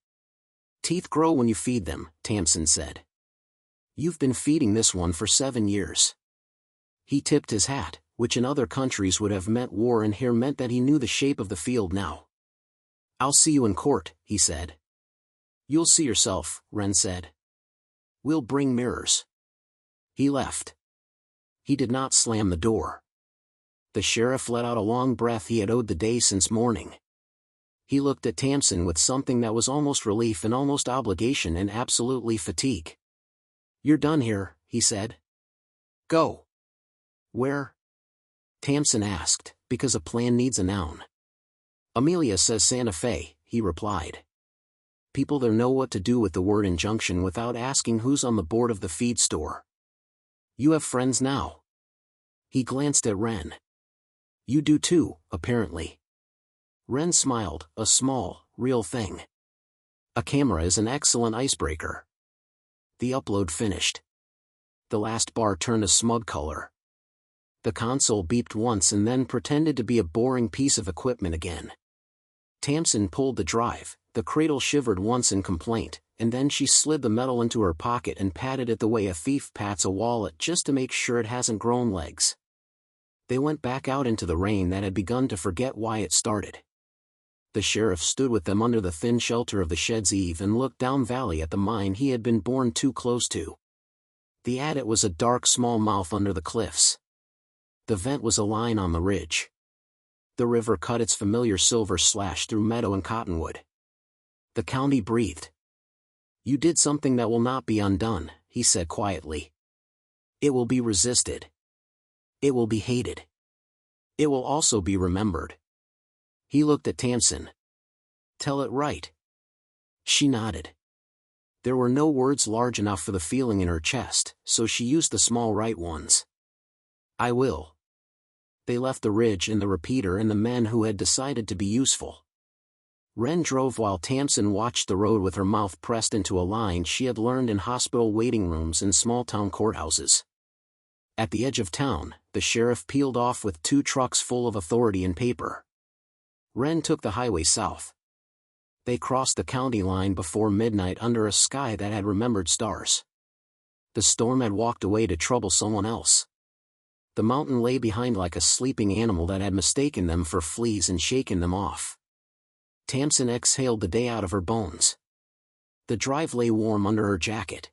[SPEAKER 1] Teeth grow when you feed them, Tamsin said. You've been feeding this one for 7 years. He tipped his hat, which in other countries would have meant war and here meant that he knew the shape of the field now. I'll see you in court, he said. You'll see yourself, Wren said. We'll bring mirrors. He left. He did not slam the door. The sheriff let out a long breath he had owed the day since morning. He looked at Tamsin with something that was almost relief and almost obligation and absolutely fatigue. You're done here, he said. Go. Where? Tamsin asked, because a plan needs a noun. Amelia says Santa Fe, he replied. People there know what to do with the word injunction without asking who's on the board of the feed store. You have friends now. He glanced at Wren. You do too, apparently. Wren smiled, a small, real thing. A camera is an excellent icebreaker. The upload finished. The last bar turned a smug color. The console beeped once and then pretended to be a boring piece of equipment again. Tamsin pulled the drive, the cradle shivered once in complaint, and then she slid the metal into her pocket and patted it the way a thief pats a wallet just to make sure it hasn't grown legs. They went back out into the rain that had begun to forget why it started. The sheriff stood with them under the thin shelter of the shed's eave and looked down valley at the mine he had been born too close to. The adit was a dark small mouth under the cliffs. The vent was a line on the ridge. The river cut its familiar silver slash through meadow and cottonwood. The county breathed. You did something that will not be undone, he said quietly. It will be resisted. It will be hated. It will also be remembered. He looked at Tamsin. Tell it right. She nodded. There were no words large enough for the feeling in her chest, so she used the small right ones. I will. They left the ridge and the repeater and the men who had decided to be useful. Wren drove while Tamsin watched the road with her mouth pressed into a line she had learned in hospital waiting rooms and small-town courthouses. At the edge of town, the sheriff peeled off with 2 trucks full of authority and paper. Wren took the highway south. They crossed the county line before midnight under a sky that had remembered stars. The storm had walked away to trouble someone else. The mountain lay behind like a sleeping animal that had mistaken them for fleas and shaken them off. Tamsin exhaled the day out of her bones. The drive lay warm under her jacket.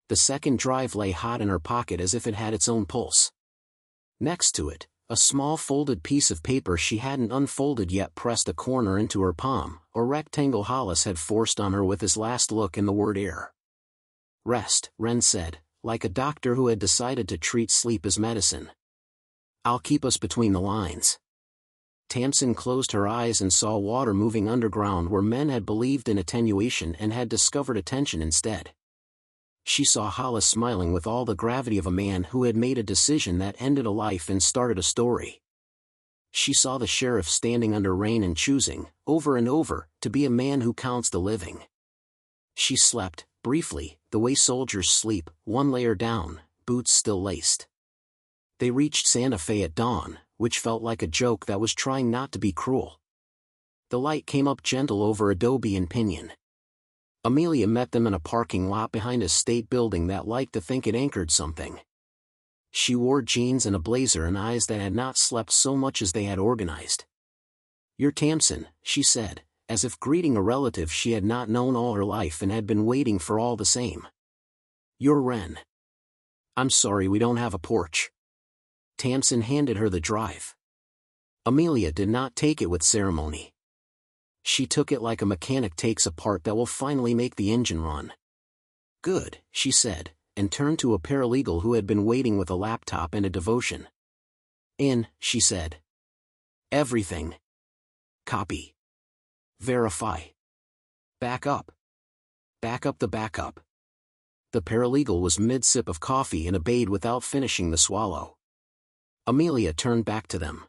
[SPEAKER 1] The second drive lay hot in her pocket as if it had its own pulse. Next to it, a small folded piece of paper she hadn't unfolded yet pressed a corner into her palm, a rectangle Hollis had forced on her with his last look and the word air. Rest, Wren said, like a doctor who had decided to treat sleep as medicine. I'll keep us between the lines. Tamsin closed her eyes and saw water moving underground where men had believed in attenuation and had discovered attention instead. She saw Hollis smiling with all the gravity of a man who had made a decision that ended a life and started a story. She saw the sheriff standing under rain and choosing, over and over, to be a man who counts the living. She slept, briefly, the way soldiers sleep, 1 layer down, boots still laced. They reached Santa Fe at dawn, which felt like a joke that was trying not to be cruel. The light came up gentle over adobe and pinyon. Amelia met them in a parking lot behind a state building that liked to think it anchored something. She wore jeans and a blazer and eyes that had not slept so much as they had organized. You're Tamsin, she said, as if greeting a relative she had not known all her life and had been waiting for all the same. You're Wren. I'm sorry we don't have a porch. Tamsin handed her the drive. Amelia did not take it with ceremony. She took it like a mechanic takes a part that will finally make the engine run. Good, she said, and turned to a paralegal who had been waiting with a laptop and a devotion. In, she said. Everything. Copy. Verify. Back up. Back up the backup. The paralegal was mid-sip of coffee and obeyed without finishing the swallow. Amelia turned back to them.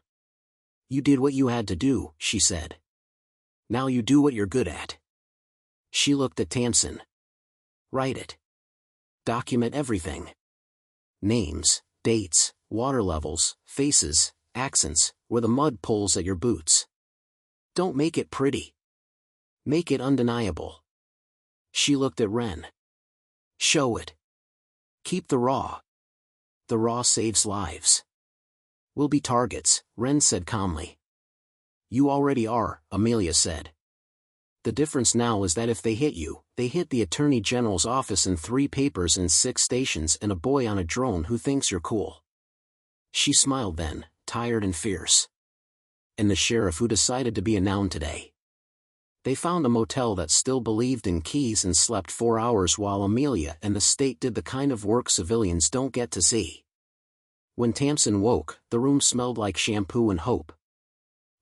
[SPEAKER 1] You did what you had to do, she said. Now you do what you're good at. She looked at Tamsin. Write it. Document everything. Names, dates, water levels, faces, accents, where the mud pulls at your boots. Don't make it pretty. Make it undeniable. She looked at Wren. Show it. Keep the raw. The raw saves lives. We'll be targets, Wren said calmly. You already are, Amelia said. The difference now is that if they hit you, they hit the Attorney General's office and 3 papers and 6 stations and a boy on a drone who thinks you're cool. She smiled then, tired and fierce. And the sheriff who decided to be a noun today. They found a motel that still believed in keys and slept 4 hours while Amelia and the state did the kind of work civilians don't get to see. When Tamsin woke, the room smelled like shampoo and hope.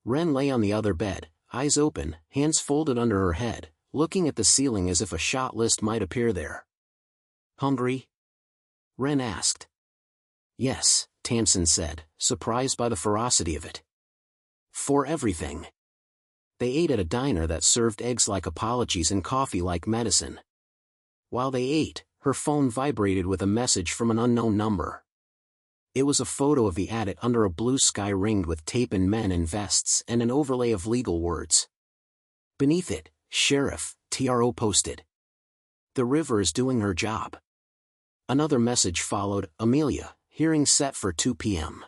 [SPEAKER 1] Wren lay on the other bed, eyes open, hands folded under her head, looking at the ceiling as if a shot list might appear there. Hungry? Wren asked. Yes, Tamsin said, surprised by the ferocity of it. For everything. They ate at a diner that served eggs like apologies and coffee like medicine. While they ate, her phone vibrated with a message from an unknown number. It was a photo of the attic under a blue sky ringed with tape and men in vests and an overlay of legal words. Beneath it, Sheriff, TRO posted. The river is doing her job. Another message followed, Amelia, hearing set for 2 p.m.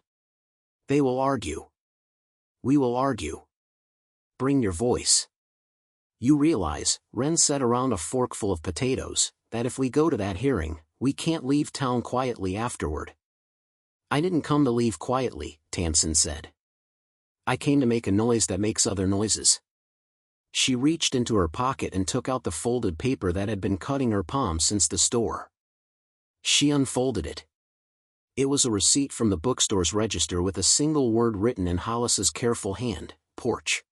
[SPEAKER 1] They will argue. We will argue. Bring your voice. You realize, Wren said around a forkful of potatoes, that if we go to that hearing, we can't leave town quietly afterward. I didn't come to leave quietly, Tamsin said. I came to make a noise that makes other noises. She reached into her pocket and took out the folded paper that had been cutting her palm since the store. She unfolded it. It was a receipt from the bookstore's register with a single word written in Hollis's careful hand, porch.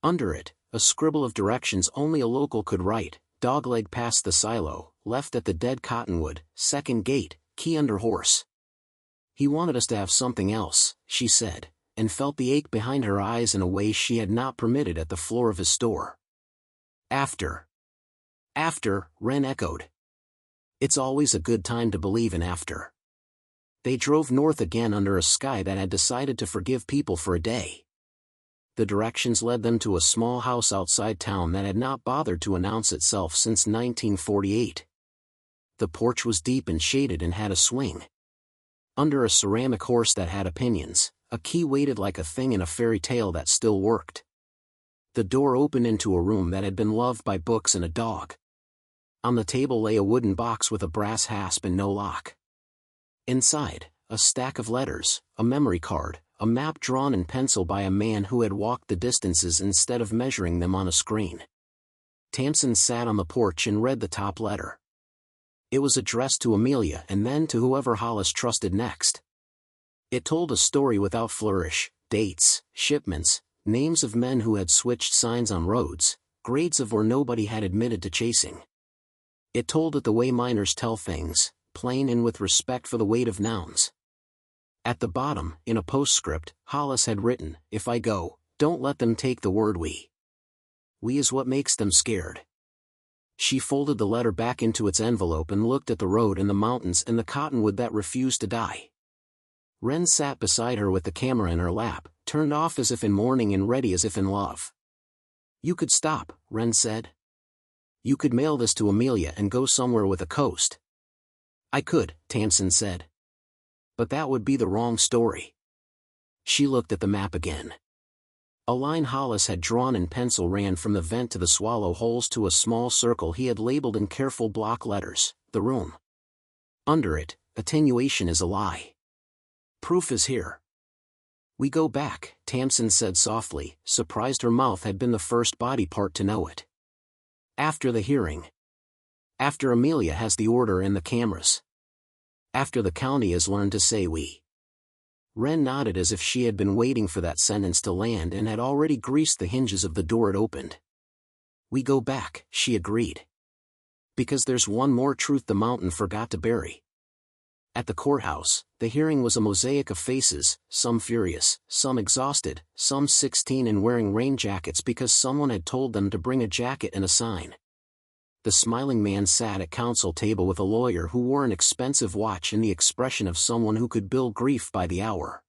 [SPEAKER 1] Under it, a scribble of directions only a local could write, dogleg past the silo, left at the dead cottonwood, second gate, key under horse. He wanted us to have something else, she said, and felt the ache behind her eyes in a way she had not permitted at the floor of his store. After. After, Wren echoed. It's always a good time to believe in after. They drove north again under a sky that had decided to forgive people for a day. The directions led them to a small house outside town that had not bothered to announce itself since 1948. The porch was deep and shaded and had a swing. Under a ceramic horse that had opinions, a key waited like a thing in a fairy tale that still worked. The door opened into a room that had been loved by books and a dog. On the table lay a wooden box with a brass hasp and no lock. Inside, a stack of letters, a memory card, a map drawn in pencil by a man who had walked the distances instead of measuring them on a screen. Tamsin sat on the porch and read the top letter. It was addressed to Amelia and then to whoever Hollis trusted next. It told a story without flourish, dates, shipments, names of men who had switched signs on roads, grades of where nobody had admitted to chasing. It told it the way miners tell things, plain and with respect for the weight of nouns. At the bottom, in a postscript, Hollis had written, If I go, don't let them take the word we. We is what makes them scared. She folded the letter back into its envelope and looked at the road and the mountains and the cottonwood that refused to die. Wren sat beside her with the camera in her lap, turned off as if in mourning and ready as if in love. You could stop, Wren said. You could mail this to Amelia and go somewhere with a coast. I could, Tamsin said. But that would be the wrong story. She looked at the map again. A line Hollis had drawn in pencil ran from the vent to the swallow holes to a small circle he had labeled in careful block letters, the room. Under it, attenuation is a lie. Proof is here. We go back, Tamsin said softly, surprised her mouth had been the first body part to know it. After the hearing. After Amelia has the order and the cameras. After the county has learned to say we. Wren nodded as if she had been waiting for that sentence to land and had already greased the hinges of the door it opened. "We go back," she agreed. "Because there's one more truth the mountain forgot to bury." At the courthouse, the hearing was a mosaic of faces, some furious, some exhausted, some 16 and wearing rain jackets because someone had told them to bring a jacket and a sign. The smiling man sat at counsel table with a lawyer who wore an expensive watch and the expression of someone who could bill grief by the hour.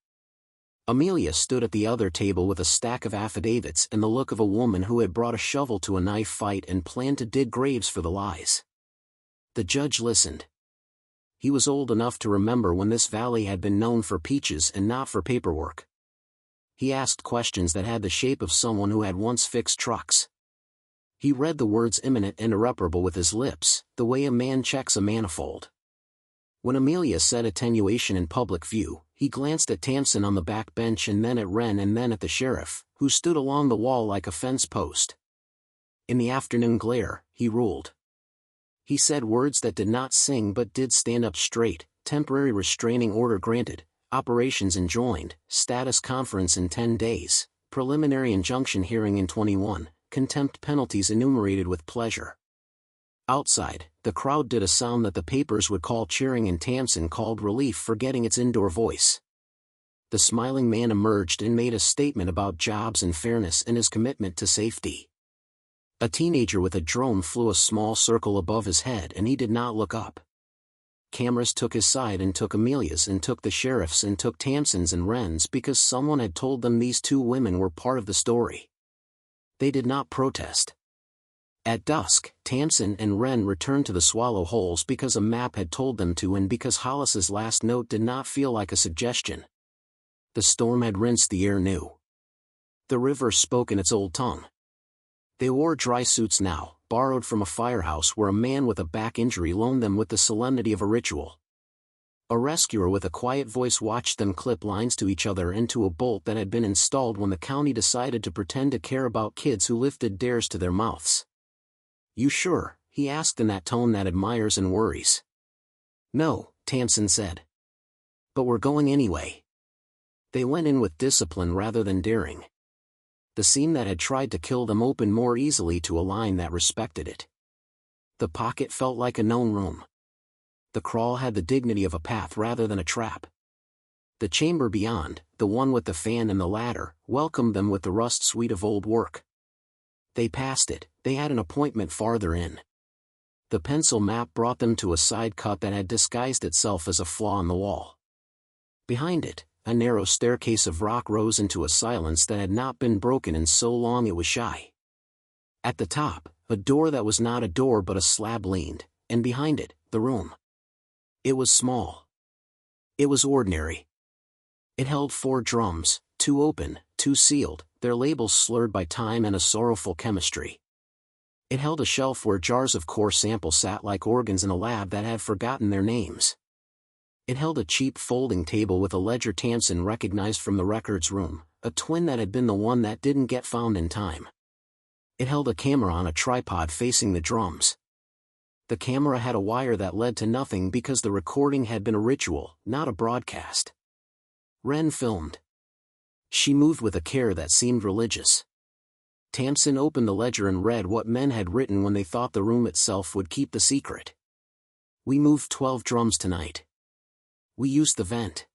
[SPEAKER 1] Amelia stood at the other table with a stack of affidavits and the look of a woman who had brought a shovel to a knife fight and planned to dig graves for the lies. The judge listened. He was old enough to remember when this valley had been known for peaches and not for paperwork. He asked questions that had the shape of someone who had once fixed trucks. He read the words imminent and irreparable with his lips, the way a man checks a manifold. When Amelia said attenuation in public view, he glanced at Tamsin on the back bench and then at Wren and then at the sheriff, who stood along the wall like a fence post. In the afternoon glare, he ruled. He said words that did not sing but did stand up straight: temporary restraining order granted, operations enjoined, status conference in 10 days, preliminary injunction hearing in 21, contempt penalties enumerated with pleasure. Outside, the crowd did a sound that the papers would call cheering and Tamsin called relief for getting its indoor voice. The smiling man emerged and made a statement about jobs and fairness and his commitment to safety. A teenager with a drone flew a small circle above his head and he did not look up. Cameras took his side and took Amelia's and took the sheriff's and took Tamsin's and Wren's because someone had told them these two women were part of the story. They did not protest. At dusk, Tamsin and Wren returned to the Swallow Holes because a map had told them to and because Hollis's last note did not feel like a suggestion. The storm had rinsed the air new. The river spoke in its old tongue. They wore dry suits now, borrowed from a firehouse where a man with a back injury loaned them with the solemnity of a ritual. A rescuer with a quiet voice watched them clip lines to each other into a bolt that had been installed when the county decided to pretend to care about kids who lifted dares to their mouths. "You sure?" he asked in that tone that admires and worries. "No," Tamsin said. "But we're going anyway." They went in with discipline rather than daring. The seam that had tried to kill them opened more easily to a line that respected it. The pocket felt like a known room. The crawl had the dignity of a path rather than a trap. The chamber beyond, the one with the fan and the ladder, welcomed them with the rust sweet of old work. They passed it. They had an appointment farther in. The pencil map brought them to a side cut that had disguised itself as a flaw in the wall. Behind it, a narrow staircase of rock rose into a silence that had not been broken in so long it was shy. At the top, a door that was not a door but a slab leaned, and behind it, the room. It was small. It was ordinary. It held 4 drums, 2 open, 2 sealed, their labels slurred by time and a sorrowful chemistry. It held a shelf where jars of core sample sat like organs in a lab that had forgotten their names. It held a cheap folding table with a ledger Tamsin recognized from the records room, a twin that had been the one that didn't get found in time. It held a camera on a tripod facing the drums. The camera had a wire that led to nothing because the recording had been a ritual, not a broadcast. Wren filmed. She moved with a care that seemed religious. Tamsin opened the ledger and read what men had written when they thought the room itself would keep the secret. "We moved 12 drums tonight. We used the vent.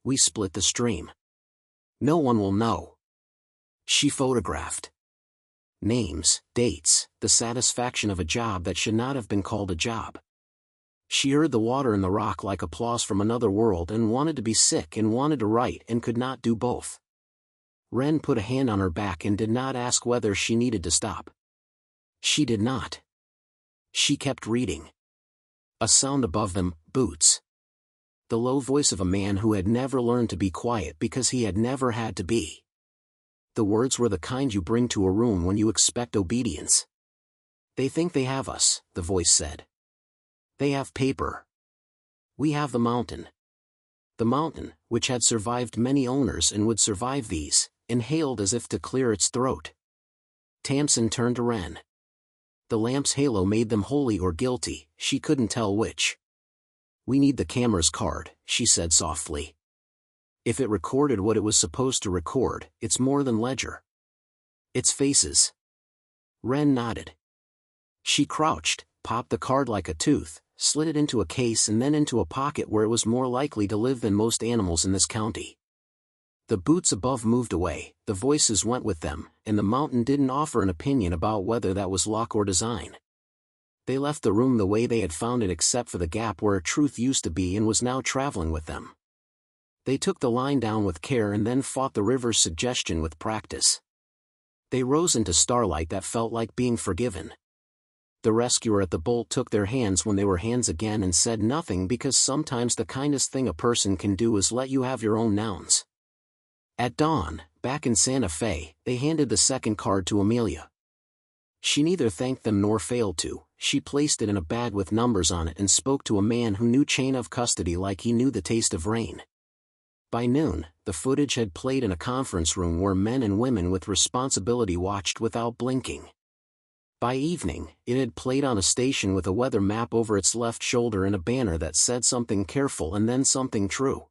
[SPEAKER 1] We split the stream. No one will know." She photographed. Names, dates, the satisfaction of a job that should not have been called a job. She heard the water in the rock like applause from another world and wanted to be sick and wanted to write and could not do both. Wren put a hand on her back and did not ask whether she needed to stop. She did not. She kept reading. A sound above them, boots. The low voice of a man who had never learned to be quiet because he had never had to be. The words were the kind you bring to a room when you expect obedience. "They think they have us," the voice said. "They have paper. We have the mountain." The mountain, which had survived many owners and would survive these, inhaled as if to clear its throat. Tamsin turned to Wren. The lamp's halo made them holy or guilty, she couldn't tell which. "We need the camera's card," she said softly. If it recorded what it was supposed to record, it's more than ledger. It's faces. Wren nodded. She crouched, popped the card like a tooth, slid it into a case and then into a pocket where it was more likely to live than most animals in this county. The boots above moved away, the voices went with them, and the mountain didn't offer an opinion about whether that was luck or design. They left the room the way they had found it except for the gap where truth used to be and was now traveling with them. They took the line down with care and then fought the river's suggestion with practice. They rose into starlight that felt like being forgiven. The rescuer at the bolt took their hands when they were hands again and said nothing because sometimes the kindest thing a person can do is let you have your own nouns. At dawn, back in Santa Fe, they handed the second card to Amelia. She neither thanked them nor failed to. She placed it in a bag with numbers on it and spoke to a man who knew chain of custody like he knew the taste of rain. By noon, the footage had played in a conference room where men and women with responsibility watched without blinking. By evening, it had played on a station with a weather map over its left shoulder and a banner that said something careful and then something true.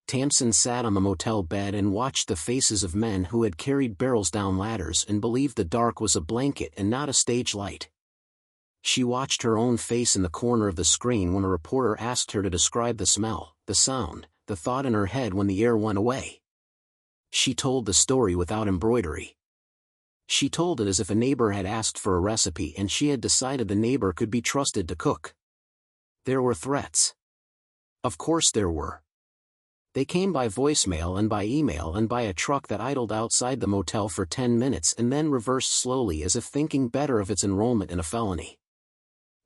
[SPEAKER 1] Tamsen sat on the motel bed and watched the faces of men who had carried barrels down ladders and believed the dark was a blanket and not a stage light. She watched her own face in the corner of the screen when a reporter asked her to describe the smell, the sound, the thought in her head when the air went away. She told the story without embroidery. She told it as if a neighbor had asked for a recipe and she had decided the neighbor could be trusted to cook. There were threats. Of course there were. They came by voicemail and by email and by a truck that idled outside the motel for 10 minutes and then reversed slowly as if thinking better of its enrollment in a felony.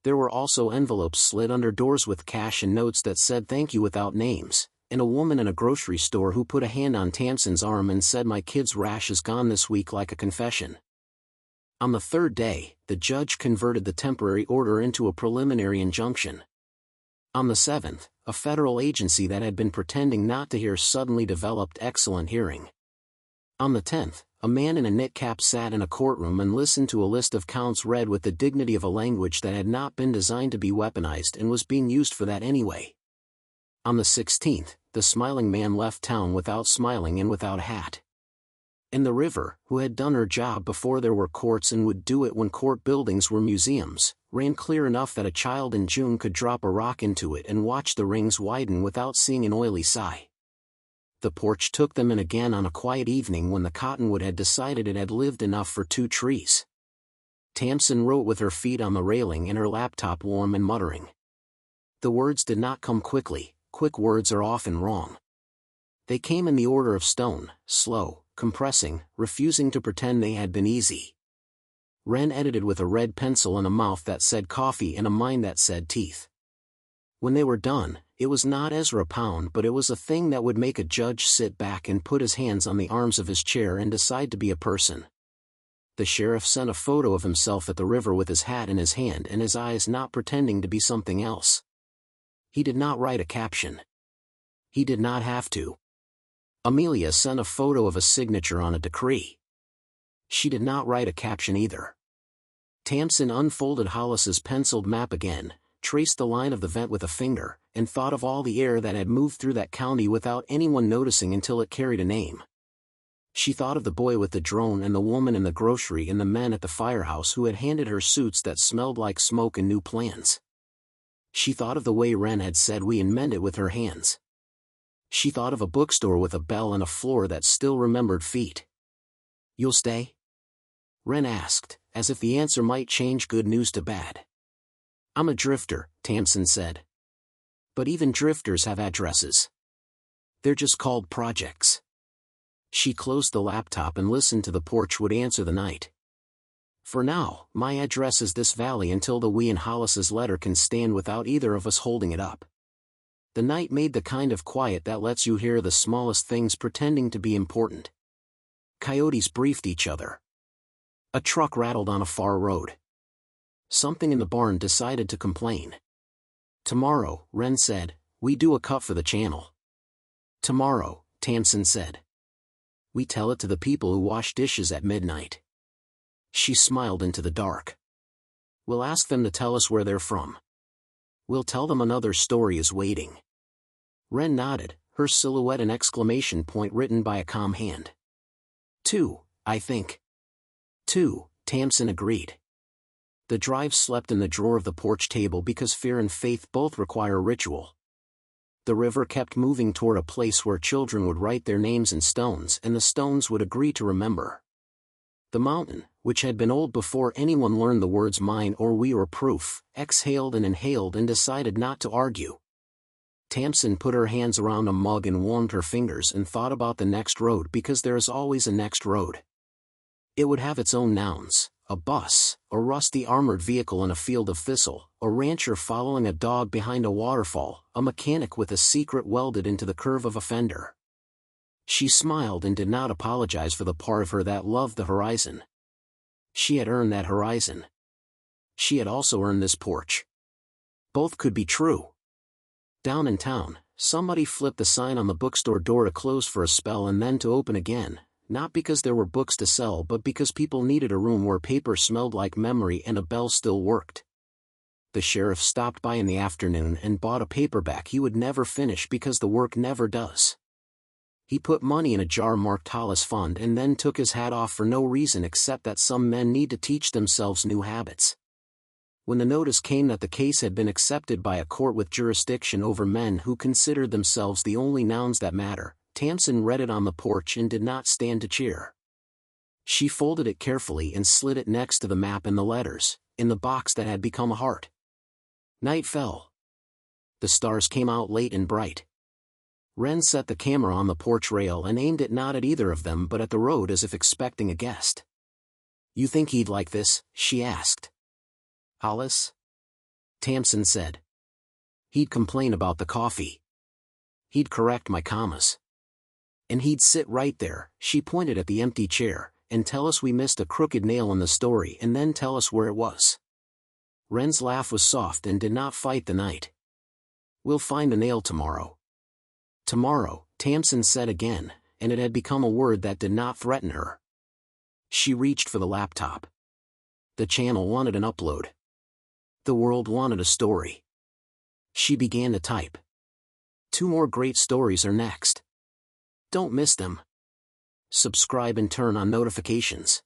[SPEAKER 1] There were also envelopes slid under doors with cash and notes that said thank you without names, and a woman in a grocery store who put a hand on Tamsen's arm and said my kid's rash is gone this week like a confession. On the third day, the judge converted the temporary order into a preliminary injunction. On the 7th, a federal agency that had been pretending not to hear suddenly developed excellent hearing. On the 10th, a man in a knit cap sat in a courtroom and listened to a list of counts read with the dignity of a language that had not been designed to be weaponized and was being used for that anyway. On the 16th, the smiling man left town without smiling and without a hat. And the river, who had done her job before there were courts and would do it when court buildings were museums, ran clear enough that a child in June could drop a rock into it and watch the rings widen without seeing an oily sigh. The porch took them in again on a quiet evening when the cottonwood had decided it had lived enough for 2 trees. Tamsen wrote with her feet on the railing and her laptop warm and muttering. The words did not come quickly. Quick words are often wrong. They came in the order of stone, slow, compressing, refusing to pretend they had been easy. Wren edited with a red pencil and a mouth that said coffee and a mind that said teeth. When they were done, it was not Ezra Pound but it was a thing that would make a judge sit back and put his hands on the arms of his chair and decide to be a person. The sheriff sent a photo of himself at the river with his hat in his hand and his eyes not pretending to be something else. He did not write a caption. He did not have to. Amelia sent a photo of a signature on a decree. She did not write a caption either. Tamsen unfolded Hollis's penciled map again, traced the line of the vent with a finger, and thought of all the air that had moved through that county without anyone noticing until it carried a name. She thought of the boy with the drone and the woman in the grocery and the men at the firehouse who had handed her suits that smelled like smoke and new plans. She thought of the way Wren had said we and meant it with her hands. She thought of a bookstore with a bell and a floor that still remembered feet. "You'll stay?" Wren asked, as if the answer might change good news to bad. "I'm a drifter," Tamsen said. "But even drifters have addresses. They're just called projects." She closed the laptop and listened to the porch would answer the night. "For now, my address is this valley until the we and Hollis's letter can stand without either of us holding it up." The night made the kind of quiet that lets you hear the smallest things pretending to be important. Coyotes briefed each other. A truck rattled on a far road. Something in the barn decided to complain. "Tomorrow," Wren said, "we do a cut for the channel." "Tomorrow," Tamsen said. "We tell it to the people who wash dishes at midnight." She smiled into the dark. "We'll ask them to tell us where they're from. We'll tell them another story is waiting." Wren nodded, her silhouette an exclamation point written by a calm hand. 2, I think. 2, Tamsin agreed. The drive slept in the drawer of the porch table because fear and faith both require ritual. The river kept moving toward a place where children would write their names in stones and the stones would agree to remember. The mountain, which had been old before anyone learned the words mine or we or proof, exhaled and inhaled and decided not to argue. Tamsin put her hands around a mug and warmed her fingers and thought about the next road because there is always a next road. It would have its own nouns, a bus, a rusty armored vehicle in a field of thistle, a rancher following a dog behind a waterfall, a mechanic with a secret welded into the curve of a fender. She smiled and did not apologize for the part of her that loved the horizon. She had earned that horizon. She had also earned this porch. Both could be true. Down in town, somebody flipped the sign on the bookstore door to close for a spell and then to open again, not because there were books to sell but because people needed a room where paper smelled like memory and a bell still worked. The sheriff stopped by in the afternoon and bought a paperback he would never finish because the work never does. He put money in a jar marked Hollis Fund and then took his hat off for no reason except that some men need to teach themselves new habits. When the notice came that the case had been accepted by a court with jurisdiction over men who considered themselves the only nouns that matter, Tamsin read it on the porch and did not stand to cheer. She folded it carefully and slid it next to the map and the letters, in the box that had become a heart. Night fell. The stars came out late and bright. Wren set the camera on the porch rail and aimed it not at either of them but at the road as if expecting a guest. "You think he'd like this?" she asked. "Hollis?" Tamsin said. "He'd complain about the coffee. He'd correct my commas. And he'd sit right there," she pointed at the empty chair, "and tell us we missed a crooked nail in the story and then tell us where it was." Wren's laugh was soft and did not fight the night. "We'll find the nail tomorrow." "Tomorrow," Tamsin said again, and it had become a word that did not threaten her. She reached for the laptop. The channel wanted an upload. The world wanted a story. She began to type. 2 more great stories are next. Don't miss them. Subscribe and turn on notifications.